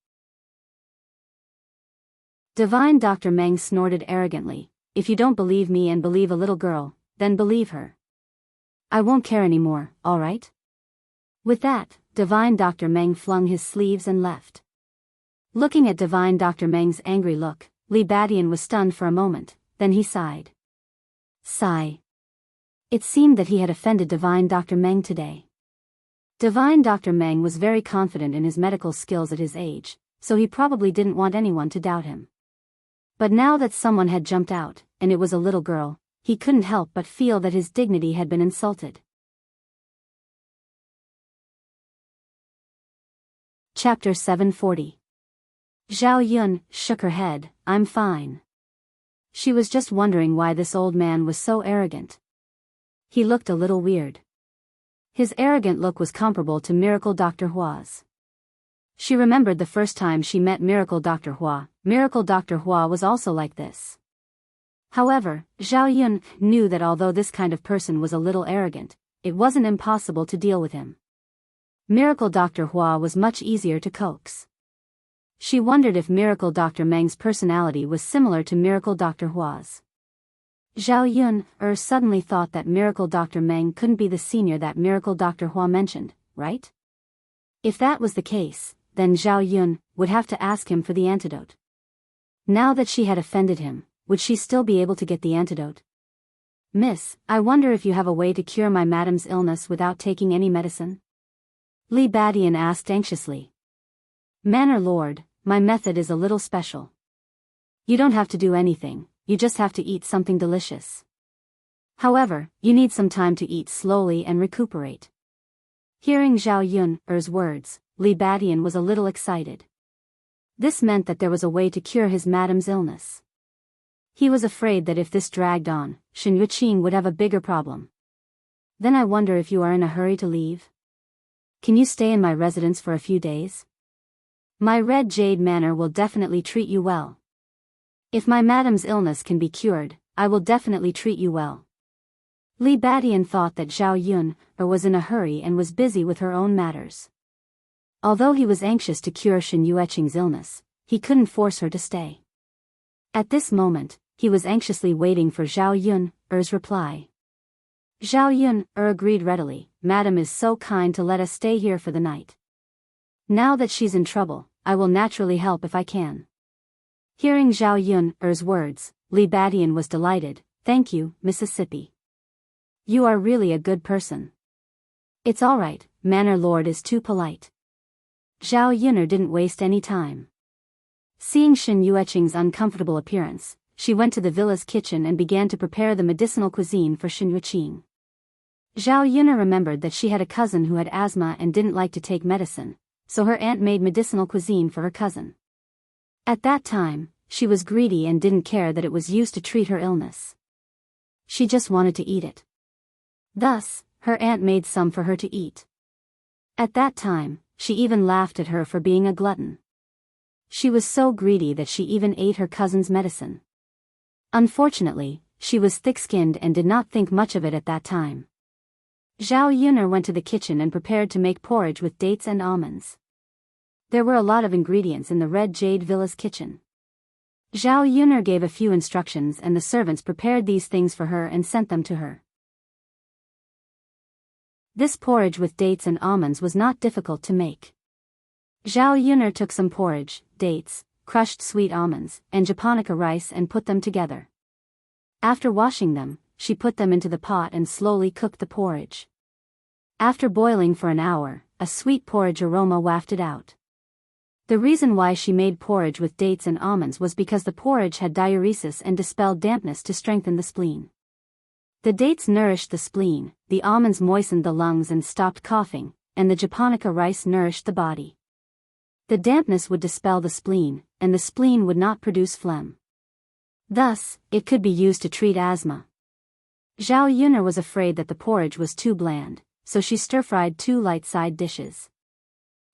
Divine Dr. Meng snorted arrogantly, "If you don't believe me and believe a little girl, then believe her. I won't care anymore, all right?" With that, Divine Dr. Meng flung his sleeves and left. Looking at Divine Dr. Meng's angry look, Li Badian was stunned for a moment, then he sighed. It seemed that he had offended Divine Dr. Meng today. Divine Dr. Meng was very confident in his medical skills at his age, so he probably didn't want anyone to doubt him. But now that someone had jumped out, and it was a little girl, he couldn't help but feel that his dignity had been insulted. Chapter 740. Zhao Yun shook her head, "I'm fine." She was just wondering why this old man was so arrogant. He looked a little weird. His arrogant look was comparable to Miracle Dr. Hua's. She remembered the first time she met Miracle Dr. Hua. Miracle Dr. Hua was also like this. However, Zhao Yun knew that although this kind of person was a little arrogant, it wasn't impossible to deal with him. Miracle Dr. Hua was much easier to coax. She wondered if Miracle Dr. Meng's personality was similar to Miracle Dr. Hua's. Zhao Yun suddenly thought that Miracle Dr. Meng couldn't be the senior that Miracle Dr. Hua mentioned, right? If that was the case, then Zhao Yun would have to ask him for the antidote. Now that she had offended him, would she still be able to get the antidote? Miss, I wonder if you have a way to cure my madam's illness without taking any medicine? Li Badian asked anxiously. Manor Lord, my method is a little special. You don't have to do anything, you just have to eat something delicious. However, you need some time to eat slowly and recuperate. Hearing Zhao Yun's words, Li Badian was a little excited. This meant that there was a way to cure his madam's illness. He was afraid that if this dragged on, Shen Yuqing would have a bigger problem. Then I wonder if you are in a hurry to leave? Can you stay in my residence for a few days? My Red Jade Manor will definitely treat you well. If my madam's illness can be cured, I will definitely treat you well. Li Badian thought that Zhao Yun was in a hurry and was busy with her own matters. Although he was anxious to cure Shen Yuqing's illness, he couldn't force her to stay. At this moment, he was anxiously waiting for Zhao Yun's reply. Zhao Yun agreed readily. Madam is so kind to let us stay here for the night. Now that she's in trouble, I will naturally help if I can. Hearing Zhao Yun's words, Li Badian was delighted. Thank you, Mississippi. You are really a good person. It's all right, Manor Lord is too polite. Zhao Yun didn't waste any time. Seeing Shen Yuqing's uncomfortable appearance, she went to the villa's kitchen and began to prepare the medicinal cuisine for Shen Yuqing. Zhao Yun remembered that she had a cousin who had asthma and didn't like to take medicine, so her aunt made medicinal cuisine for her cousin. At that time, she was greedy and didn't care that it was used to treat her illness. She just wanted to eat it. Thus, her aunt made some for her to eat. At that time, she even laughed at her for being a glutton. She was so greedy that she even ate her cousin's medicine. Unfortunately, she was thick-skinned and did not think much of it at that time. Zhao Yun went to the kitchen and prepared to make porridge with dates and almonds. There were a lot of ingredients in the Red Jade Villa's kitchen. Zhao Yun gave a few instructions and the servants prepared these things for her and sent them to her. This porridge with dates and almonds was not difficult to make. Zhao Yun took some porridge, dates, crushed sweet almonds, and japonica rice and put them together. After washing them, she put them into the pot and slowly cooked the porridge. After boiling for an hour, a sweet porridge aroma wafted out. The reason why she made porridge with dates and almonds was because the porridge had diuresis and dispelled dampness to strengthen the spleen. The dates nourished the spleen, the almonds moistened the lungs and stopped coughing, and the japonica rice nourished the body. The dampness would dispel the spleen, and the spleen would not produce phlegm. Thus, it could be used to treat asthma. Zhao Yun was afraid that the porridge was too bland, so she stir-fried 2 light side dishes.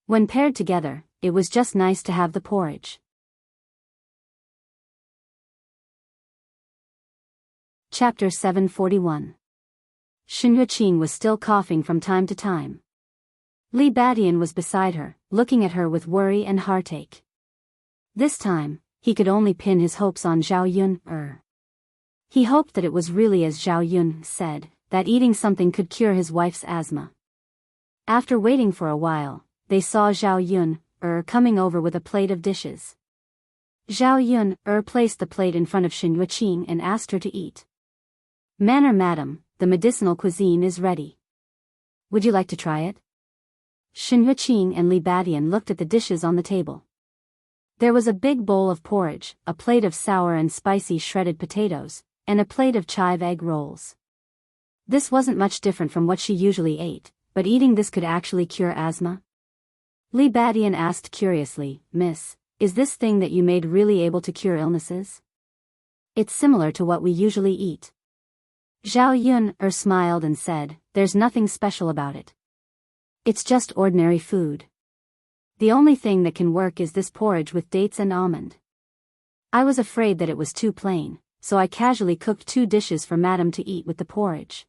When paired together, it was just nice to have the porridge. Chapter 741. Shen Yuqing was still coughing from time to time. Li Badian was beside her, looking at her with worry and heartache. This time, he could only pin his hopes on Zhao Yun. He hoped that it was really as Zhao Yun said, that eating something could cure his wife's asthma. After waiting for a while, they saw Zhao Yun coming over with a plate of dishes. Zhao Yun placed the plate in front of Shen Yuqing and asked her to eat. Manor Madam, the medicinal cuisine is ready. Would you like to try it? Shen Yuqing and Li Badian looked at the dishes on the table. There was a big bowl of porridge, a plate of sour and spicy shredded potatoes, and a plate of chive egg rolls. This wasn't much different from what she usually ate, but eating this could actually cure asthma? Li Badian asked curiously, Miss, is this thing that you made really able to cure illnesses? It's similar to what we usually eat. Zhao Yun smiled and said, there's nothing special about it. It's just ordinary food. The only thing that can work is this porridge with dates and almond. I was afraid that it was too plain, so I casually cooked 2 dishes for Madam to eat with the porridge.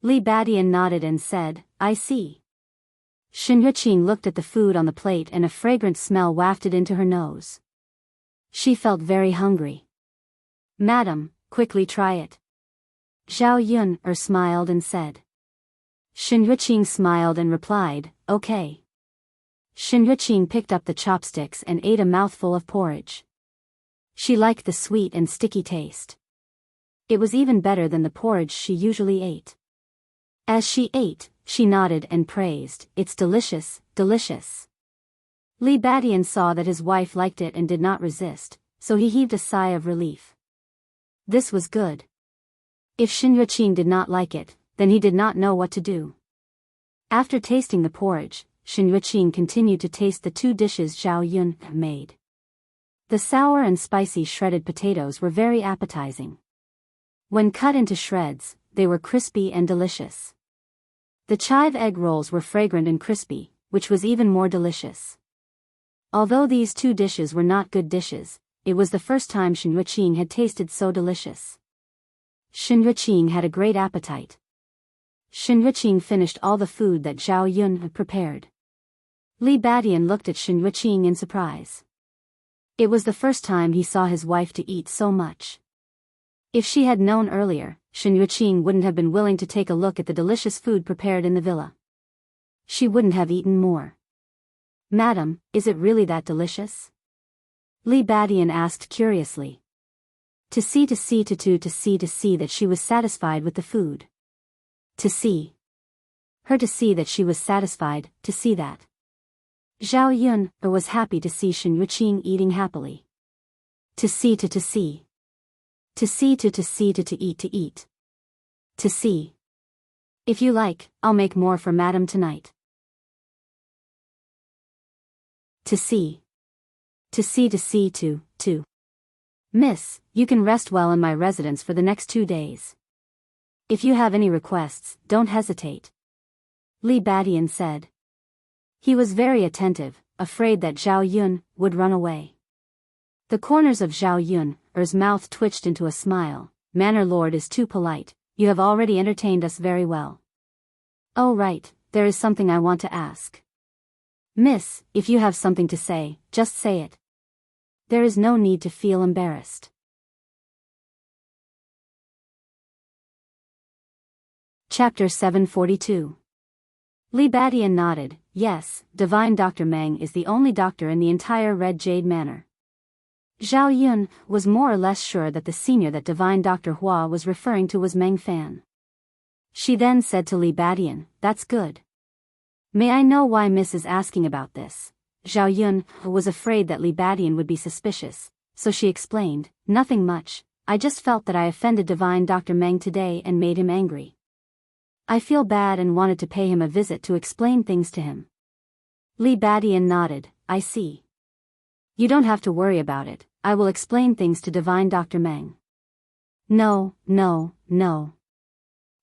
Li Badian nodded and said, I see. Shen Yuqing looked at the food on the plate and a fragrant smell wafted into her nose. She felt very hungry. "Madam, quickly try it." Zhao Yun smiled and said. Shen Yuqing smiled and replied, "Okay." Shen Yuqing picked up the chopsticks and ate a mouthful of porridge. She liked the sweet and sticky taste. It was even better than the porridge she usually ate. As she ate, she nodded and praised, "It's delicious, delicious." Li Badian saw that his wife liked it and did not resist, so he heaved a sigh of relief. This was good. If Shen Yuqing did not like it, then he did not know what to do. After tasting the porridge, Shen Yuqing continued to taste the two dishes Zhao Yun made. The sour and spicy shredded potatoes were very appetizing. When cut into shreds, they were crispy and delicious. The chive egg rolls were fragrant and crispy, which was even more delicious. Although these two dishes were not good dishes, it was the first time Shen Yuqing had tasted so delicious. Shen Yuqing had a great appetite. Shen Yuqing finished all the food that Zhao Yun had prepared. Li Badian looked at Shen Yuqing in surprise. It was the first time he saw his wife to eat so much. If she had known earlier, Shen Yuqing wouldn't have been willing to take a look at the delicious food prepared in the villa. She wouldn't have eaten more. "Madam, is it really that delicious?" Li Badian asked curiously. To see that she was satisfied with the food. To see that she was satisfied, to see that. Zhao Yun was happy to see Shen Yuqing eating happily. To eat. To see. "If you like, I'll make more for Madam tonight." To see. "Miss, you can rest well in my residence for the next 2 days. If you have any requests, don't hesitate," Li Badian said. He was very attentive, afraid that Zhao Yun would run away. The corners of Zhao Yun's mouth twitched into a smile. "Manor Lord is too polite, you have already entertained us very well." "Oh right, there is something I want to ask." "Miss, if you have something to say, just say it. There is no need to feel embarrassed." Chapter 742. Li Badian nodded. "Yes, Divine Dr. Meng is the only doctor in the entire Red Jade Manor." Zhao Yun was more or less sure that the senior that Divine Dr. Hua was referring to was Meng Fan. She then said to Li Badian, "That's good. May I know why Miss is asking about this?" Zhao Yun was afraid that Li Badian would be suspicious, so she explained, "Nothing much, I just felt that I offended Divine Dr. Meng today and made him angry. I feel bad and wanted to pay him a visit to explain things to him." Li Badian nodded, "I see. You don't have to worry about it, I will explain things to Divine Dr. Meng." No.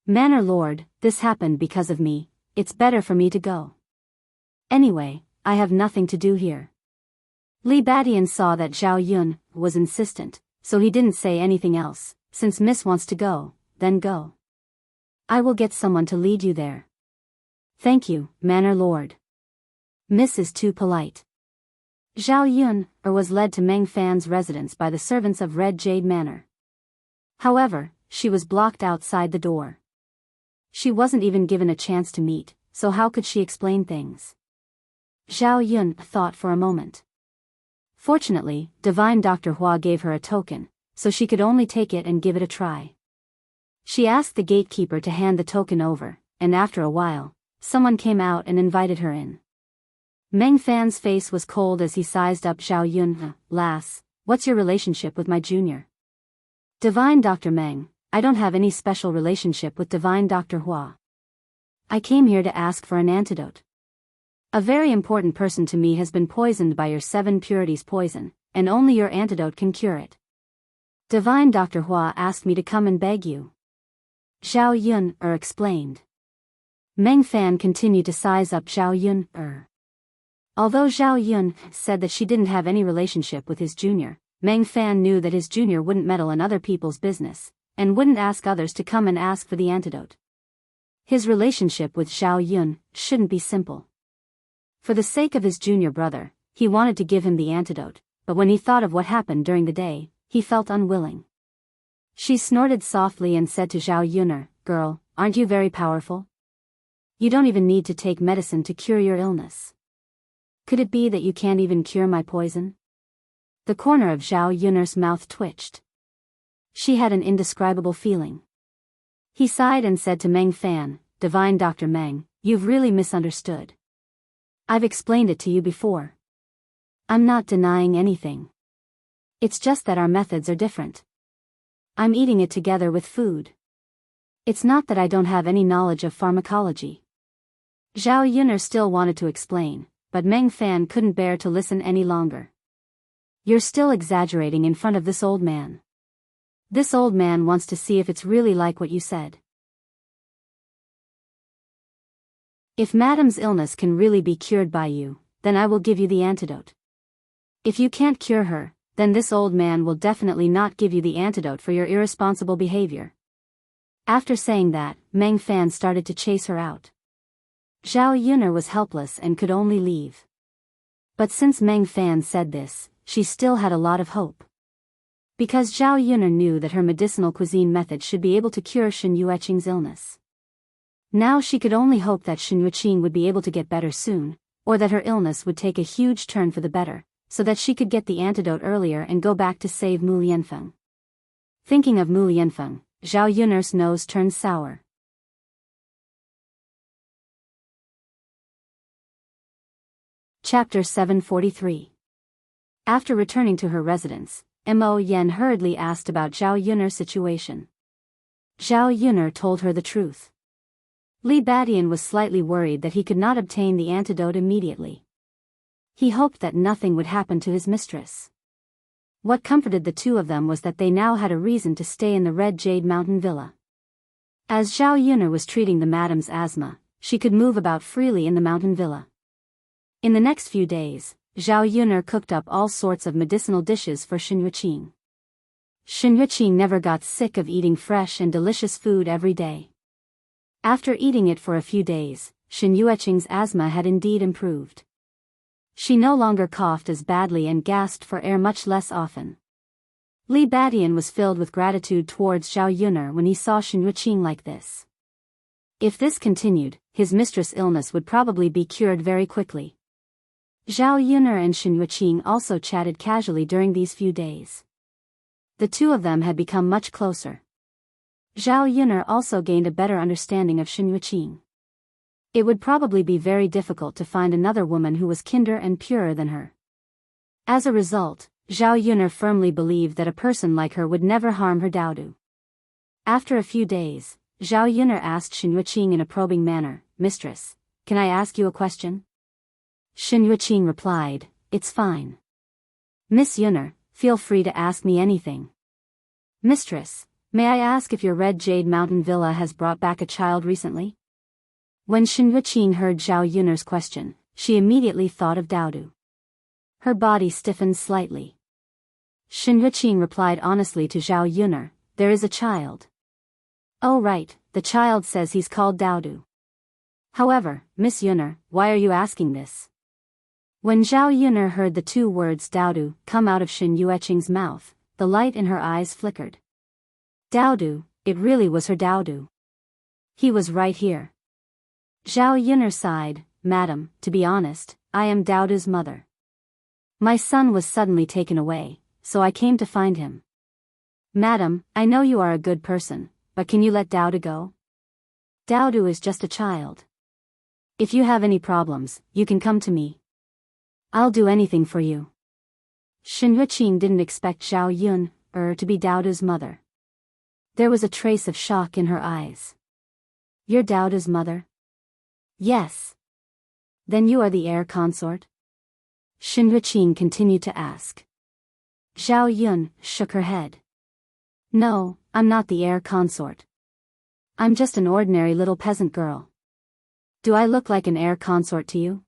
"Manor Lord, this happened because of me, it's better for me to go. Anyway, I have nothing to do here." Li Badian saw that Zhao Yun was insistent, so he didn't say anything else. "Since Miss wants to go, then go. I will get someone to lead you there." "Thank you, Manor Lord. Miss is too polite." Zhao Yun was led to Meng Fan's residence by the servants of Red Jade Manor. However, she was blocked outside the door. She wasn't even given a chance to meet, so how could she explain things? Zhao Yun thought for a moment. Fortunately, Divine Dr. Hua gave her a token, so she could only take it and give it a try. She asked the gatekeeper to hand the token over, and after a while, someone came out and invited her in. Meng Fan's face was cold as he sized up Zhao Yun. "Lass, what's your relationship with my junior?" "Divine Dr. Meng, I don't have any special relationship with Divine Dr. Hua. I came here to ask for an antidote. A very important person to me has been poisoned by your 7 purities poison, and only your antidote can cure it. Divine Dr. Hua asked me to come and beg you." Zhao Yun explained. Meng Fan continued to size up Zhao Yun. Although Zhao Yun said that she didn't have any relationship with his junior, Meng Fan knew that his junior wouldn't meddle in other people's business, and wouldn't ask others to come and ask for the antidote. His relationship with Zhao Yun shouldn't be simple. For the sake of his junior brother, he wanted to give him the antidote, but when he thought of what happened during the day, he felt unwilling. She snorted softly and said to Zhao Yuner, "Girl, aren't you very powerful? You don't even need to take medicine to cure your illness. Could it be that you can't even cure my poison?" The corner of Zhao Yuner's mouth twitched. She had an indescribable feeling. He sighed and said to Meng Fan, "Divine Dr. Meng, you've really misunderstood. I've explained it to you before. I'm not denying anything. It's just that our methods are different. I'm eating it together with food. It's not that I don't have any knowledge of pharmacology." Zhao Yuner still wanted to explain, but Meng Fan couldn't bear to listen any longer. "You're still exaggerating in front of this old man. This old man wants to see if it's really like what you said. If Madame's illness can really be cured by you, then I will give you the antidote. If you can't cure her, then this old man will definitely not give you the antidote for your irresponsible behavior." After saying that, Meng Fan started to chase her out. Zhao Yuner was helpless and could only leave. But since Meng Fan said this, she still had a lot of hope. Because Zhao Yuner knew that her medicinal cuisine method should be able to cure Shen Yueqing's illness. Now she could only hope that Shen Yueqing would be able to get better soon, or that her illness would take a huge turn for the better, so that she could get the antidote earlier and go back to save Mu Lianfeng. Thinking of Mu Lianfeng, Zhao Yuner's nose turned sour. Chapter 743. After returning to her residence, Mo Yen hurriedly asked about Zhao Yuner's situation. Zhao Yuner told her the truth. Li Badian was slightly worried that he could not obtain the antidote immediately. He hoped that nothing would happen to his mistress. What comforted the two of them was that they now had a reason to stay in the Red Jade Mountain Villa. As Zhao Yuner was treating the madame's asthma, she could move about freely in the mountain villa. In the next few days, Zhao Yuner cooked up all sorts of medicinal dishes for Shen Yueqing. Shen Yueqing never got sick of eating fresh and delicious food every day. After eating it for a few days, Shen Yueqing's asthma had indeed improved. She no longer coughed as badly and gasped for air much less often. Li Badian was filled with gratitude towards Zhao Yuner when he saw Shen Yueqing like this. If this continued, his mistress' illness would probably be cured very quickly. Zhao Yuner and Shen Yueqing also chatted casually during these few days. The two of them had become much closer. Zhao Yuner also gained a better understanding of Shen Yueqing. It would probably be very difficult to find another woman who was kinder and purer than her. As a result, Zhao Yuner firmly believed that a person like her would never harm her Daodu. After a few days, Zhao Yuner asked Shen Yueqing in a probing manner, "Mistress, can I ask you a question?" Shen Yueqing replied, "It's fine. Miss Yuner, feel free to ask me anything." "Mistress, may I ask if your Red Jade Mountain Villa has brought back a child recently?" When Shen Yueqing heard Zhao Yuner's question, she immediately thought of Daodu. Her body stiffened slightly. Shen Yueqing replied honestly to Zhao Yuner, "There is a child." "Oh right, the child says he's called Daodu. However, Miss Yuner, why are you asking this?" When Zhao Yuner heard the two words Daodu come out of Shen Yueqing's mouth, the light in her eyes flickered. Daodu, it really was her Daodu. He was right here. Zhao Yuner sighed, "Madam, to be honest, I am Daodu's mother. My son was suddenly taken away, so I came to find him. Madam, I know you are a good person, but can you let Daodu go? Daodu is just a child. If you have any problems, you can come to me. I'll do anything for you." Shen Yueqing didn't expect Zhao Yuner to be Daodu's mother. There was a trace of shock in her eyes. "You're Daodu's mother?" "Yes." "Then you are the heir consort?" Shen Yueqing continued to ask. Zhao Yun shook her head. "No, I'm not the heir consort. I'm just an ordinary little peasant girl. Do I look like an heir consort to you?"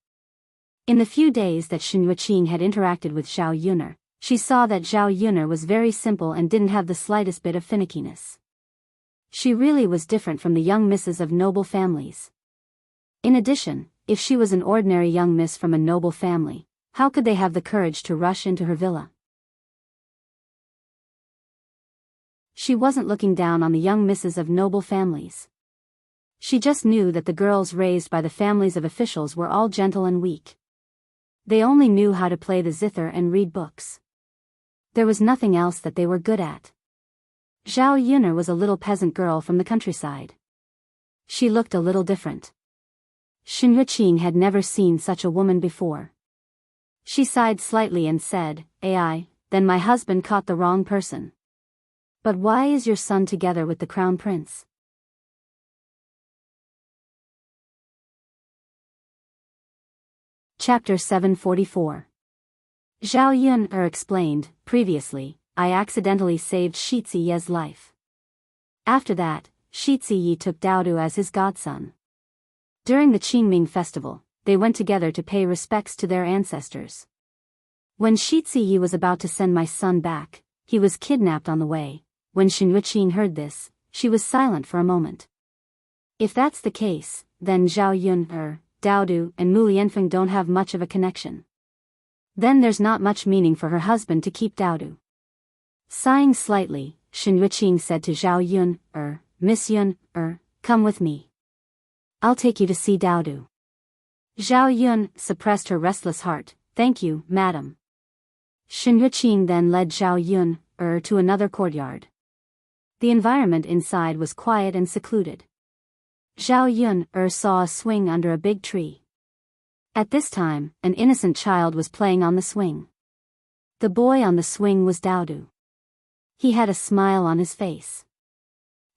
In the few days that Shen Yueqing had interacted with Zhao Yuner, she saw that Zhao Yuner was very simple and didn't have the slightest bit of finickiness. She really was different from the young misses of noble families. In addition, if she was an ordinary young miss from a noble family, how could they have the courage to rush into her villa? She wasn't looking down on the young misses of noble families. She just knew that the girls raised by the families of officials were all gentle and weak. They only knew how to play the zither and read books. There was nothing else that they were good at. Zhao Yun'er was a little peasant girl from the countryside. She looked a little different. Shen Yuqing had never seen such a woman before. She sighed slightly and said, "Ai, then my husband caught the wrong person. But why is your son together with the crown prince?" Chapter 744. Zhao Yun'er explained, "Previously, I accidentally saved Shi Ziye's life. After that, Shi Ziye took Daodu as his godson. During the Qingming festival, they went together to pay respects to their ancestors. When Shi Ziye was about to send my son back, he was kidnapped on the way. When Shen Yuqing heard this, she was silent for a moment. If that's the case, then Zhao Yun'er, Daodu and Mu Lianfeng don't have much of a connection. Then there's not much meaning for her husband to keep Daodu." Sighing slightly, Shen Yuqing said to Zhao Yun'er, "Miss Yun'er, come with me. I'll take you to see Daodu." Zhao Yun suppressed her restless heart. "Thank you, madam." Shen Yuqing then led Zhao Yun'er to another courtyard. The environment inside was quiet and secluded. Zhao Yun'er saw a swing under a big tree. At this time, an innocent child was playing on the swing. The boy on the swing was Daodu. He had a smile on his face.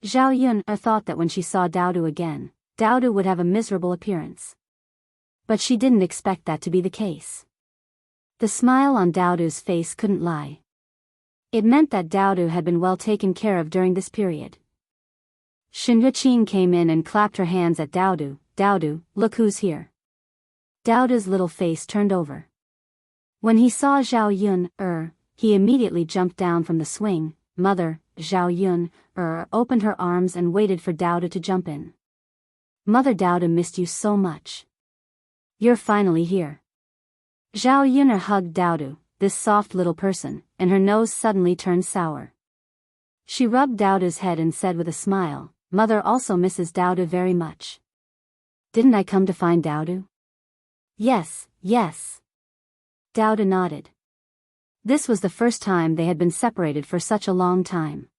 Zhao Yun'er thought that when she saw Daodu again, Daodu would have a miserable appearance. But she didn't expect that to be the case. The smile on Daodu's face couldn't lie. It meant that Daodu had been well taken care of during this period. Shen Yuqing came in and clapped her hands at Daodu. "Daodu, look who's here." Daodu's little face turned over. When he saw Zhao Yun'er, he immediately jumped down from the swing. "Mother," Zhao Yun'er opened her arms and waited for Daodu to jump in. "Mother, Daodu missed you so much. You're finally here." Zhao Yun'er hugged Daodu, this soft little person, and her nose suddenly turned sour. She rubbed Daodu's head and said with a smile, "Mother also misses Daodu very much." "Didn't I come to find Daodu?" Yes. Daodu nodded. This was the first time they had been separated for such a long time.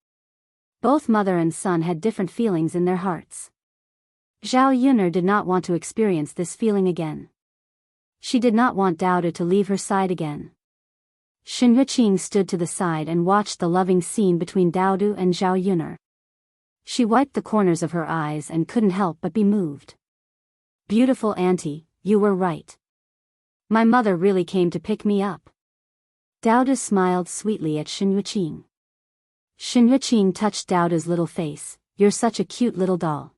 Both mother and son had different feelings in their hearts. Zhao Yun'er did not want to experience this feeling again. She did not want Daodu to leave her side again. Shen Yuqing stood to the side and watched the loving scene between Daodu and Zhao Yun'er. She wiped the corners of her eyes and couldn't help but be moved. "Beautiful auntie, you were right. My mother really came to pick me up." Daodu smiled sweetly at Shen Yuqing. Shen Yuqing touched Daodu's little face. "You're such a cute little doll.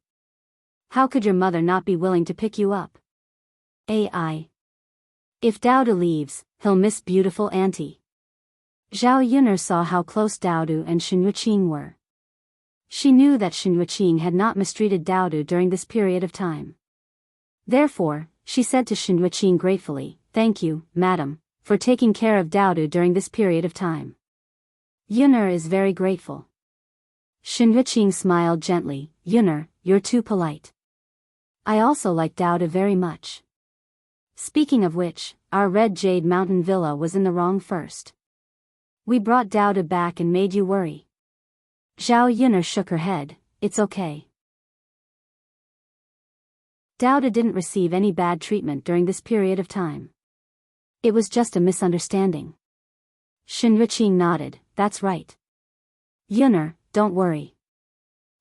How could your mother not be willing to pick you up?" "Ai. If Daodu leaves, he'll miss beautiful auntie." Zhao Yun'er saw how close Daodu and Shen Yuqing were. She knew that Shen Yuqing had not mistreated Daodu during this period of time. Therefore, she said to Shen Yuqing gratefully, "Thank you, madam, for taking care of Daodu during this period of time." Yun'er is very grateful. Shen Yuqing smiled gently. "Yun'er, you're too polite. I also like Daodu very much. Speaking of which, our Red Jade Mountain Villa was in the wrong first. We brought Daodu back and made you worry." Zhao Yun'er shook her head. "It's okay. Daodu didn't receive any bad treatment during this period of time. It was just a misunderstanding." Shen Yuqing nodded. "That's right. Yun'er, don't worry.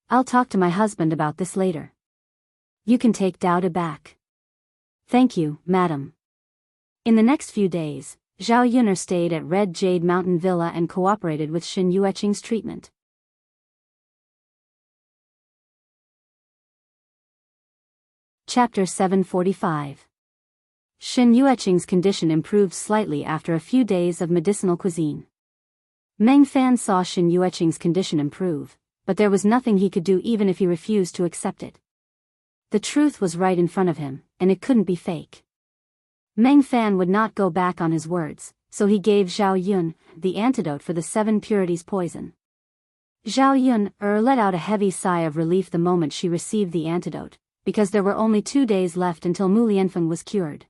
I'll talk to my husband about this later. You can take Daodu back." "Thank you, madam." In the next few days, Zhao Yun'er stayed at Red Jade Mountain Villa and cooperated with Shen Yuqing's treatment. Chapter 745. Shen Yuqing's condition improved slightly after a few days of medicinal cuisine. Meng Fan saw Shen Yuqing's condition improve, but there was nothing he could do even if he refused to accept it. The truth was right in front of him, and it couldn't be fake. Meng Fan would not go back on his words, so he gave Zhao Yun the antidote for the 7 purities poison. Zhao Yun let out a heavy sigh of relief the moment she received the antidote, because there were only 2 days left until Mu Lianfeng was cured.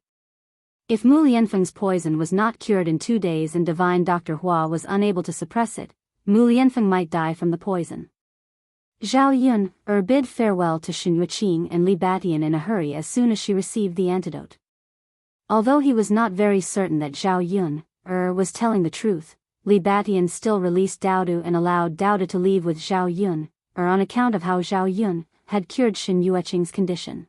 If Mu Lianfeng's poison was not cured in 2 days and divine Dr. Hua was unable to suppress it, Mu Lianfeng might die from the poison. Zhao Yun bid farewell to Shen Yuqing and Li Batian in a hurry as soon as she received the antidote. Although he was not very certain that Zhao Yun was telling the truth, Li Batian still released Daodu and allowed Daodu to leave with Zhao Yun, on account of how Zhao Yun had cured Shen Yuqing's condition.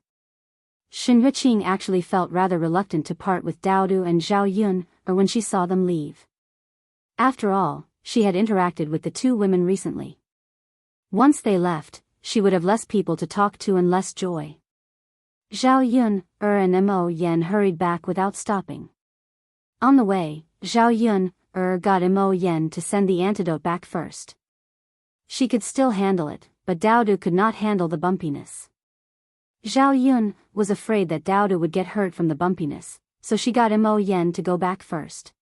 Shen Yuqing actually felt rather reluctant to part with Daodu and Zhao Yun when she saw them leave. After all, she had interacted with the 2 women recently. Once they left, she would have less people to talk to and less joy. Zhao Yun and Mo Yen hurried back without stopping. On the way, Zhao Yun got Mo Yen to send the antidote back first. She could still handle it, but Daodu could not handle the bumpiness. Zhao Yun was afraid that Daodu would get hurt from the bumpiness, so she got Mo Yen to go back first.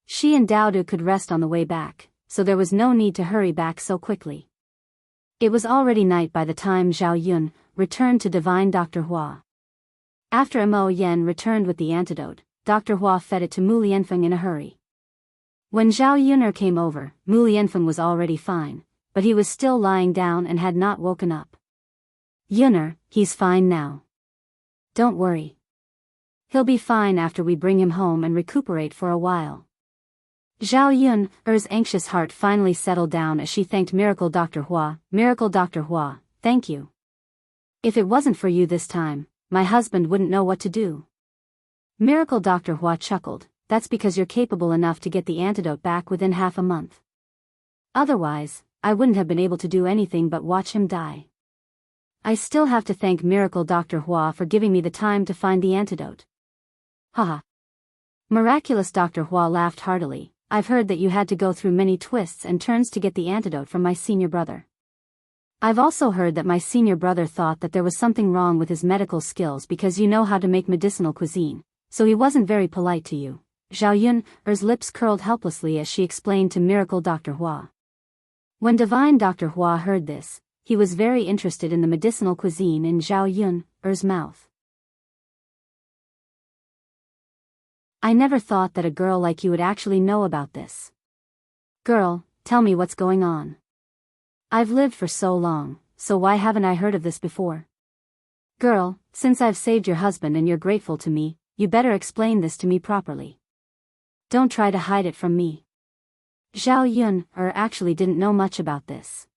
She and Daodu could rest on the way back, so there was no need to hurry back so quickly. It was already night by the time Zhao Yun returned to divine Dr. Hua. After Mo Yen returned with the antidote, Dr. Hua fed it to Mu Lianfeng in a hurry. When Zhao Yun came over, Mu Lianfeng was already fine, but he was still lying down and had not woken up. Yun'er, he's fine now. Don't worry. He'll be fine after we bring him home and recuperate for a while. Zhao Yun's anxious heart finally settled down as she thanked Miracle Dr. Hua. Miracle Dr. Hua, thank you. If it wasn't for you this time, my husband wouldn't know what to do. Miracle Dr. Hua chuckled, that's because you're capable enough to get the antidote back within half a month. Otherwise, I wouldn't have been able to do anything but watch him die. I still have to thank Miracle Dr. Hua for giving me the time to find the antidote. Haha. Miraculous Dr. Hua laughed heartily. I've heard that you had to go through many twists and turns to get the antidote from my senior brother. I've also heard that my senior brother thought that there was something wrong with his medical skills because you know how to make medicinal cuisine, so he wasn't very polite to you. Zhao Yun'er's lips curled helplessly as she explained to Miracle Dr. Hua. When divine Dr. Hua heard this, he was very interested in the medicinal cuisine in Zhao Yun'er's mouth. I never thought that a girl like you would actually know about this. Girl, tell me what's going on. I've lived for so long, so why haven't I heard of this before? Girl, since I've saved your husband and you're grateful to me, you better explain this to me properly. Don't try to hide it from me. Zhao Yun'er actually didn't know much about this.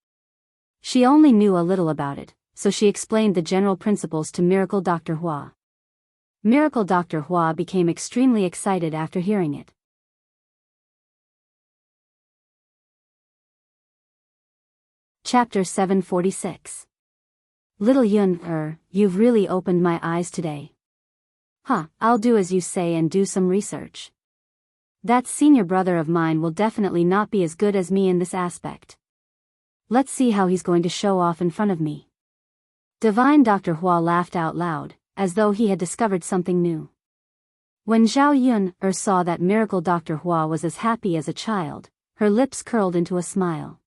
She only knew a little about it, so she explained the general principles to Miracle Dr. Hua. Miracle Dr. Hua became extremely excited after hearing it. Chapter 746. Little Yun'er, you've really opened my eyes today. I'll do as you say and do some research. That senior brother of mine will definitely not be as good as me in this aspect. Let's see how he's going to show off in front of me. Divine Dr. Hua laughed out loud, as though he had discovered something new. When Zhao Yun'er saw that Miracle Dr. Hua was as happy as a child, her lips curled into a smile.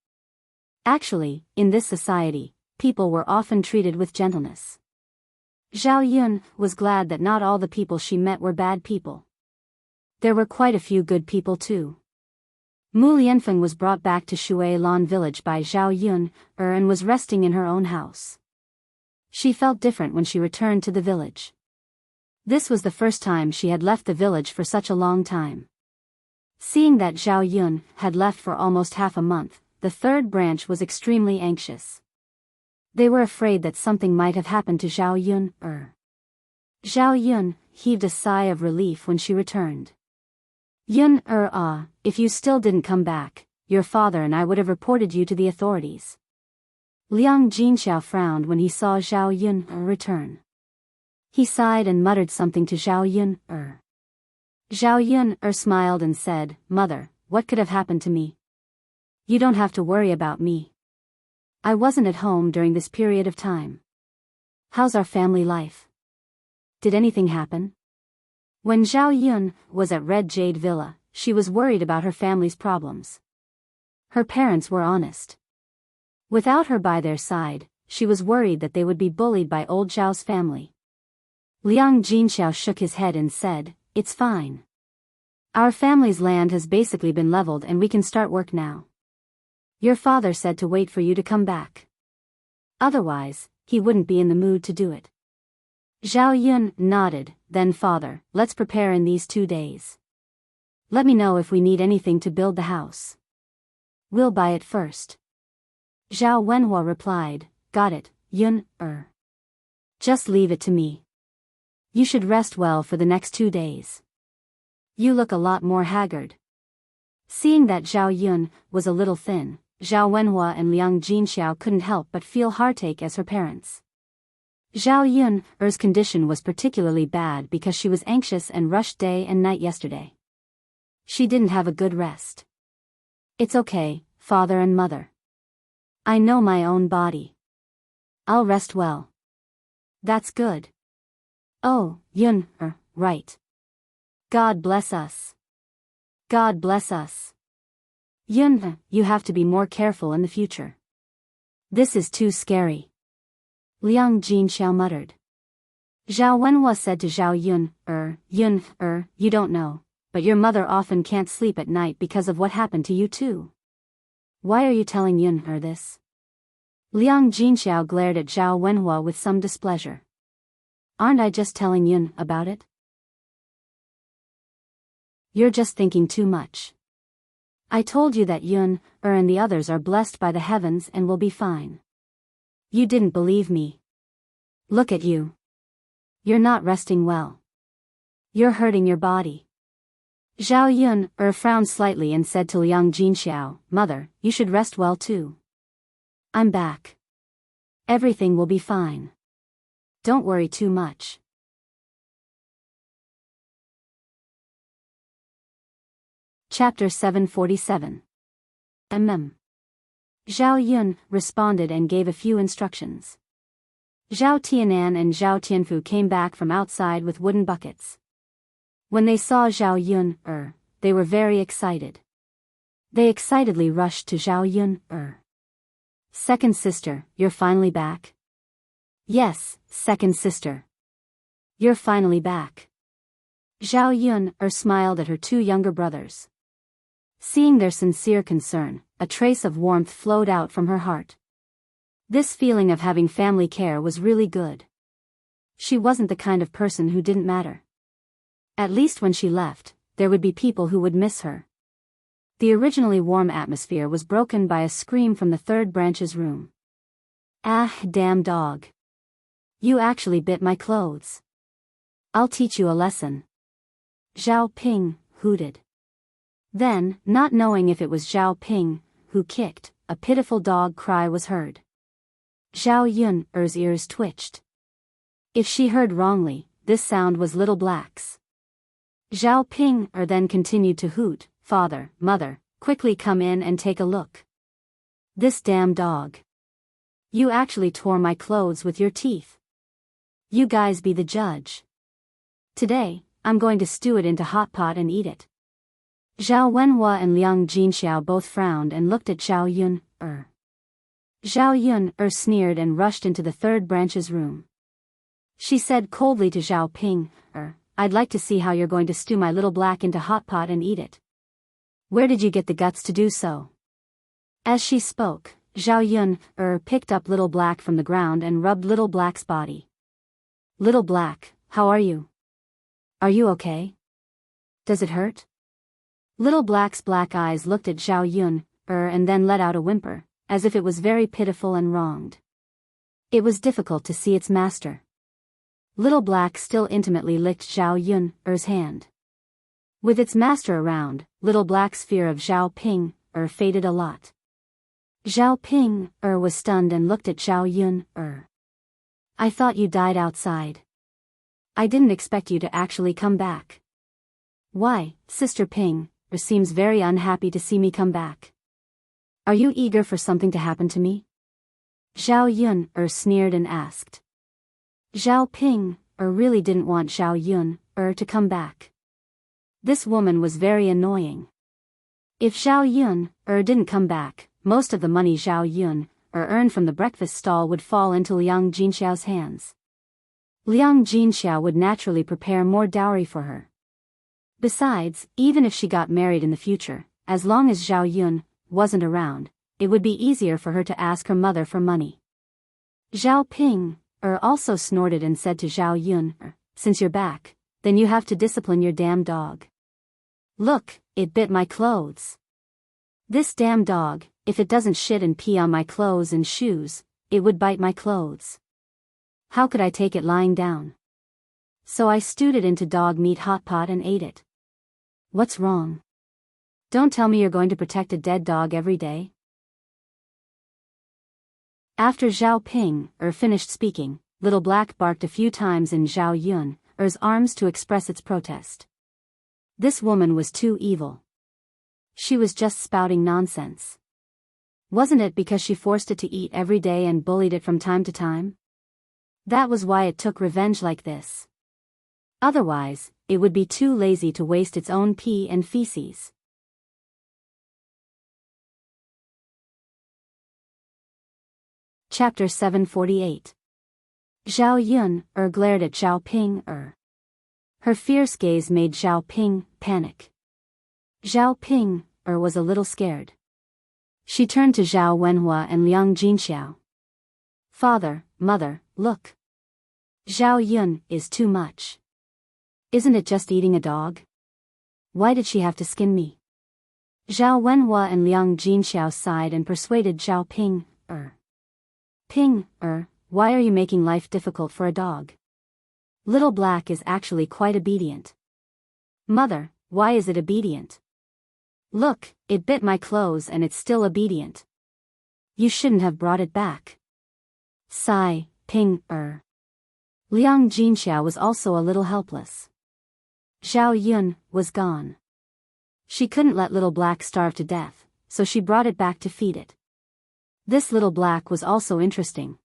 Actually, in this society, people were often treated with gentleness. Zhao Yun was glad that not all the people she met were bad people. There were quite a few good people too. Mu Lianfeng was brought back to Shui Lan village by Zhao Yun'er and was resting in her own house. She felt different when she returned to the village. This was the first time she had left the village for such a long time. Seeing that Zhao Yun had left for almost half a month, the third branch was extremely anxious. They were afraid that something might have happened to Zhao Yun'er. Zhao Yun heaved a sigh of relief when she returned. Yun'er, if you still didn't come back, your father and I would have reported you to the authorities. Liang Jinxiao frowned when he saw Zhao Yun'er return. He sighed and muttered something to Zhao Yun'er. Zhao Yun'er smiled and said, Mother, what could have happened to me? You don't have to worry about me. I wasn't at home during this period of time. How's our family life? Did anything happen? When Zhao Yun was at Red Jade Villa, she was worried about her family's problems. Her parents were honest. Without her by their side, she was worried that they would be bullied by old Zhao's family. Liang Jinxiao shook his head and said, "It's fine. Our family's land has basically been leveled and we can start work now. Your father said to wait for you to come back. Otherwise, he wouldn't be in the mood to do it." Zhao Yun nodded, "Then father, let's prepare in these 2 days. Let me know if we need anything to build the house. We'll buy it first." Zhao Wenhua replied, "Got it, Yun. Just leave it to me. You should rest well for the next 2 days. You look a lot more haggard." Seeing that Zhao Yun was a little thin, Zhao Wenhua and Liang Jinxiao couldn't help but feel heartache as her parents. Zhao Yun's condition was particularly bad because she was anxious and rushed day and night yesterday. She didn't have a good rest. "It's okay, father and mother. I know my own body. I'll rest well." "That's good. Oh, Yun, right. God bless us. God bless us. Yun, you have to be more careful in the future. This is too scary." Liang Jinxiao muttered. Zhao Wenhua said to Zhao Yun, Yun, you don't know, but your mother often can't sleep at night because of what happened to you too. Why are you telling Yun this?" Liang Jinxiao glared at Zhao Wenhua with some displeasure. "Aren't I just telling Yun about it?" "You're just thinking too much. I told you that Yun, and the others are blessed by the heavens and will be fine. You didn't believe me. Look at you. You're not resting well. You're hurting your body." Zhao Yun frowned slightly and said to Liang Jinxiao, "Mother, you should rest well too. I'm back. Everything will be fine. Don't worry too much." Chapter 747. Zhao Yun responded and gave a few instructions. Zhao Tianan and Zhao Tianfu came back from outside with wooden buckets. When they saw Zhao Yun, they were very excited. They excitedly rushed to Zhao Yun, "Second sister, you're finally back?" "Yes, second sister. You're finally back." Zhao Yun smiled at her 2 younger brothers. Seeing their sincere concern, a trace of warmth flowed out from her heart. This feeling of having family care was really good. She wasn't the kind of person who didn't matter. At least when she left, there would be people who would miss her. The originally warm atmosphere was broken by a scream from the third branch's room. "Ah, damn dog. You actually bit my clothes. I'll teach you a lesson." Zhao Ping hooted. Then, not knowing if it was Zhao Ping who kicked, a pitiful dog cry was heard. Zhao Yun's ears twitched. If she heard wrongly, this sound was Little Black's. Zhao Ping then continued to hoot, "Father, mother, quickly come in and take a look. This damn dog. You actually tore my clothes with your teeth. You guys be the judge. Today, I'm going to stew it into hot pot and eat it." Zhao Wenhua and Liang Jinxiao both frowned and looked at Zhao Yun. Zhao Yun sneered and rushed into the third branch's room. She said coldly to Zhao Ping, "I'd like to see how you're going to stew my Little Black into hot pot and eat it. Where did you get the guts to do so?" As she spoke, Zhao Yun picked up Little Black from the ground and rubbed Little Black's body. "Little Black, how are you? Are you okay? Does it hurt?" Little Black's black eyes looked at Zhao Yun, and then let out a whimper, as if it was very pitiful and wronged. It was difficult to see its master. Little Black still intimately licked Zhao Yun's hand. With its master around, Little Black's fear of Zhao Ping faded a lot. Zhao Ping was stunned and looked at Zhao Yun. "I thought you died outside. I didn't expect you to actually come back. Why, Sister Ping seems very unhappy to see me come back. Are you eager for something to happen to me?" Zhao Yun sneered and asked. Zhao Ping really didn't want Zhao Yun to come back. This woman was very annoying. If Zhao Yun didn't come back, most of the money Zhao Yun earned from the breakfast stall would fall into Liang Jinxiao's hands. Liang Jinxiao would naturally prepare more dowry for her. Besides, even if she got married in the future, as long as Zhao Yun wasn't around, it would be easier for her to ask her mother for money. Zhao Ping also snorted and said to Zhao Yun, since you're back, then you have to discipline your damn dog. Look, it bit my clothes. This damn dog, if it doesn't shit and pee on my clothes and shoes, it would bite my clothes. How could I take it lying down? So I stewed it into dog meat hot pot and ate it. What's wrong? Don't tell me you're going to protect a dead dog every day. After Zhao Ping finished speaking, Little Black barked a few times in Zhao Yun's arms to express its protest. This woman was too evil. She was just spouting nonsense. Wasn't it because she forced it to eat every day and bullied it from time to time? That was why it took revenge like this. Otherwise, it would be too lazy to waste its own pee and feces. Chapter 748. Zhao Yun glared at Zhao Ping Her fierce gaze made Zhao Ping panic. Zhao Ping was a little scared. She turned to Zhao Wenhua and Liang Jinxiao. Father, mother, look. Zhao Yun is too much. Isn't it just eating a dog? Why did she have to skin me? Zhao Wenhua and Liang Jinxiao sighed and persuaded Zhao Ping Ping why are you making life difficult for a dog? Little Black is actually quite obedient. Mother, why is it obedient? Look, it bit my clothes and it's still obedient. You shouldn't have brought it back. Sigh, Ping Liang Jinxiao was also a little helpless. Zhao Yun was gone. She couldn't let Little Black starve to death, so she brought it back to feed it. This Little Black was also interesting.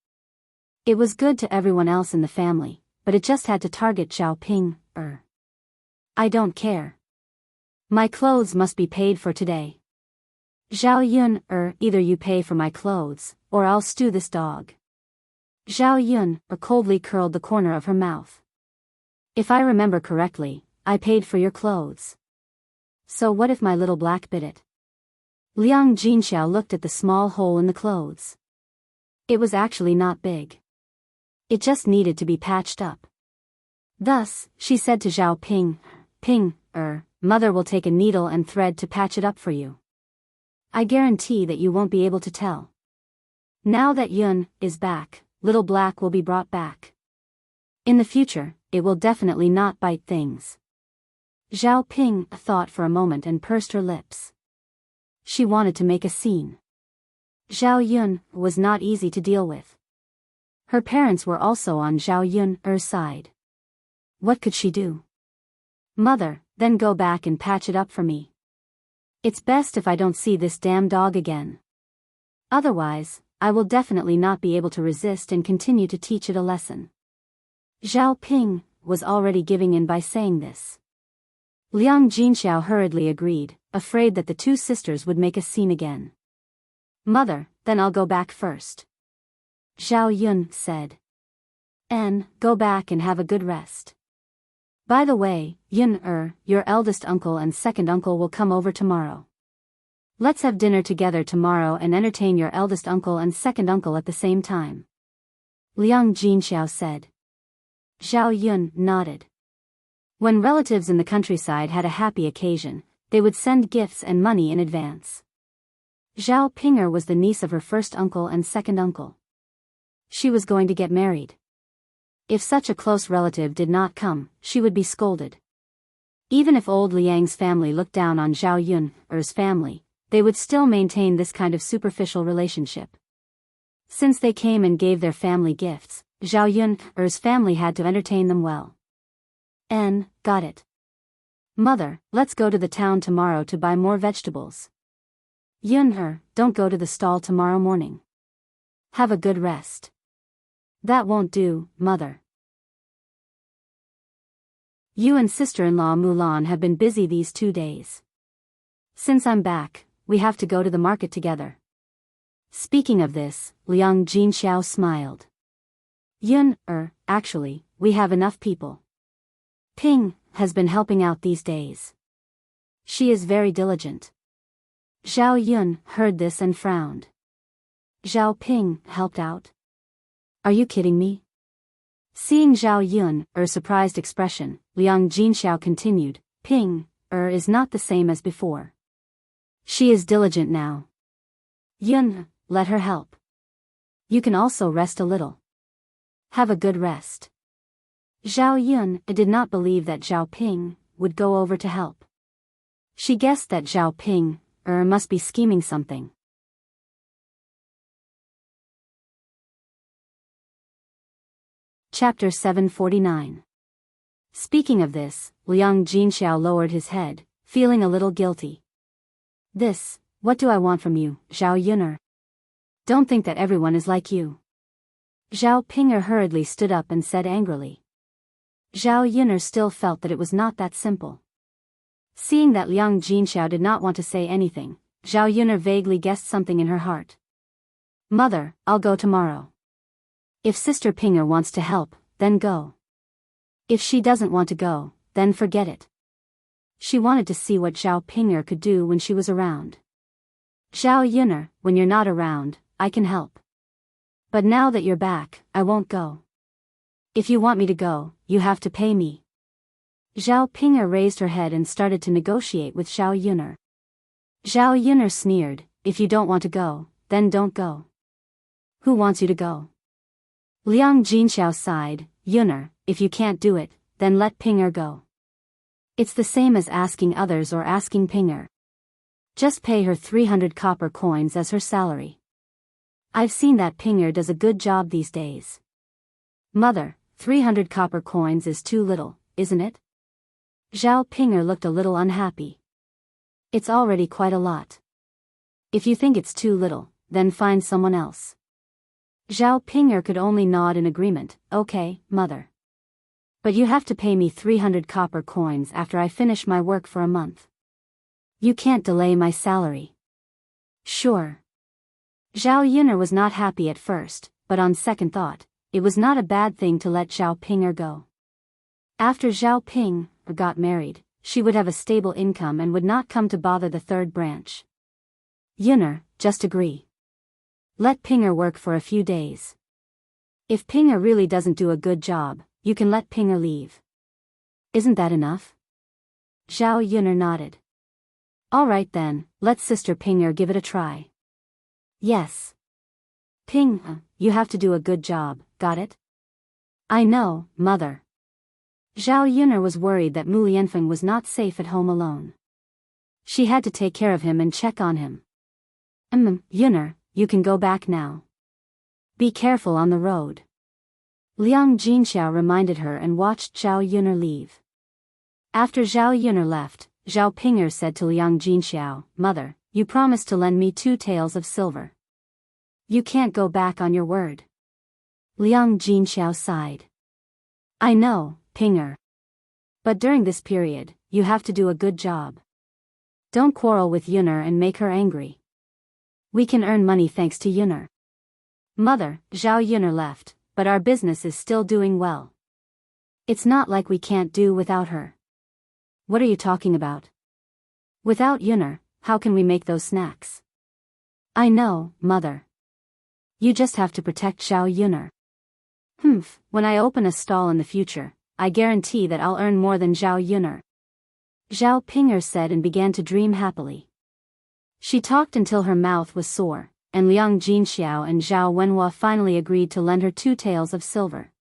It was good to everyone else in the family, but it just had to target Zhao Ping I don't care. My clothes must be paid for today. Zhao Yun either you pay for my clothes, or I'll stew this dog. Zhao Yun coldly curled the corner of her mouth. If I remember correctly, I paid for your clothes. So what if my Little Black bit it? Liang Jinxiao looked at the small hole in the clothes. It was actually not big. It just needed to be patched up. Thus, she said to Zhao Ping, Mother will take a needle and thread to patch it up for you. I guarantee that you won't be able to tell. Now that Yun is back, Little Black will be brought back. In the future, it will definitely not bite things. Zhao Ping thought for a moment and pursed her lips. She wanted to make a scene. Zhao Yun was not easy to deal with. Her parents were also on Zhao Yun's side. What could she do? Mother, then go back and patch it up for me. It's best if I don't see this damn dog again. Otherwise, I will definitely not be able to resist and continue to teach it a lesson. Zhao Ping was already giving in by saying this. Liang Jinxiao hurriedly agreed, afraid that the two sisters would make a scene again. Mother, then I'll go back first. Zhao Yun said. Go back and have a good rest. By the way, Yun your eldest uncle and second uncle will come over tomorrow. Let's have dinner together tomorrow and entertain your eldest uncle and second uncle at the same time. Liang Jinxiao said. Zhao Yun nodded. When relatives in the countryside had a happy occasion, they would send gifts and money in advance. Zhao Pinger was the niece of her first uncle and second uncle. She was going to get married. If such a close relative did not come, she would be scolded. Even if old Liang's family looked down on Zhao Yun's family, they would still maintain this kind of superficial relationship. Since they came and gave their family gifts, Zhao Yun's family had to entertain them well. Got it. Mother, let's go to the town tomorrow to buy more vegetables. Yun don't go to the stall tomorrow morning. Have a good rest. That won't do, Mother. You and sister-in-law Mulan have been busy these 2 days. Since I'm back, we have to go to the market together. Speaking of this, Liang Jinxiao smiled. Yun, actually, we have enough people. Ping has been helping out these days. She is very diligent. Zhao Yun heard this and frowned. Zhao Ping helped out? Are you kidding me? Seeing Zhao Yun's surprised expression, Liang Jinxiao continued, Ping is not the same as before. She is diligent now. Yun, let her help. You can also rest a little. Have a good rest. Zhao Yun did not believe that Zhao Ping would go over to help. She guessed that Zhao Ping must be scheming something. Chapter 749. Speaking of this, Liang Jinxiao lowered his head, feeling a little guilty. What do I want from you, Zhao Yun'er? Don't think that everyone is like you. Zhao Ping'er hurriedly stood up and said angrily. Zhao Yun'er still felt that it was not that simple. Seeing that Liang Jinxiao did not want to say anything, Zhao Yun'er vaguely guessed something in her heart. Mother, I'll go tomorrow. If Sister Ping'er wants to help, then go. If she doesn't want to go, then forget it. She wanted to see what Zhao Ping'er could do when she was around. Zhao Yun'er, when you're not around, I can help. But now that you're back, I won't go. If you want me to go, you have to pay me. Zhao Ping'er raised her head and started to negotiate with Zhao Yun'er. Zhao Yun'er sneered, if you don't want to go, then don't go. Who wants you to go? Liang Jinxiao sighed, Yun'er, if you can't do it, then let Ping'er go. It's the same as asking others or asking Ping'er. Just pay her 300 copper coins as her salary. I've seen that Ping'er does a good job these days. Mother, 300 copper coins is too little, isn't it? Zhao Ping'er looked a little unhappy. It's already quite a lot. If you think it's too little, then find someone else. Zhao Ping'er could only nod in agreement, okay, mother. But you have to pay me 300 copper coins after I finish my work for a month. You can't delay my salary. Sure. Zhao Yun'er was not happy at first, but on second thought, it was not a bad thing to let Zhao Ping'er go. After Zhao Ping'er got married, she would have a stable income and would not come to bother the third branch. Yun'er, just agree. Let Ping'er work for a few days. If Ping'er really doesn't do a good job, you can let Ping'er leave. Isn't that enough? Zhao Yun'er nodded. All right then, let Sister Ping'er give it a try. Yes. Ping'er, you have to do a good job, got it? I know, mother. Zhao Yun'er was worried that Mu Lianfeng was not safe at home alone. She had to take care of him and check on him. Yun'er, you can go back now. Be careful on the road. Liang Jinxiao reminded her and watched Zhao Yun'er leave. After Zhao Yun'er left, Zhao Ping'er said to Liang Jinxiao, Mother, you promised to lend me 2 taels of silver. You can't go back on your word. Liang Jinxiao sighed. I know, Ping'er. But during this period, you have to do a good job. Don't quarrel with Yun'er and make her angry. We can earn money thanks to Yun'er. Mother, Zhao Yun'er left, but our business is still doing well. It's not like we can't do without her. What are you talking about? Without Yun'er, how can we make those snacks? I know, mother. You just have to protect Zhao Yun'er. When I open a stall in the future, I guarantee that I'll earn more than Zhao Yun'er. Zhao Ping'er said and began to dream happily. She talked until her mouth was sore, and Liang Jinxiao and Zhao Wenhua finally agreed to lend her 2 taels of silver.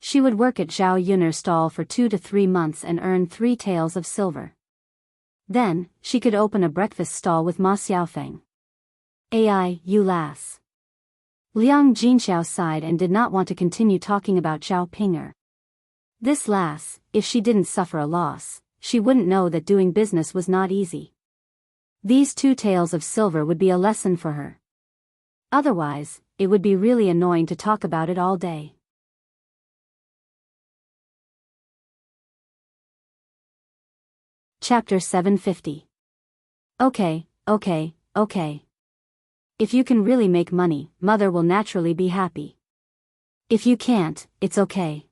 She would work at Zhao Yun'er's stall for 2 to 3 months and earn 3 taels of silver. Then, she could open a breakfast stall with Ma Xiaofeng. You lass. Liang Jinxiao sighed and did not want to continue talking about Zhao Ping'er. This lass, if she didn't suffer a loss, she wouldn't know that doing business was not easy. These 2 taels of silver would be a lesson for her. Otherwise, it would be really annoying to talk about it all day. Chapter 750. Okay. If you can really make money, mother will naturally be happy. If you can't, it's okay.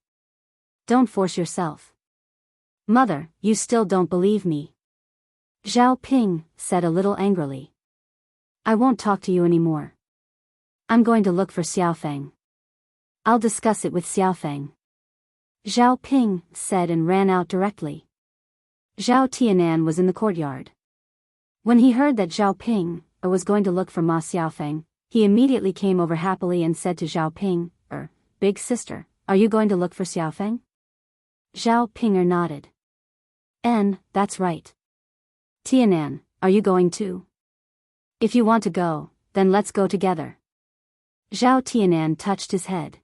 Don't force yourself. Mother, you still don't believe me. Zhao Ping said a little angrily. I won't talk to you anymore. I'm going to look for Xiaofeng. I'll discuss it with Xiaofeng. Zhao Ping said and ran out directly. Zhao Tianan was in the courtyard. When he heard that Zhao Ping was going to look for Ma Xiaofeng, he immediately came over happily and said to Zhao Ping, Big sister, are you going to look for Xiaofeng? Zhao Ping nodded. That's right. Tianan, are you going too? If you want to go, then let's go together. Zhao Tianan touched his head.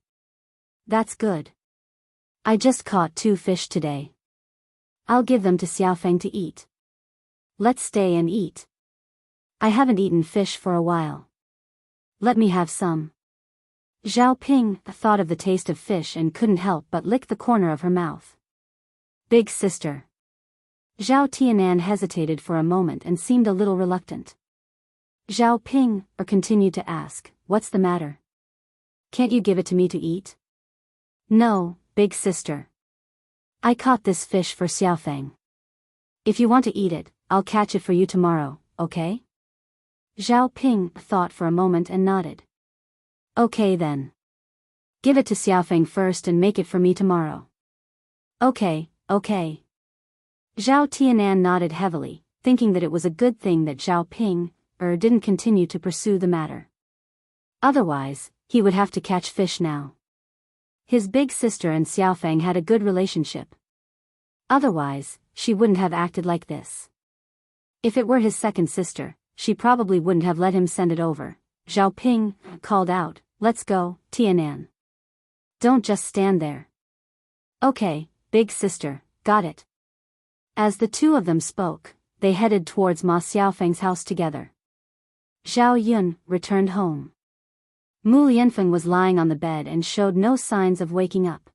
That's good. I just caught 2 fish today. I'll give them to Xiaofeng to eat. Let's stay and eat. I haven't eaten fish for a while. Let me have some. Zhao Ping thought of the taste of fish and couldn't help but lick the corner of her mouth. Big sister. Zhao Tianan hesitated for a moment and seemed a little reluctant. Zhao Ping continued to ask, what's the matter? Can't you give it to me to eat? No, big sister. I caught this fish for Xiaofeng. If you want to eat it, I'll catch it for you tomorrow, okay? Zhao Ping thought for a moment and nodded. Okay then. Give it to Xiaofeng first and make it for me tomorrow. Okay. Zhao Tianan nodded heavily, thinking that it was a good thing that Zhao Ping didn't continue to pursue the matter. Otherwise, he would have to catch fish now. His big sister and Xiaofeng had a good relationship. Otherwise, she wouldn't have acted like this. If it were his second sister, she probably wouldn't have let him send it over. Zhao Ping called out, let's go, Tianan. Don't just stand there. Okay, big sister, got it. As the 2 of them spoke, they headed towards Ma Xiaofeng's house together. Zhao Yun returned home. Mu Lianfeng was lying on the bed and showed no signs of waking up.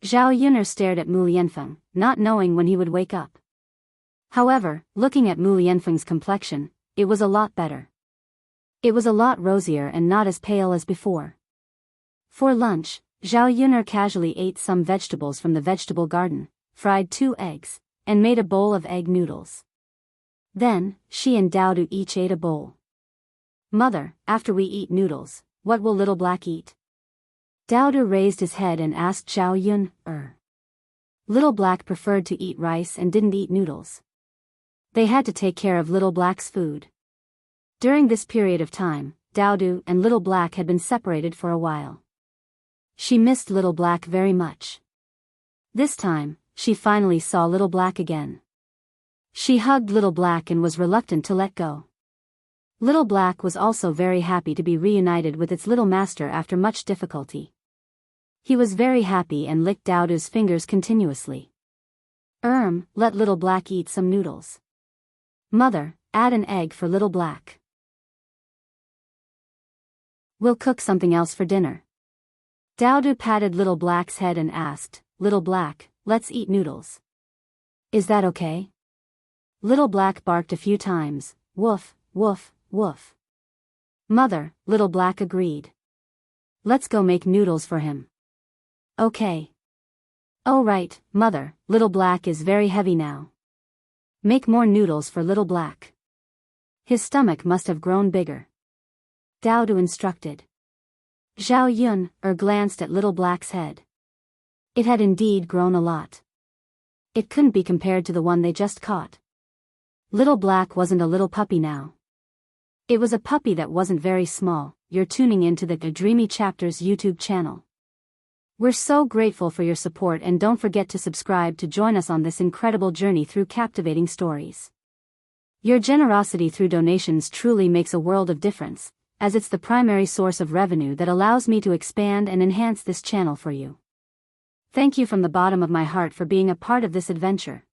Zhao Yun stared at Mu Lianfeng, not knowing when he would wake up. However, looking at Mu Lianfeng's complexion, it was a lot better. It was a lot rosier and not as pale as before. For lunch, Zhao Yun casually ate some vegetables from the vegetable garden, fried 2 eggs, and made a bowl of egg noodles. Then, she and Daodu each ate a bowl. Mother, after we eat noodles, what will Little Black eat? Daodu raised his head and asked Zhao Yun. Little Black preferred to eat rice and didn't eat noodles. They had to take care of Little Black's food. During this period of time, Daodu and Little Black had been separated for a while. She missed Little Black very much. This time, she finally saw Little Black again. She hugged Little Black and was reluctant to let go. Little Black was also very happy to be reunited with its little master after much difficulty. He was very happy and licked Daodu's fingers continuously. Let Little Black eat some noodles. Mother, add an egg for Little Black. We'll cook something else for dinner. Daodu patted Little Black's head and asked, Little Black, let's eat noodles. Is that okay? Little Black barked a few times, woof, woof, woof. Mother, Little Black agreed. Let's go make noodles for him. Okay. Oh right, Mother, Little Black is very heavy now. Make more noodles for Little Black. His stomach must have grown bigger. Daodu instructed. Zhao Yun glanced at Little Black's head. It had indeed grown a lot. It couldn't be compared to the one they just caught. Little Black wasn't a little puppy now. It was a puppy that wasn't very small. You're tuning into the Dreamy Chapters YouTube channel. We're so grateful for your support, and don't forget to subscribe to join us on this incredible journey through captivating stories. Your generosity through donations truly makes a world of difference, as it's the primary source of revenue that allows me to expand and enhance this channel for you. Thank you from the bottom of my heart for being a part of this adventure.